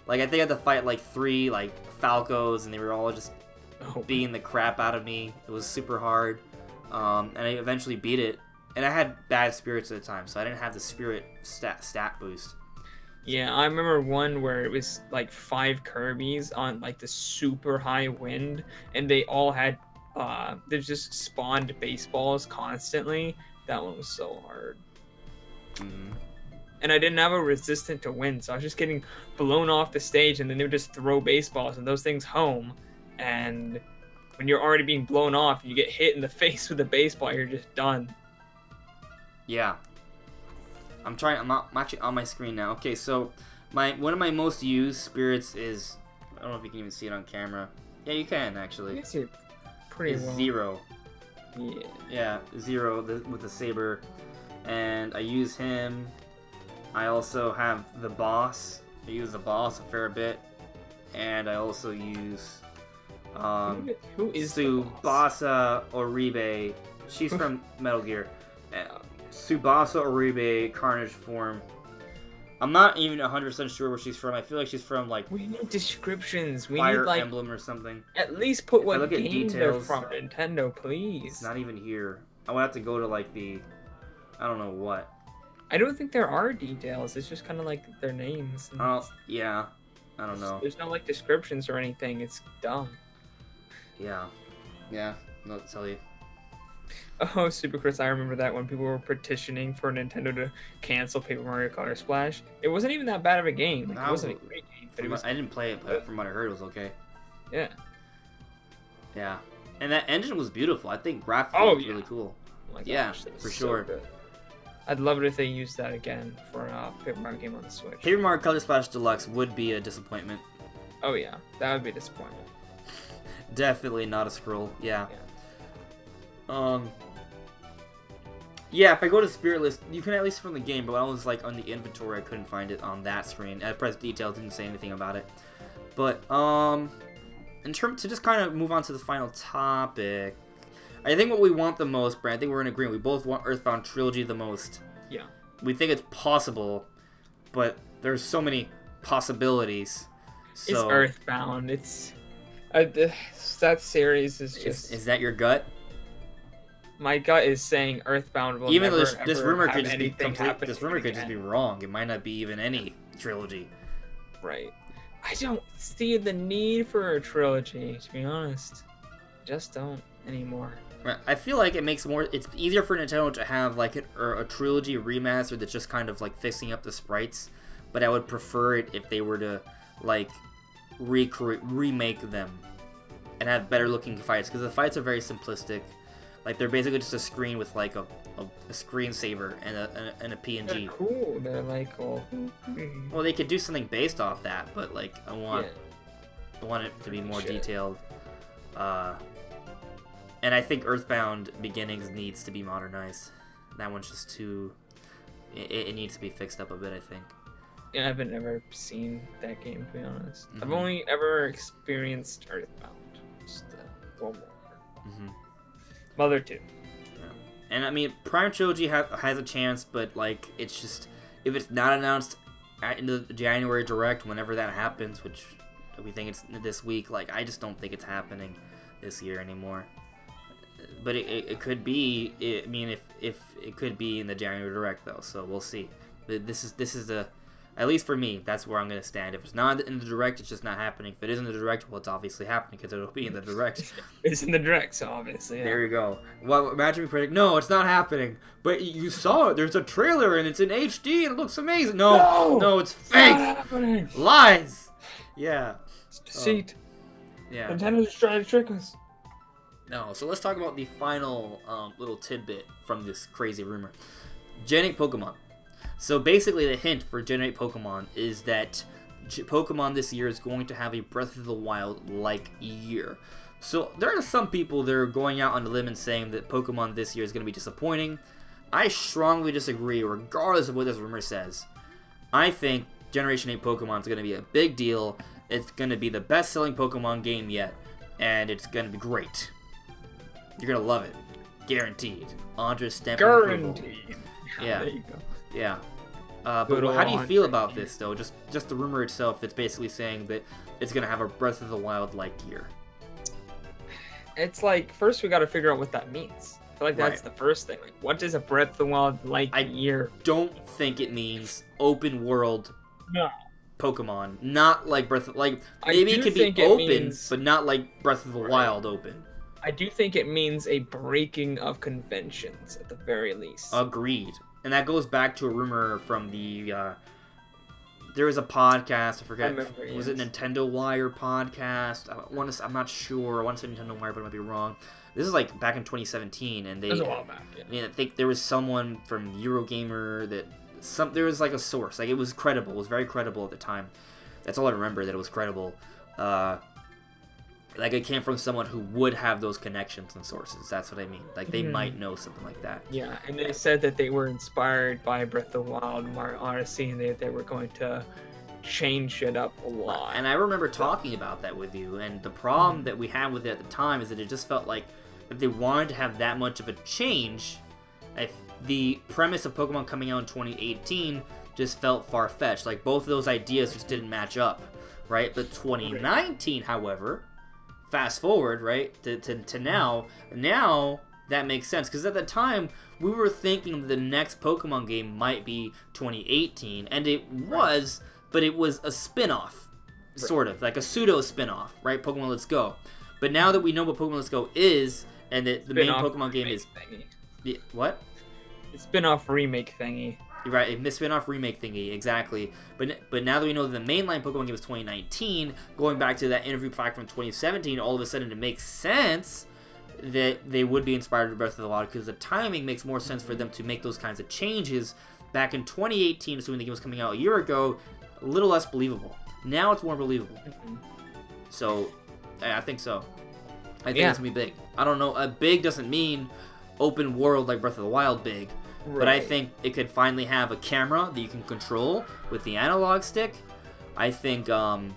Like, I think I had to fight, like, 3, like, Falcos, and they were all just beating the crap out of me. It was super hard. And I eventually beat it. And I had bad spirits at the time, so I didn't have the spirit stat boost. Yeah, I remember one where it was like 5 Kirby's on like the super high wind, and they all had they just spawned baseballs constantly, That one was so hard. Mm-hmm. And I didn't have a resistant to win, so I was just getting blown off the stage, and then they would just throw baseballs and those things home. And when you're already being blown off and you get hit in the face with a baseball, you're just done. Yeah. I'm actually on my screen now. Okay, so one of my most used spirits is, I don't know if you can even see it on camera. Yeah, you can actually. You can see it pretty well. Zero. Yeah. Yeah, Zero with the saber, and I use him. I also have the boss. I use the boss a fair bit, and I also use who is Tsubasa Oribe. She's from Metal Gear. Tsubasa Oribe, Carnage form. I'm not even 100% sure where she's from. I feel like she's from like. We need descriptions. We Fire need like Emblem or something. At least put If I what look at game they're details, from. Nintendo, please. It's not even here. I would have to go to like the, I don't know what. I don't think there are details. It's just kind of like their names. Oh yeah, I don't know. There's no like descriptions or anything. It's dumb. Yeah, no to tell you. Oh, Super Chris, I remember that when people were petitioning for Nintendo to cancel Paper Mario Color Splash. It wasn't even that bad of a game. Like, it wasn't a great game, but it was. I didn't play it, but from what I heard, it was okay. Yeah. Yeah, and that engine was beautiful. I think graphically it was really cool. Oh my gosh, yeah, for sure. Good. I'd love it if they used that again for a Paper Mario game on the Switch. Paper Mario Color Splash Deluxe would be a disappointment. Oh yeah, that would be a disappointment. Definitely not a scroll. Yeah. Yeah, if I go to Spirit List, you can at least from the game, but when I was like on the inventory, I couldn't find it on that screen. I pressed details, didn't say anything about it. But in terms to just kind of move on to the final topic, I think what we want the most, Brad, I think we're in agreement. We both want Earthbound Trilogy the most. Yeah. We think it's possible, but there's so many possibilities. So, it's Earthbound. It's that series is just. Is that your gut? My gut is saying Earthbound will even never, though this rumor could just be this rumor could just be wrong. It might not be even any trilogy. Right. I don't see the need for a trilogy, to be honest. Just don't anymore. I feel like it makes more. It's easier for Nintendo to have like a trilogy remaster that's just kind of like fixing up the sprites. But I would prefer it if they were to like remake them and have better looking fights, because the fights are very simplistic. Like they're basically just a screen with like a screensaver and a PNG. They're cool. They're like all. Well, they could do something based off that, but like I want it to be more detailed. And I think Earthbound Beginnings needs to be modernized. That one's just too. It needs to be fixed up a bit, I think. Yeah, I haven't ever seen that game, to be honest. I've only ever experienced Earthbound. Just one more. Mother 2. Yeah. And I mean, Prime Trilogy has a chance, but like it's just if it's not announced in the January Direct, whenever that happens, which we think it's this week, like I just don't think it's happening this year anymore. But it could be. I mean, if it could be in the January Direct though, so we'll see. This is the. At least for me, that's where I'm going to stand. If it's not in the Direct, it's just not happening. If it is in the Direct, well, it's obviously happening because it'll be in the Direct. It's in the Direct, so obviously, yeah. There you go. Well, imagine we predict, no, it's not happening. But you saw it. There's a trailer, and it's in HD, and it looks amazing. No, it's fake. Not happening. Lies. Yeah. It's deceit. Yeah. Nintendo's trying to trick us. No, so let's talk about the final little tidbit from this crazy rumor. Gen 8 Pokemon. So basically the hint for Gen 8 Pokemon is that Pokemon this year is going to have a Breath of the Wild-like year. So there are some people that are going out on the limb and saying that Pokemon this year is going to be disappointing. I strongly disagree, regardless of what this rumor says. I think Generation 8 Pokemon is going to be a big deal. It's going to be the best-selling Pokemon game yet, and it's going to be great. You're going to love it. Guaranteed. Andre's stamp of approval. Guaranteed. Yeah. There you go. Yeah. But how do you feel about this, though? Just the rumor itself, it's basically saying that it's going to have a Breath of the Wild-like year. It's like, first we got to figure out what that means. I feel like that's the first thing. Like, what is a Breath of the Wild-like year? I don't think it means open world Pokemon. Not like maybe it could be open, but not like Breath of the Wild open. I do think it means a breaking of conventions at the very least. Agreed. And that goes back to a rumor from the there was a podcast, I forget, was it Nintendo Wire podcast? I'm not sure. I want to say Nintendo Wire, but I might be wrong. This is like back in 2017, and they. It was a while back. Yeah. I mean, I think there was someone from Eurogamer that there was like a source, like it was credible. It was very credible at the time. That's all I remember, that it was credible. Like it came from someone who would have those connections and sources. That's what I mean. Like they might know something like that. Yeah, and they said that they were inspired by Breath of the Wild, Mario Odyssey, and they were going to change it up a lot. And I remember talking about that with you, and the problem that we had with it at the time is that it just felt like if they wanted to have that much of a change, if the premise of Pokemon coming out in 2018 just felt far-fetched. Like both of those ideas just didn't match up, right? But 2019, however, fast forward, right, to now that makes sense, because at the time we were thinking the next Pokemon game might be 2018, and it was, but it was a spin-off, sort of like a pseudo spin-off, right? Pokemon Let's Go. But now that we know what Pokemon Let's Go is, and that the main Pokemon game is what? It's spin-off remake thingy. Right, a spin-off remake thingy, exactly. But now that we know that the mainline Pokemon game is 2019, going back to that interview back from 2017, all of a sudden it makes sense that they would be inspired by Breath of the Wild, because the timing makes more sense for them to make those kinds of changes back in 2018, assuming the game was coming out a year ago. A little less believable. Now it's more believable. So, I think so. I think it's going to be big. I don't know. Big doesn't mean open world like Breath of the Wild big. Right. But I think it could finally have a camera that you can control with the analog stick. I think, Pokemon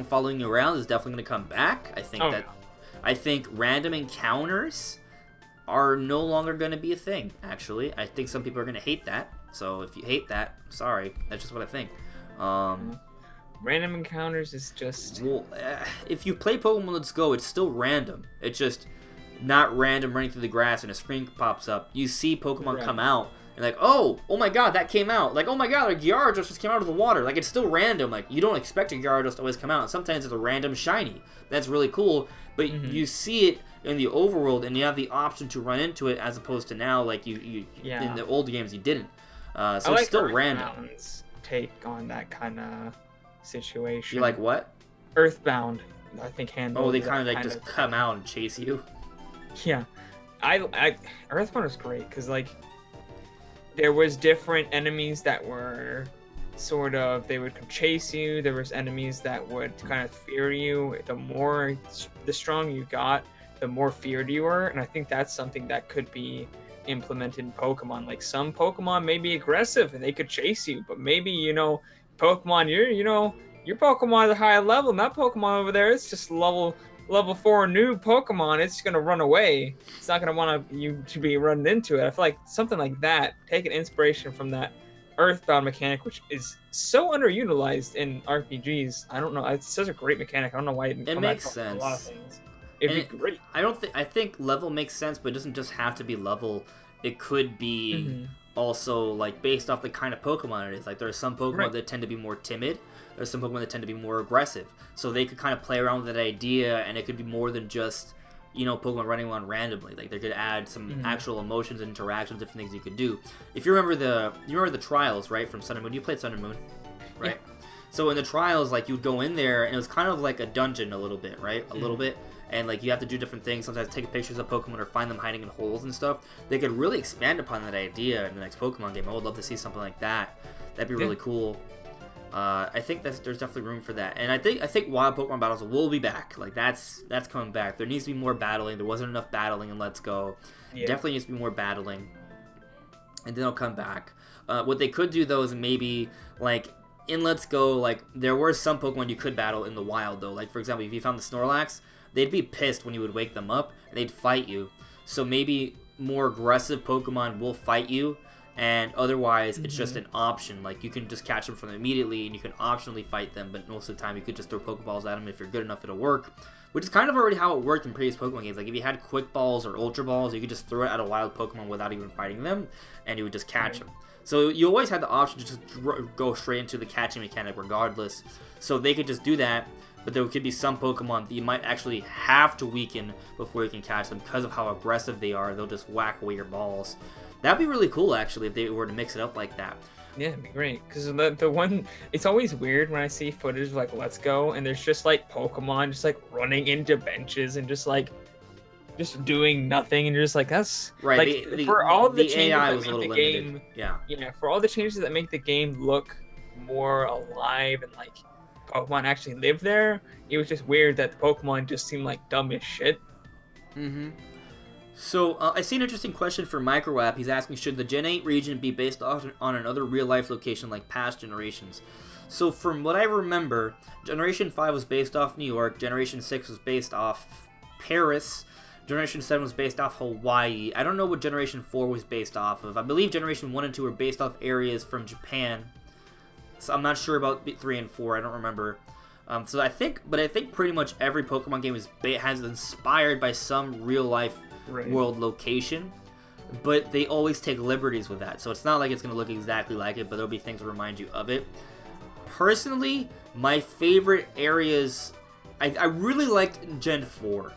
following you around is definitely going to come back. I think I think random encounters are no longer going to be a thing, actually. I think some people are going to hate that. So if you hate that, sorry. That's just what I think. Random encounters is just... Well, if you play Pokemon Let's Go, it's still random. It's just not random running through the grass and a screen pops up. You see Pokemon come out, and like, oh my god, that came out. Like, oh my god, a Gyarados just came out of the water. Like, it's still random. Like, you don't expect a Gyarados to always come out. Sometimes it's a random shiny. That's really cool. But you see it in the overworld, and you have the option to run into it, as opposed to now, like, in the old games, you didn't. So it's still random. Take on that kind of situation. You like what? Earthbound, I think, handled. Oh, they kind of like just come out and chase you. Yeah, I Earthbound was great because like there was different enemies that were sort of, they would chase you. There was enemies that would kind of fear you. The stronger you got, the more feared you were, and I think that's something that could be implemented in Pokemon. Like some Pokemon may be aggressive and they could chase you, but maybe Pokemon, your Pokemon is a high level, and that Pokemon over there, it's just level 4 new Pokemon. It's gonna run away. It's not gonna want you to be running into it. I feel like something like that, taking inspiration from that Earthbound mechanic, which is so underutilized in RPGs. I don't know. It's such a great mechanic. I don't know why it didn't come makes out sense. A lot of things. It'd be great. I think level makes sense, but it doesn't just have to be level. It could be also like based off the kind of Pokemon it is. Like there are some Pokemon that tend to be more timid. There's some Pokemon that tend to be more aggressive. So they could kind of play around with that idea, and it could be more than just, Pokemon running around randomly. Like they could add some actual emotions and interactions, different things you could do. If you remember the trials, right, from Sun and Moon. You played Sun and Moon, right? Yeah. So in the trials, like you'd go in there, and it was kind of like a dungeon a little bit, right? A little bit. And like you have to do different things, sometimes take pictures of Pokemon or find them hiding in holes and stuff. They could really expand upon that idea in the next Pokemon game. I would love to see something like that. That'd be really cool. I think there's definitely room for that. And I think Wild Pokemon battles will be back. Like that's coming back. There needs to be more battling. There wasn't enough battling in Let's Go. Yeah. Definitely needs to be more battling. And then it'll come back. What they could do though is maybe like in Let's Go, like there were some Pokemon you could battle in the wild though. Like for example, if you found the Snorlax, they'd be pissed when you would wake them up, and they'd fight you. So maybe more aggressive Pokemon will fight you, and otherwise it's just an option. Like you can just catch them from them immediately, and you can optionally fight them, but most of the time you could just throw Pokeballs at them. If you're good enough, it'll work. Which is kind of already how it worked in previous Pokemon games. Like if you had Quick Balls or Ultra Balls, you could just throw it at a wild Pokemon without even fighting them, and you would just catch them. So you always had the option to just go straight into the catching mechanic regardless. So they could just do that. but there could be some Pokemon that you might actually have to weaken before you can catch them because of how aggressive they are. They'll just whack away your balls. That'd be really cool, actually, if they were to mix it up like that. Yeah, it'd be great. Because the one, it's always weird when I see footage of like Let's Go, and there's just like Pokemon just like running into benches and just doing nothing, and you're just like, that's right. Like, for all the changes AI that was a make little the limited. game, Yeah, for all the changes that make the game look more alive and like Pokemon actually live there, it was just weird that the Pokemon just seemed like dumb as shit. So, I see an interesting question for MicroApp. He's asking, should the Gen 8 region be based on another real-life location like past generations? So, from what I remember, Generation 5 was based off New York, Generation 6 was based off Paris, Generation 7 was based off Hawaii. I don't know what Generation 4 was based off of. I believe Generation 1 and 2 were based off areas from Japan. So, I'm not sure about 3 and 4, I don't remember. So, I think pretty much every Pokemon game has inspired by some real-life world location, but they always take liberties with that, so it's not like it's going to look exactly like it, but there'll be things to remind you of it. Personally, my favorite areas, I really liked Gen 4.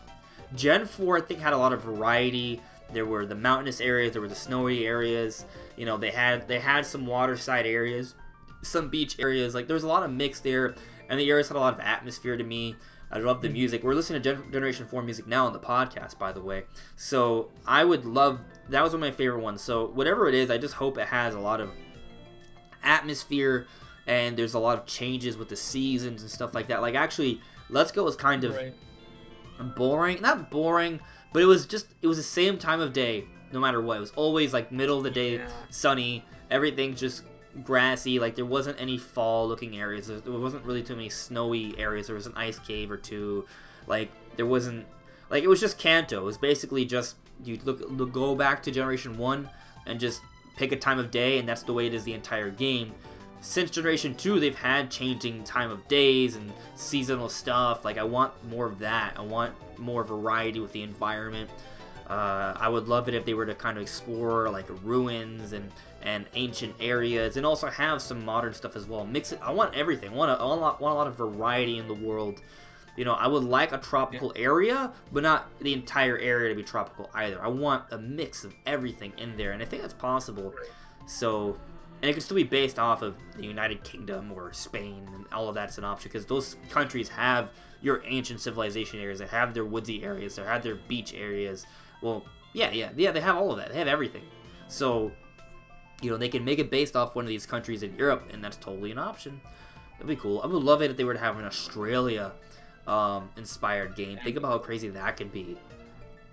Gen 4, I think, had a lot of variety. There were the mountainous areas, there were the snowy areas, you know, they had some waterside areas, some beach areas, like there was a lot of mix there, and the areas had a lot of atmosphere to me. I love the music. We're listening to Generation 4 music now on the podcast, by the way. So I would love... That was one of my favorite ones. So whatever it is, I just hope it has a lot of atmosphere and there's a lot of changes with the seasons and stuff like that. Like, actually, Let's Go was kind of boring. Not boring, but it was the same time of day no matter what. It was always, like, middle of the day, sunny. Everything just... grassy. Like, there wasn't any fall looking areas, there wasn't really too many snowy areas. There was an ice cave or two, like there wasn't, like, it was just Kanto. It was basically just you go back to Generation 1 and just pick a time of day, and that's the way it is the entire game. Since Generation 2, they've had changing time of days and seasonal stuff. Like, I want more of that. I want more variety with the environment. I would love it if they were to kind of explore like ruins and ancient areas, and also have some modern stuff as well. Mix it. I want everything. I want a lot of variety in the world. You know, I would like a tropical area, but not the entire area to be tropical either. I want a mix of everything in there, and I think that's possible. So, and it can still be based off of the United Kingdom or Spain, and all of that's an option, because those countries have your ancient civilization areas. They have their woodsy areas. They have their beach areas. Well, yeah, they have all of that. They have everything. So, you know, they can make it based off one of these countries in Europe, and that's totally an option. That'd be cool. I would love it if they were to have an Australia inspired game. Think about how crazy that could be.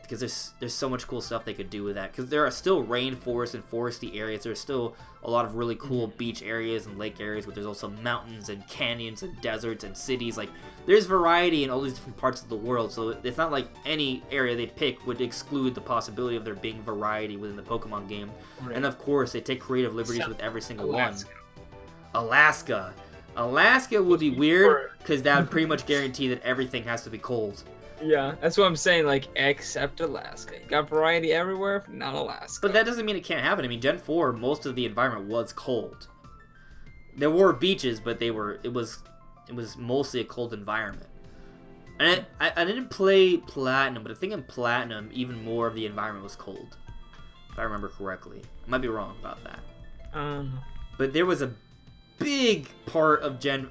Because there's so much cool stuff they could do with that. Because there are still rainforests and foresty areas. There's still a lot of really cool beach areas and lake areas, but there's also mountains and canyons and deserts and cities. Like, there's variety in all these different parts of the world. So it's not like any area they pick would exclude the possibility of there being variety within the Pokemon game. Right. And of course, they take creative liberties with every single one. Alaska would be weird, because that would pretty much guarantee that everything has to be cold. Yeah, that's what I'm saying, like, except Alaska. You got variety everywhere, but not Alaska. But that doesn't mean it can't happen. I mean, Gen 4, most of the environment was cold. There were beaches, but it was mostly a cold environment. And I didn't play Platinum, but I think in Platinum, even more of the environment was cold. If I remember correctly. I might be wrong about that. But there was a big part of Gen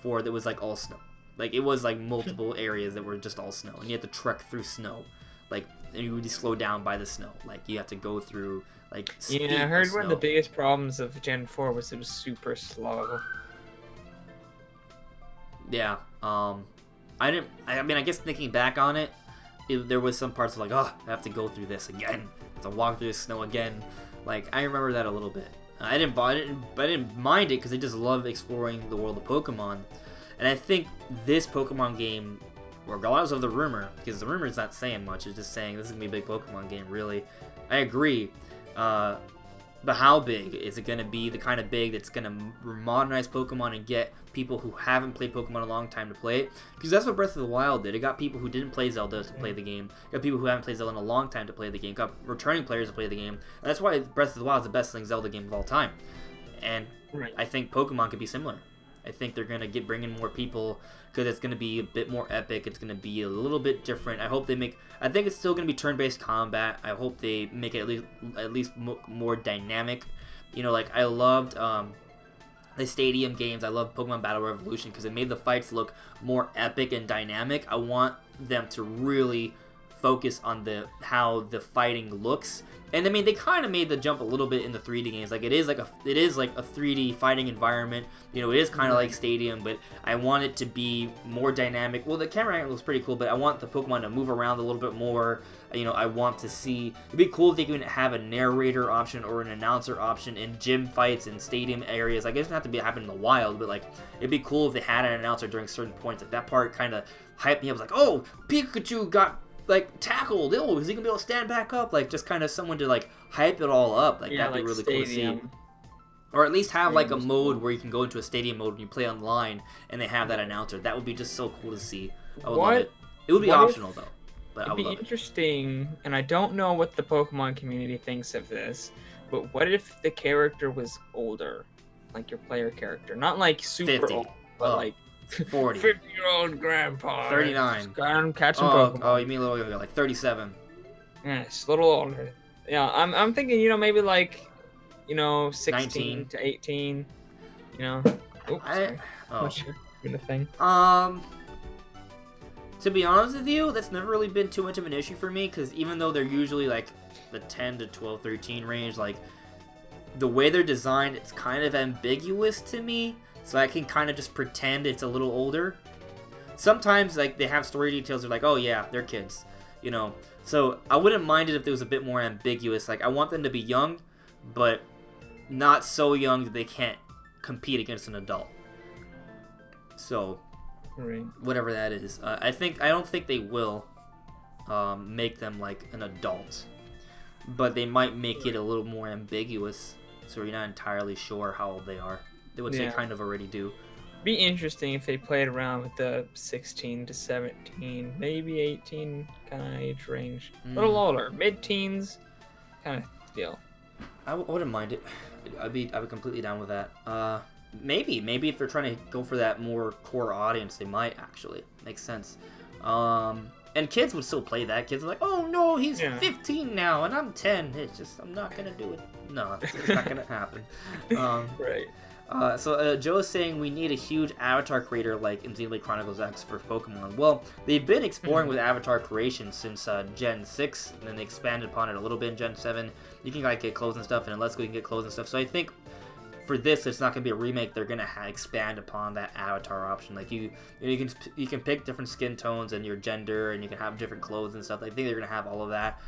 4 that was, like, all snow. Like, it was, like, multiple areas that were just all snow. And you had to trek through snow. Like, and you would be slowed down by the snow. Like, you have to go through, like, yeah, I heard one of the biggest problems of Gen 4 was it was super slow. Yeah. I mean, I guess thinking back on it, there was some parts of, like, oh, I have to go through this again. I have to walk through the snow again. Like, I remember that a little bit. I didn't mind it, because I just love exploring the world of Pokemon. And I think this Pokemon game, regardless of the rumor, because the rumor is not saying much, it's just saying this is going to be a big Pokemon game, really. I agree. But how big? Is it going to be the kind of big that's going to modernize Pokemon and get people who haven't played Pokemon a long time to play it? Because that's what Breath of the Wild did. It got people who didn't play Zelda to play the game. It got people who haven't played Zelda in a long time to play the game. It got returning players to play the game. And that's why Breath of the Wild is the best-selling Zelda game of all time. And I think Pokemon could be similar. I think they're gonna bring in more people because it's gonna be a bit more epic. It's gonna be a little bit different. I hope they make. I think it's still gonna be turn-based combat. I hope they make it at least more dynamic. You know, like I loved the Stadium games. I love Pokemon Battle Revolution because it made the fights look more epic and dynamic. I want them to really focus on how the fighting looks. And I mean, they kind of made the jump a little bit in the 3D games. Like it is like a 3D fighting environment. You know, it is kind of like Stadium, but I want it to be more dynamic. Well, the camera angle looks pretty cool, but I want the Pokemon to move around a little bit more. You know, I want to see. It'd be cool if they can have a narrator option or an announcer option in gym fights and stadium areas. Like it doesn't have to happen in the wild, but like it'd be cool if they had an announcer during certain points. Like that part kind of hyped me up. Like, oh, Pikachu got like tackled. Oh, is he gonna be able to stand back up? Like just kind of someone to like hype it all up. Like that'd be really cool to see. Or at least have like a mode where you can go into a stadium mode and you play online and they have that announcer. That would be just so cool to see. I would love it. It would be optional though. But it'd be interesting, and I don't know what the Pokemon community thinks of this, but what if the character was older? Like your player character. Not like super 50. old, but like 40. 50-year-old grandpa. 39. I'm catching Pokemon. Oh, you mean a little younger, like 37. Yes, a little older. Yeah, I'm thinking, you know, maybe like, you know, 16 19. to 18. You know. Oops, sorry. What's the thing? To be honest with you, that's never really been too much of an issue for me, because even though they're usually like the 10 to 12, 13 range, like the way they're designed, it's kind of ambiguous to me, so I can kind of just pretend it's a little older. Sometimes like they have story details, they're like, oh yeah, they're kids, you know. So I wouldn't mind it if it was a bit more ambiguous. Like I want them to be young, but not so young that they can't compete against an adult. So right. Whatever that is, I don't think they will make them like an adult, but they might make it a little more ambiguous, so you're not entirely sure how old they are. Which they kind of already do. Be interesting if they played around with the 16 to 17, maybe 18 kind of age range, a little older, mid-teens kind of deal. I wouldn't mind it. I'd be completely down with that. Maybe if they're trying to go for that more core audience, they might actually. Makes sense. And kids would still play that. Kids are like, oh no, he's 15 now, and I'm 10. It's just, I'm not gonna do it. No, it's not gonna happen. Right. So Joe is saying we need a huge avatar creator like in Xenoblade Chronicles X for Pokemon. Well, they've been exploring with avatar creation since Gen 6, and then they expanded upon it a little bit in Gen 7. You can like get clothes and stuff, and in Let's Go you can get clothes and stuff. So I think for this, it's not going to be a remake. They're going to expand upon that avatar option. Like you can pick different skin tones and your gender, and you can have different clothes and stuff. I think they're going to have all of that.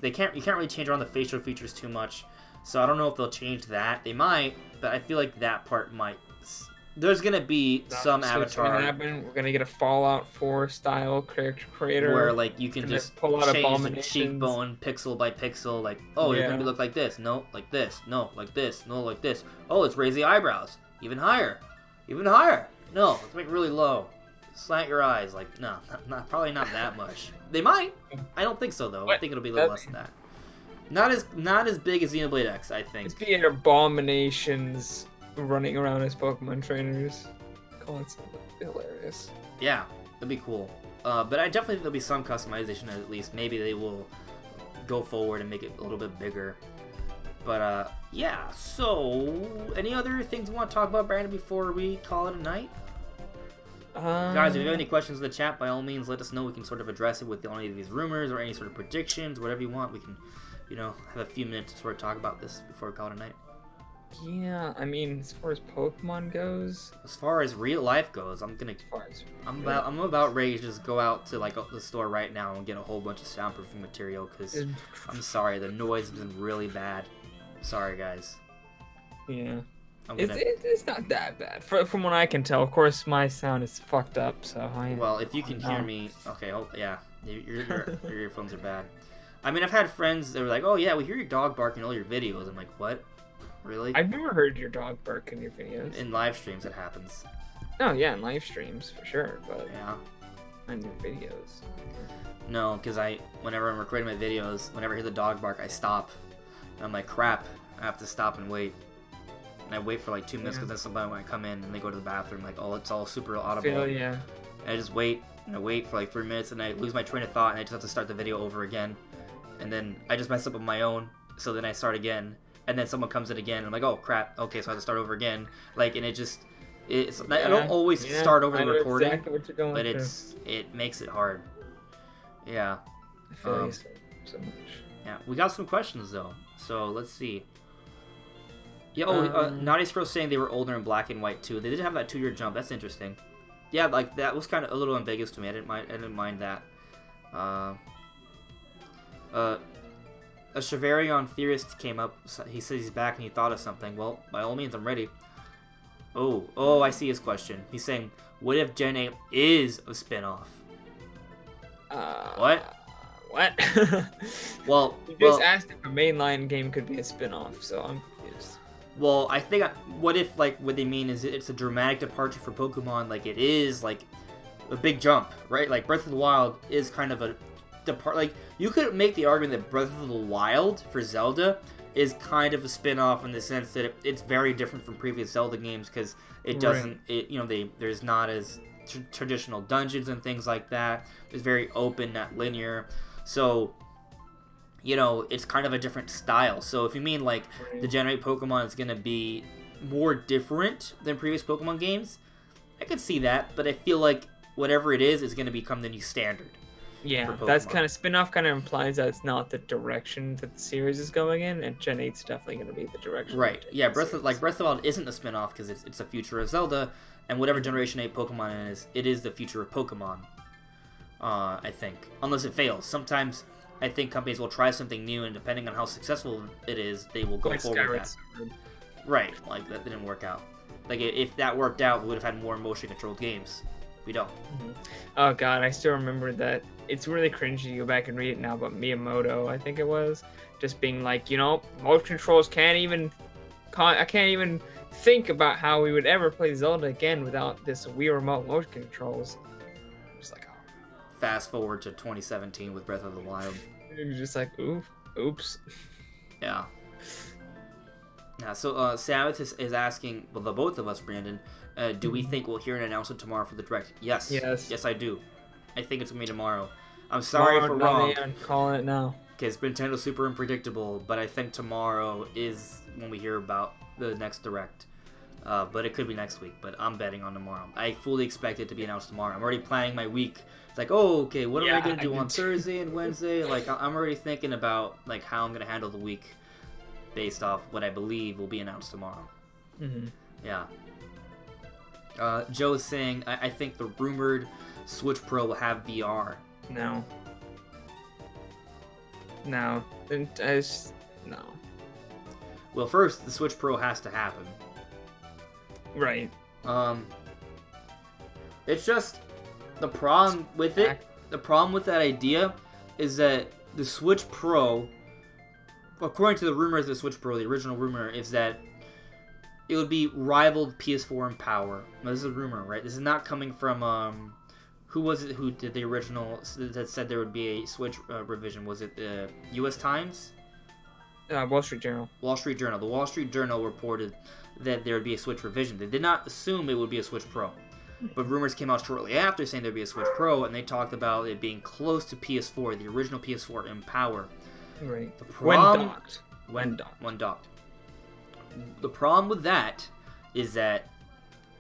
You can't really change around the facial features too much. So I don't know if they'll change that. They might, but I feel like that part might. There's gonna be some avatar. Gonna happen. We're gonna get a Fallout 4 style character creator where like you can just pull out change the cheekbone pixel by pixel. Like, oh, you're gonna look like this. No, like this. No, like this. No, like this. Oh, let's raise the eyebrows even higher, even higher. No, let's make it really low. Slant your eyes. Like, no, probably not that much. They might. I don't think so though. I think it'll be a little less than that. Not as big as Xenoblade X, I think. It's being abominations running around as Pokemon trainers. Constantly hilarious. Yeah, that'd be cool. But I definitely think there'll be some customization at least. Maybe they will go forward and make it a little bit bigger. But yeah, so any other things you want to talk about, Brandon, before we call it a night? Guys, if you have any questions in the chat, by all means, let us know. We can sort of address it with any of these rumors or any sort of predictions, whatever you want. We can, you know, have a few minutes to sort of talk about this before we call it a night. Yeah, I mean, as far as Pokemon goes, as far as real life goes, I'm about ready to just go out to like the store right now and get a whole bunch of soundproofing material because I'm sorry, the noise has been really bad. Sorry, guys. Yeah. It's not that bad. From what I can tell, of course, my sound is fucked up, so well, if you can hear me, okay, yeah, your earphones are bad. I mean, I've had friends that were like, oh yeah, we hear your dog bark in all your videos. I'm like, what? Really? I've never heard your dog bark in your videos. In live streams, it happens. Oh yeah, in live streams, for sure, but yeah, on your videos. No, because whenever I'm recording my videos, whenever I hear the dog bark, I stop. And I'm like, crap, I have to stop and wait. and I wait for like 2 minutes because then somebody might come in and they go to the bathroom, like, oh, it's all super audible. Yeah. And I just wait, and I wait for like 3 minutes, and I lose my train of thought, and I just have to start the video over again. And then I just mess up on my own, so then I start again, and then someone comes in again, and I'm like, oh crap, okay, so I have to start over again. Like, and I don't always start over the recording, exactly what you're going but through. it makes it hard. Yeah. I feel you so much. Yeah, we got some questions though, so let's see. Yeah, Naughty Scroll saying they were older in black and white too. They didn't have that 2-year jump. That's interesting. Yeah, like that was kind of a little ambiguous to me. I didn't mind that. A Shavarion theorist came up. He says he's back and he thought of something. Well, by all means, I'm ready. Oh, I see his question. He's saying, what if Gen 8 is a spin-off? What? What? Well, you just asked if a mainline game could be a spin-off, so I'm confused. Well, I think what if like what they mean is it's a dramatic departure for Pokemon, like it is like a big jump, right? Like Breath of the Wild is kind of a like you could make the argument that Breath of the Wild for Zelda is kind of a spin-off in the sense that it's very different from previous Zelda games because it doesn't there's not as traditional dungeons and things like that. It's very open, not linear. So, it's kind of a different style. So if you mean like the Gen 8 Pokemon is going to be more different than previous Pokemon games, I could see that, but I feel like whatever it is going to become the new standard. Yeah, that's kind of spin-off kind of implies that it's not the direction that the series is going in, and Gen 8's definitely going to be the direction. Right. Yeah, Breath of the Wild isn't a spin-off because it's a future of Zelda, and whatever Generation 8 Pokemon it is the future of Pokemon. I think, unless it fails. Sometimes I think companies will try something new, and depending on how successful it is, they will go forward with that. Right, like that didn't work out. Like if that worked out, we would have had more motion-controlled games. We don't. Oh god, I still remember that. It's really cringy to go back and read it now, but Miyamoto, I think it was, just being like, motion controls I can't even think about how we would ever play Zelda again without this Wii Remote motion controls. Just like, oh. Fast forward to 2017 with Breath of the Wild. You're just like, oops. Yeah. Yeah, so Samus is asking, well, the both of us, Brandon, do we think we'll hear an announcement tomorrow for the Direct? Yes. Yes, I do. I think it's going to be tomorrow. I'm sorry if we're wrong. I'm calling it now. Because Nintendo's super unpredictable, but I think tomorrow is when we hear about the next Direct. But it could be next week, but I'm betting on tomorrow. I fully expect it to be announced tomorrow. I'm already planning my week. It's like, oh, okay, what am I going to do on Thursday and Wednesday? Like, I'm already thinking about like how I'm going to handle the week based off what I believe will be announced tomorrow. Yeah. Joe is saying, I think the rumored Switch Pro will have VR. No. No. Well, first, the Switch Pro has to happen. Right. It's just the problem with it. The problem with that idea is that the Switch Pro, according to the rumors of the Switch Pro, the original rumor is that it would be rivaled PS4 in power. Now, this is a rumor, right? This is not coming from who was it who did the original that said there would be a Switch revision? Was it the U.S. Times? Wall Street Journal. Wall Street Journal. The Wall Street Journal reported that there would be a Switch revision. They did not assume it would be a Switch Pro. But rumors came out shortly after saying there'd be a Switch Pro, and they talked about it being close to PS4, the original PS4 in power. Right. The problem, when docked. The problem with that is that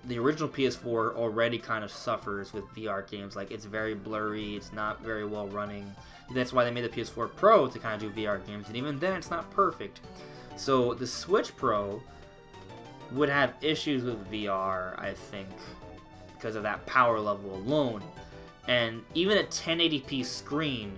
the original PS4 already kind of suffers with VR games. Like, it's very blurry, it's not very well running. That's why they made the PS4 Pro to kind of do VR games, and even then it's not perfect. So the Switch Pro would have issues with VR, I think, because of that power level alone. And even a 1080p screen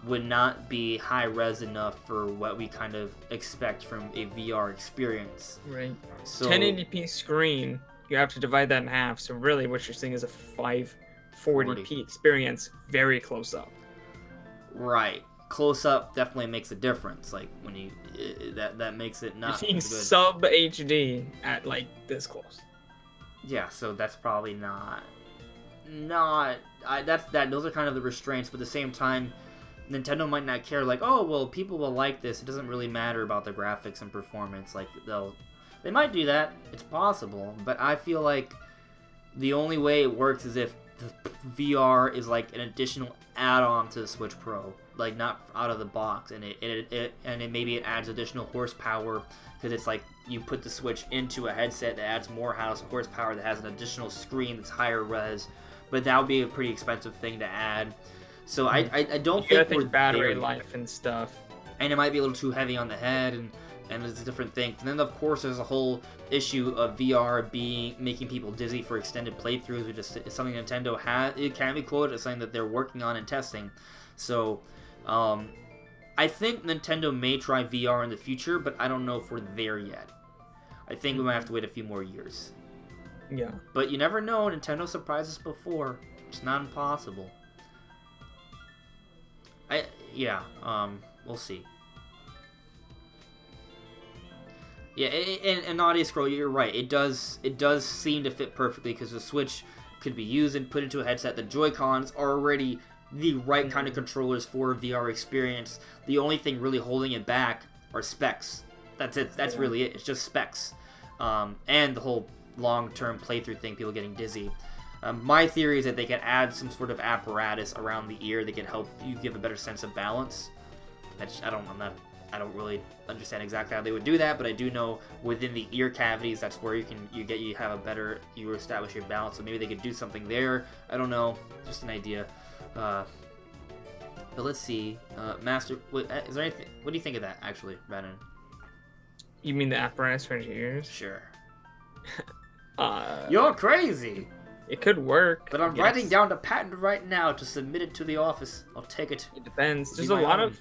would not be high-res enough for what we kind of expect from a VR experience. Right. So 1080p screen, you have to divide that in half, so really what you're seeing is a 540p experience very close up. Right. Close up definitely makes a difference. Like when you that makes it not you're seeing good. sub HD at like this close. Yeah, so that's probably not those are kind of the restraints, but at the same time Nintendo might not care, like, oh well, people will like this, it doesn't really matter about the graphics and performance. Like They might do that. It's possible, but I feel like the only way it works is if the VR is like an additional add-on to the Switch Pro, like not out of the box, and maybe it adds additional horsepower because it's like you put the Switch into a headset that adds more horsepower that has an additional screen that's higher res, but that would be a pretty expensive thing to add. So I don't think we're battery there life and stuff, and it might be a little too heavy on the head and it's a different thing. And then of course there's a whole issue of VR making people dizzy for extended playthroughs, which is something Nintendo has. It can be quoted as something that they're working on and testing. So I think Nintendo may try VR in the future, but I don't know if we're there yet. I think we might have to wait a few more years. Yeah. But you never know. Nintendo surprised us before. It's not impossible. We'll see. Yeah, and Audio Scroll, you're right. It does seem to fit perfectly because the Switch could be used and put into a headset. The Joy-Cons are already the right kind of controllers for a VR experience. The only thing really holding it back are specs. That's it. That's really it. It's just specs. And the whole long-term playthrough thing, people getting dizzy. My theory is that they could add some sort of apparatus around the ear that could help you give a better sense of balance. I don't really understand exactly how they would do that, but I do know within the ear cavities, that's where you establish your balance. So maybe they could do something there. I don't know, just an idea. But let's see, is there anything? What do you think of that, actually, Brandon? You mean the apparatus for your ears? Sure. You're crazy. It could work. But I'm writing down the patent right now to submit it to the office. I'll take it. It depends. There's a lot of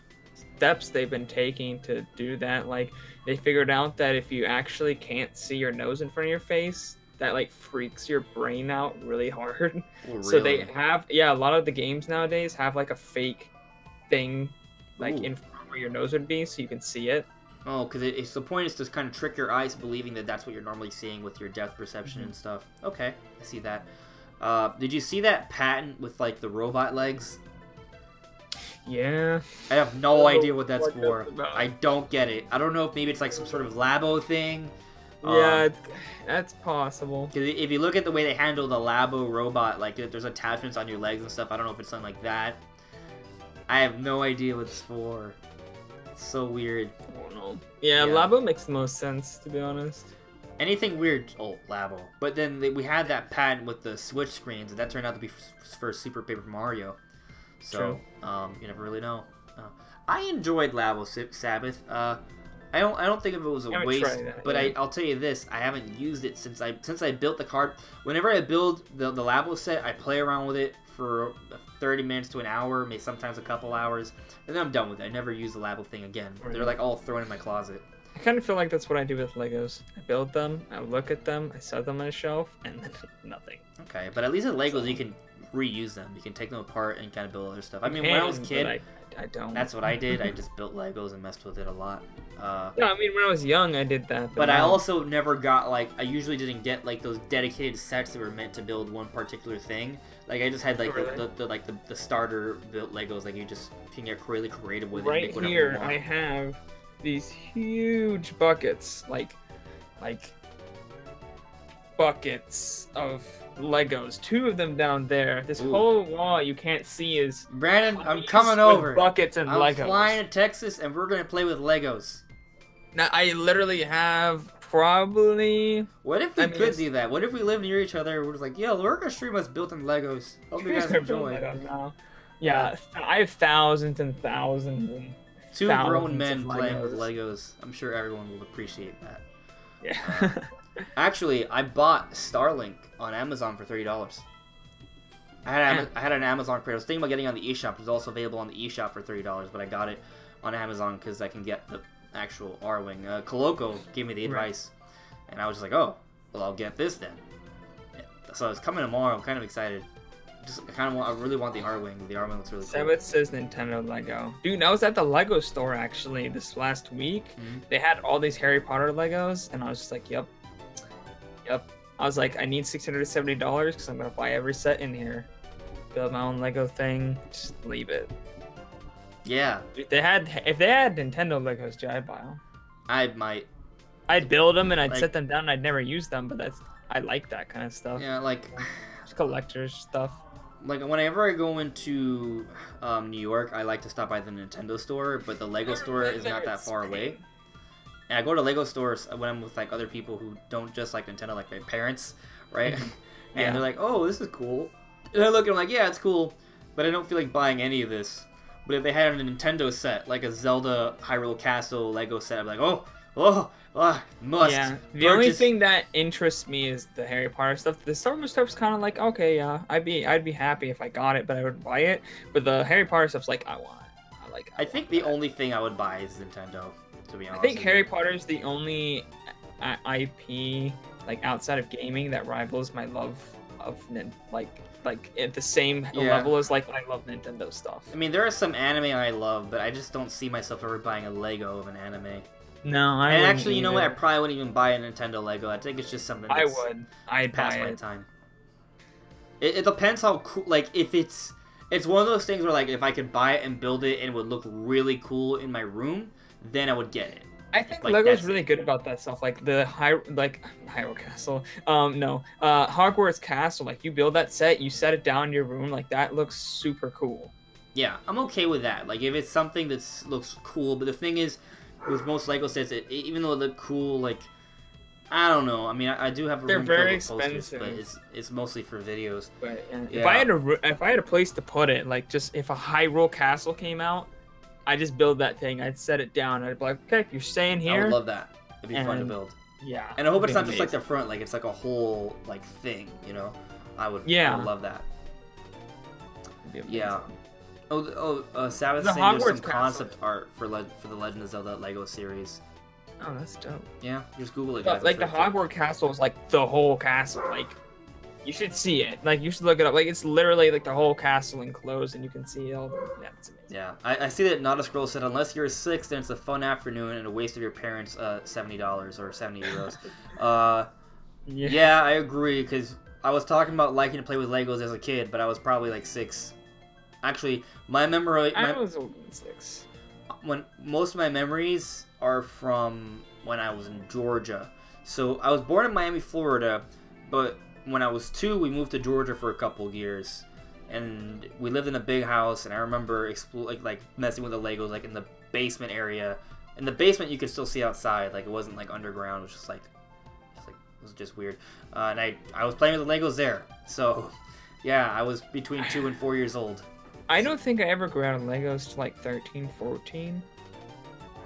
steps they've been taking to do that. Like, they figured out that if you actually can't see your nose in front of your face, that like freaks your brain out really hard. Oh, really? So they have, a lot of the games nowadays have like a fake thing like in front of where your nose would be, so you can see it. Oh, because it's the point is to kind of trick your eyes believing that that's what you're normally seeing with your depth perception and stuff. Okay, I see that. Did you see that patent with like the robot legs? Yeah. I have no idea what that's for. I don't get it. I don't know if maybe it's like some sort of Labo thing. Yeah, that's possible. Because if you look at the way they handle the Labo robot, like there's attachments on your legs and stuff. I don't know if it's something like that. I have no idea what it's for. It's so weird. I don't know. Yeah, Labo makes the most sense, to be honest. Anything weird, Labo. But then we had that patent with the Switch screens, and that turned out to be for Super Paper Mario. So, you never really know. I enjoyed Labo Sabbath. I don't think of it was a waste, but I'll tell you this: I haven't used it since I built the card. Whenever I build the Labo set, I play around with it for 30 minutes to an hour, maybe sometimes a couple hours, and then I'm done with it. I never use the Labo thing again. They're like all thrown in my closet. I kind of feel like that's what I do with Legos. I build them, I look at them, I set them on a shelf, and then nothing. Okay, but at least with Legos, you can reuse them. You can take them apart and kind of build other stuff. I mean, when I was a kid, I don't. That's what I did. I just built Legos and messed with it a lot. No, I mean, when I was young, I did that. But I also never got, like, I usually didn't get, like, those dedicated sets that were meant to build one particular thing. Like, I just had, like, the starter built Legos. Like, you just can get really creative with it. Right here, I have these huge buckets, like buckets of Legos. 2 of them down there. This whole wall you can't see is Brandon, I'm coming over. Buckets and Legos. I'm flying to Texas and we're gonna play with Legos. Now I literally have probably. What if we could do that? What if we live near each other? We're just like, yo, we're gonna stream us building Legos. Hope you guys enjoy. Yeah, I have thousands and thousands and 2 grown men playing with Legos. I'm sure everyone will appreciate that. Yeah. Actually, I bought Starlink on Amazon for $30. I had an Amazon credit. I was thinking about getting it on the eShop. It was also available on the eShop for $30, but I got it on Amazon because I can get the actual R-Wing. Coloco gave me the advice, and I was just like, oh, well, I'll get this then. Yeah. So it's coming tomorrow. I'm kind of excited. I really want the R-Wing. The R-Wing looks really cool. Sabbath says Nintendo Lego. Dude, I was at the Lego store actually this last week. They had all these Harry Potter Legos, and I was just like, yep. I was like, I need $670 because I'm gonna buy every set in here. Build my own Lego thing. Just leave it. Yeah. If they had Nintendo Legos, I'd buy them. I might. I'd build them and I'd Like- set them down and I'd never use them, but I like that kind of stuff. Yeah, like Just collector's stuff. like whenever I go into New York, I like to stop by the Nintendo store, but the Lego store is not that far away. And I go to Lego stores when I'm with like other people who don't just like Nintendo, like my parents, right? And Yeah. they're like, "Oh, this is cool." And I look and I'm like, "Yeah, it's cool," but I don't feel like buying any of this. But if they had a Nintendo set, like a Zelda Hyrule Castle Lego set, I'm like, "Oh, must." Yeah. The only purchase." thing that interests me is the Harry Potter stuff. The Star Wars stuff's kind of like, okay, yeah, I'd be happy if I got it, but I wouldn't buy it. But the Harry Potter stuff's like, I want it. I think the only thing I would buy is Nintendo. To be honest, I think with Harry you. Potter is the only IP like outside of gaming that rivals my love of like at the same Yeah. level as like I love Nintendo stuff. I mean, there are some anime I love, but I just don't see myself ever buying a Lego of an anime. No, I And wouldn't actually, you know what? I either. probably wouldn't even buy a Nintendo Lego. I think it's just something I that's would. I'd past buy my it. time. It depends how cool. Like, if it's one of those things where like if I could buy it and build it and it would look really cool in my room, then I would get it. I think Like, Lego's that's really good about that stuff, like the Hyrule Castle. Hogwarts Castle. Like you build that set, you set it down in your room, like that looks super cool. Yeah, I'm okay with that. Like, if it's something that looks cool, but the thing is, with most Lego sets, even though it look cool, like, I don't know. I mean, I do have a They're room filled very with posters, expensive. but it's mostly for videos. But Yeah. if I had a place to put it, like just if a Hyrule Castle came out, I just build that thing. I'd set it down. I'd be like, okay, you're staying I here. would love that. It'd be fun to And- build. Yeah. And I hope it's it'd not be just like the amazing. front, like it's like a whole like thing, you know? I would love that. It'd be amazing. Yeah. Sabbath The saying there's some Hogwarts Castle. concept art for the Legend of Zelda Lego series. Oh, that's dope. Yeah, just Google it. But, Guys. like the I'm sure it's- Hogwarts Castle is like the whole castle. Like you should see it. Like you should look it up. Like it's literally like the whole castle enclosed, and you can see all. Yeah, it's amazing. Yeah, I see that Not a Scroll said, unless you're 6, then it's a fun afternoon and a waste of your parents' $70 or 70 euros. Yeah, I agree, because I was talking about liking to play with Legos as a kid, but I was probably like 6. Actually, I was older than 6. when most of my memories are from when I was in Georgia. So I was born in Miami, Florida, but when I was 2, we moved to Georgia for a couple of years. And we lived in a big house, and I remember like messing with the Legos, like in the basement area. In the basement, you could still see outside, like it wasn't like underground. It was just like it was just weird. And I was playing with the Legos there. So yeah, I was between 2 and 4 years old. I don't think I ever grew out of Legos to like 13, 14.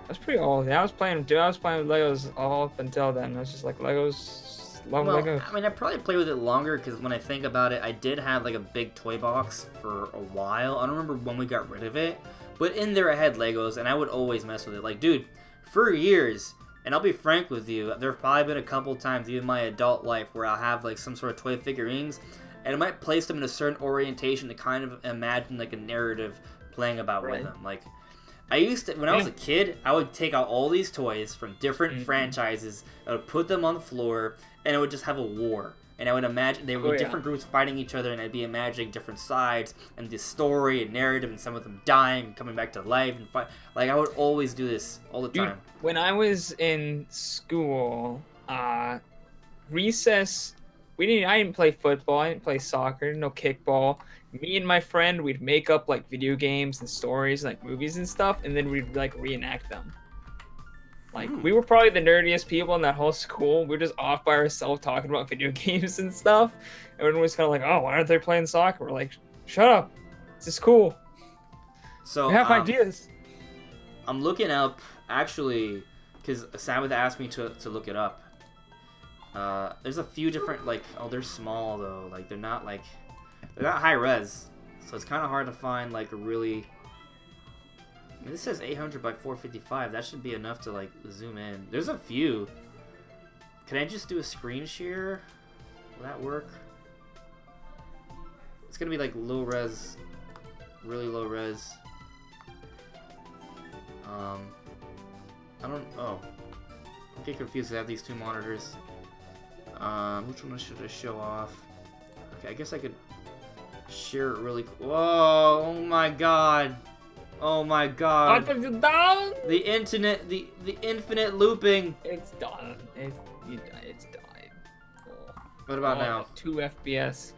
That's pretty old. I was playing with Legos all up until then. I was just like Legos. Love Well, Legos. I mean, I probably played with it longer because when I think about it, I did have like a big toy box for a while. I don't remember when we got rid of it, but in there I had Legos, and I would always mess with it. Like, dude, for years, and I'll be frank with you, there've probably been a couple times even in my adult life where I'll have like some sort of toy figurines, and I might place them in a certain orientation to kind of imagine like a narrative playing about with them. Like, I used to, when I was a kid, I would take out all these toys from different franchises, I would put them on the floor, and I would just have a war. And I would imagine there would be different groups fighting each other, and I'd be imagining different sides, and the story and narrative, and some of them dying and coming back to life and fight. Like, I would always do this all the time. When I was in school, recess, I didn't play football, I didn't play soccer, no kickball. Me and my friend, we'd make up like video games and stories, like movies and stuff, and then we'd like reenact them. Like, we were probably the nerdiest people in that whole school. We were just off by ourselves talking about video games and stuff. Everyone was kind of like, oh, why aren't they playing soccer? We're like, shut up. This is cool. So, We have ideas. I'm looking up, actually, because Sabbath asked me to look it up. There's a few different, like, they're small, though. Like, they're not high res. So it's kind of hard to find, like, a really... I mean, this says 800 by 455. That should be enough to, like, zoom in. There's a few. Can I just do a screen share? Will that work? It's gonna be, like, low res. Really low res. I don't... Oh. I get confused. I have these two monitors. Which one should I show off? Okay, I guess I could share it really... Whoa! Oh my god! Oh my god. What have you done? The internet, the infinite looping. It's done. It's died. Oh. What about now? 2 FPS.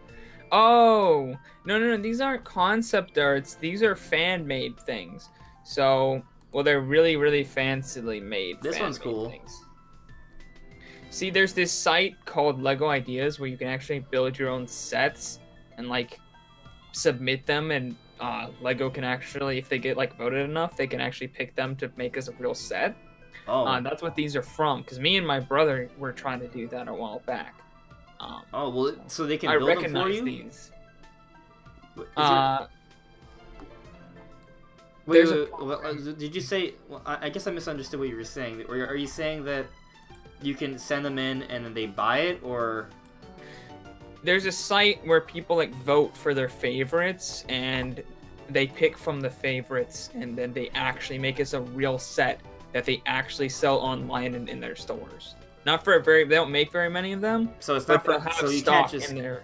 Oh no! These aren't concept arts. These are fan-made things. So, well, they're really, really fancily made. This one's cool. Things. See, there's this site called Lego Ideas where you can actually build your own sets and like submit them, and Lego can actually, if they get like voted enough, they can actually pick them to make as a real set. Oh. That's what these are from. Because me and my brother were trying to do that a while back. Oh well, so they can build them for you. I recognize these. Wait, did you say? Well, I guess I misunderstood what you were saying. Are you saying that you can send them in and then they buy it, or? There's a site where people like vote for their favorites, and they pick from the favorites, and then they actually make us a real set that they actually sell online and in their stores. Not for they don't make very many of them. So it's not for, so you can't just in there.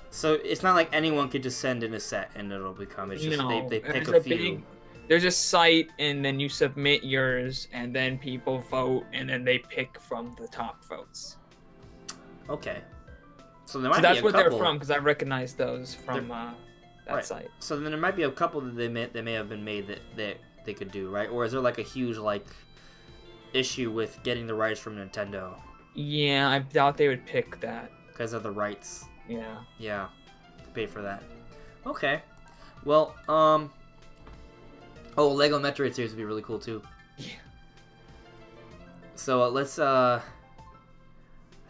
So it's not like anyone could just send in a set and it'll become. It's just no, they pick a few. There's a site, and then you submit yours, and then people vote, and then they pick from the top votes. Okay. So there might be that's a what couple. They're from, because I recognize those from that site. So then there might be a couple that they may have been made that they could do, right? Or is there like a huge like issue with getting the rights from Nintendo? Yeah, I doubt they would pick that because of the rights. Yeah. Yeah. Pay for that. Okay. Well, oh, Lego Metroid series would be really cool too. Yeah. So let's I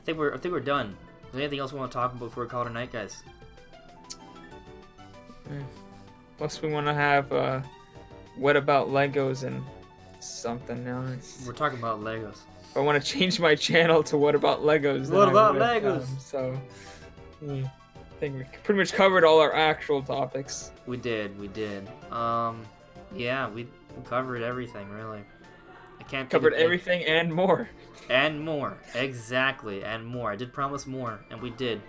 think we're done. Is there anything else we want to talk about before we call it a night, guys? Plus, we want to have what about Legos and something else. We're talking about Legos. I want to change my channel to what about Legos. What about Legos? So, I think we pretty much covered all our actual topics. We did. Yeah, we covered everything really. I can't covered everything and more. And more, exactly, and more. I did promise more, and we did.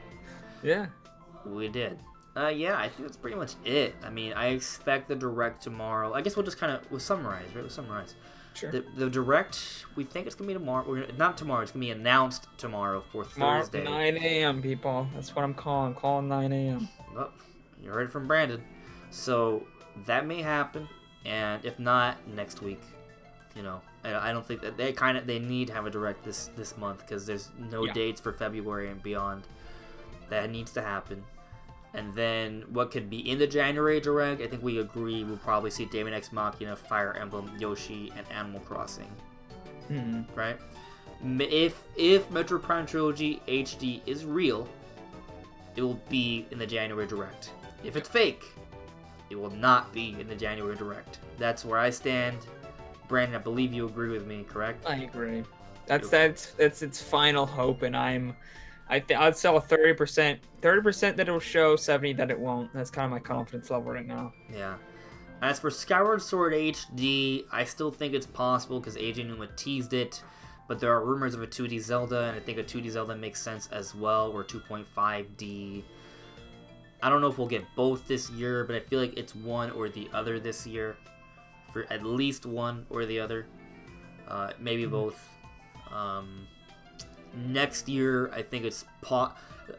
Yeah. We did. Yeah, I think that's pretty much it. I mean, I expect the Direct tomorrow. I guess we'll just we'll summarize, right? We'll summarize. Sure. The Direct, we think it's going to be tomorrow. Not tomorrow, it's going to be announced tomorrow for Thursday. 9 a.m., people. That's what I'm calling. Calling 9 a.m. Oh, you heard it from Brandon. So, that may happen, and if not, next week. You know, I don't think that they need to have a Direct this month because there's no dates for February and beyond. That needs to happen. And then what could be in the January Direct, I think we agree we'll probably see Daemon X Machina, Fire Emblem, Yoshi, and Animal Crossing. Mm-hmm. Right? If Metroid Prime Trilogy HD is real, it will be in the January Direct. If it's fake, it will not be in the January Direct. That's where I stand. Brandon, I believe you agree with me, correct? I agree. That's its final hope, and I'd sell a 30% that it'll show, 70% that it won't. That's kind of my confidence level right now. Yeah. As for Skyward Sword HD, I still think it's possible because AJ Numa teased it, but there are rumors of a 2D Zelda, and I think a 2D Zelda makes sense as well, or 2.5D. I don't know if we'll get both this year, but I feel like it's one or the other this year. For at least one or the other. Maybe both. Next year, I think it's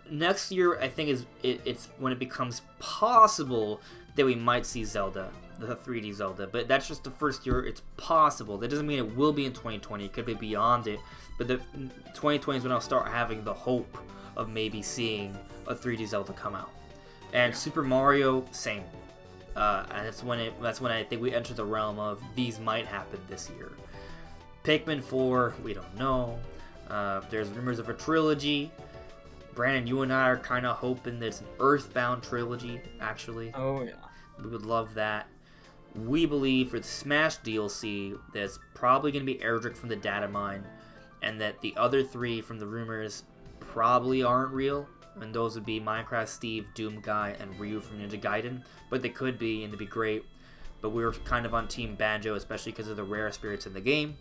next year, I think it's when it becomes possible that we might see Zelda, the 3D Zelda. But that's just the first year. It's possible. That doesn't mean it will be in 2020. It could be beyond it. But the 2020 is when I'll start having the hope of maybe seeing a 3D Zelda come out. And Super Mario, same. And that's when I think we enter the realm of these might happen this year. Pikmin 4, we don't know. There's rumors of a trilogy. Brandon, you and I are kind of hoping there's an Earthbound trilogy, actually. Oh, yeah. We would love that. We believe for the Smash DLC, there's probably going to be Erdrick from the data mine, and that the other three from the rumors probably aren't real. And those would be Minecraft Steve, Doom Guy, and Ryu from Ninja Gaiden. But they could be, and they'd be great. But we were kind of on Team Banjo, especially because of the rare spirits in the game.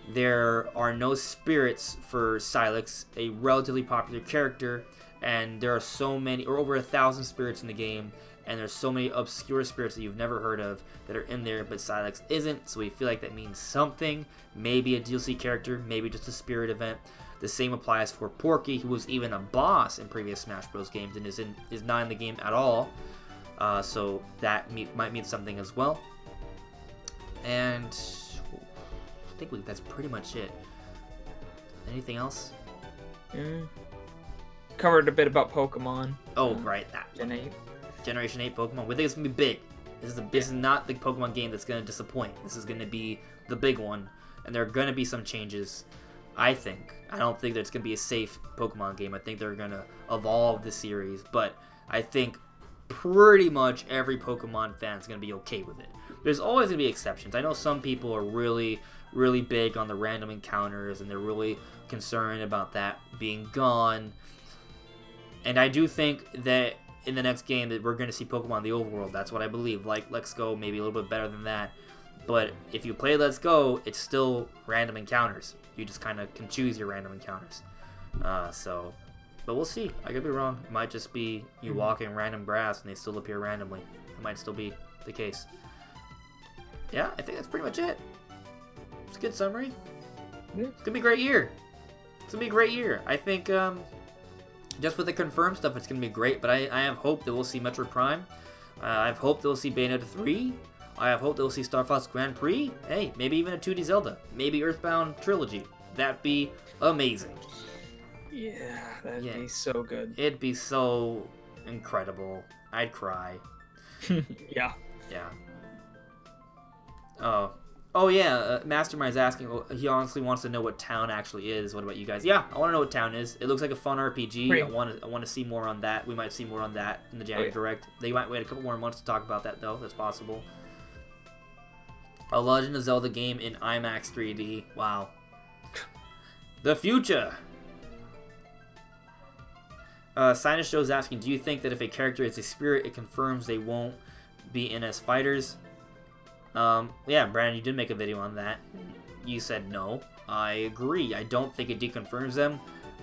There are no spirits for Silex, a relatively popular character. And there are so many, or over 1,000 spirits in the game. and there's so many obscure spirits that you've never heard of that are in there, but Silex isn't, so we feel like that means something. Maybe a DLC character, maybe just a spirit event. The same applies for Porky, who was even a boss in previous Smash Bros. Games and is not in the game at all. So that might mean something as well. And I think that's pretty much it. Anything else? Covered a bit about Pokemon. Oh, right. Generation 8 Pokemon. We think it's going to be big. This is not the Pokemon game that's going to disappoint. This is going to be the big one. And there are going to be some changes, I think. I don't think that it's going to be a safe Pokemon game. I think they're going to evolve the series. But I think pretty much every Pokemon fan is going to be okay with it. There's always going to be exceptions. I know some people are really, really big on the random encounters, and they're really concerned about that being gone. And I do think that in the next game that we're going to see Pokemon in the overworld. That's what I believe. Like Let's Go, maybe a little bit better than that. But if you play Let's Go, it's still random encounters. You just kind of can choose your random encounters. But we'll see. I could be wrong. It might just be you walk in random grass and they still appear randomly. It might still be the case. Yeah, I think that's pretty much it. It's a good summary. Yeah. It's gonna be a great year. It's gonna be a great year. I think just with the confirmed stuff, it's gonna be great. But I have hope that we'll see Metroid Prime. I have hope that we'll see Bayonetta 3. I have hope that we'll see Starfox Grand Prix. Hey, maybe even a 2D Zelda. Maybe Earthbound Trilogy. That'd be amazing. Yeah, that'd be so good. It'd be so incredible. I'd cry. Yeah. Yeah. Oh yeah, Mastermind's asking, he honestly wants to know what town actually is. What about you guys? Yeah, I want to know what town is. It looks like a fun RPG. Prix. I want to see more on that. We might see more on that in the January Direct. They might wait a couple more months to talk about that, though. That's possible. A Legend of Zelda game in IMAX 3D. Wow. The future. Sinus Joe's asking, do you think that if a character is a spirit, it confirms they won't be in as fighters? Yeah, Brandon, you did make a video on that. You said no. I agree. I don't think it deconfirms them.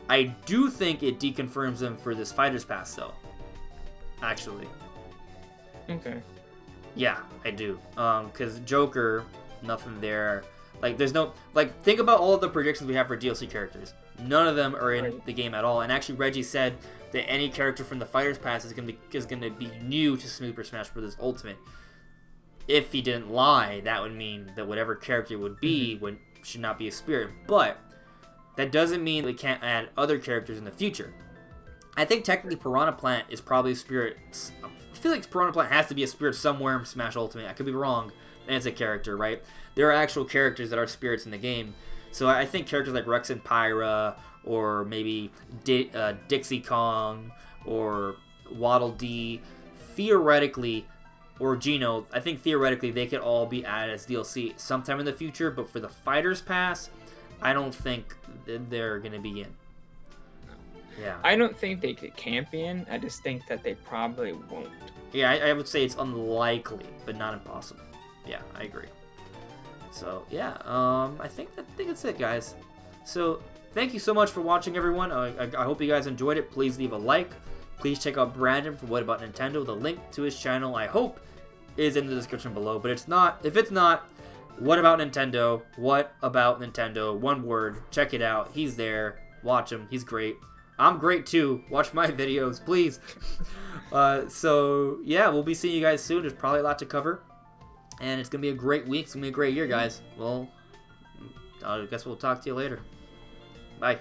I do think it deconfirms them for this Fighter's Pass, though. Actually. Okay. Yeah, I do. Because Joker, nothing there. Like, there's no... Like, think about all of the predictions we have for DLC characters. None of them are in the game at all. And actually, Reggie said that any character from the Fighter's Pass is gonna be new to Super Smash Bros. Ultimate. If he didn't lie, that would mean that whatever character it would be should not be a spirit. But that doesn't mean we can't add other characters in the future. I think technically Piranha Plant is probably a spirit. I feel like Piranha Plant has to be a spirit somewhere in Smash Ultimate. I could be wrong. And it's a character, right? There are actual characters that are spirits in the game. So I think characters like Rex and Pyra, or maybe Dixie Kong, or Waddle Dee, theoretically... or Geno, I think theoretically they could all be added as DLC sometime in the future, but for the Fighter's Pass, I don't think they're going to be in. Yeah. I don't think they can't be in. I just think that they probably won't. Yeah, I would say it's unlikely, but not impossible. Yeah, I agree. So, yeah, I think that's it, guys. So, thank you so much for watching, everyone. I hope you guys enjoyed it. Please leave a like. Please check out Brandon for What About Nintendo. The link to his channel, I hope, is in the description below. But it's not. If it's not, What About Nintendo? What About Nintendo? One word. Check it out. He's there. Watch him. He's great. I'm great too. Watch my videos, please. So, yeah, we'll be seeing you guys soon. There's probably a lot to cover. And it's going to be a great week. It's going to be a great year, guys. Well, I guess we'll talk to you later. Bye.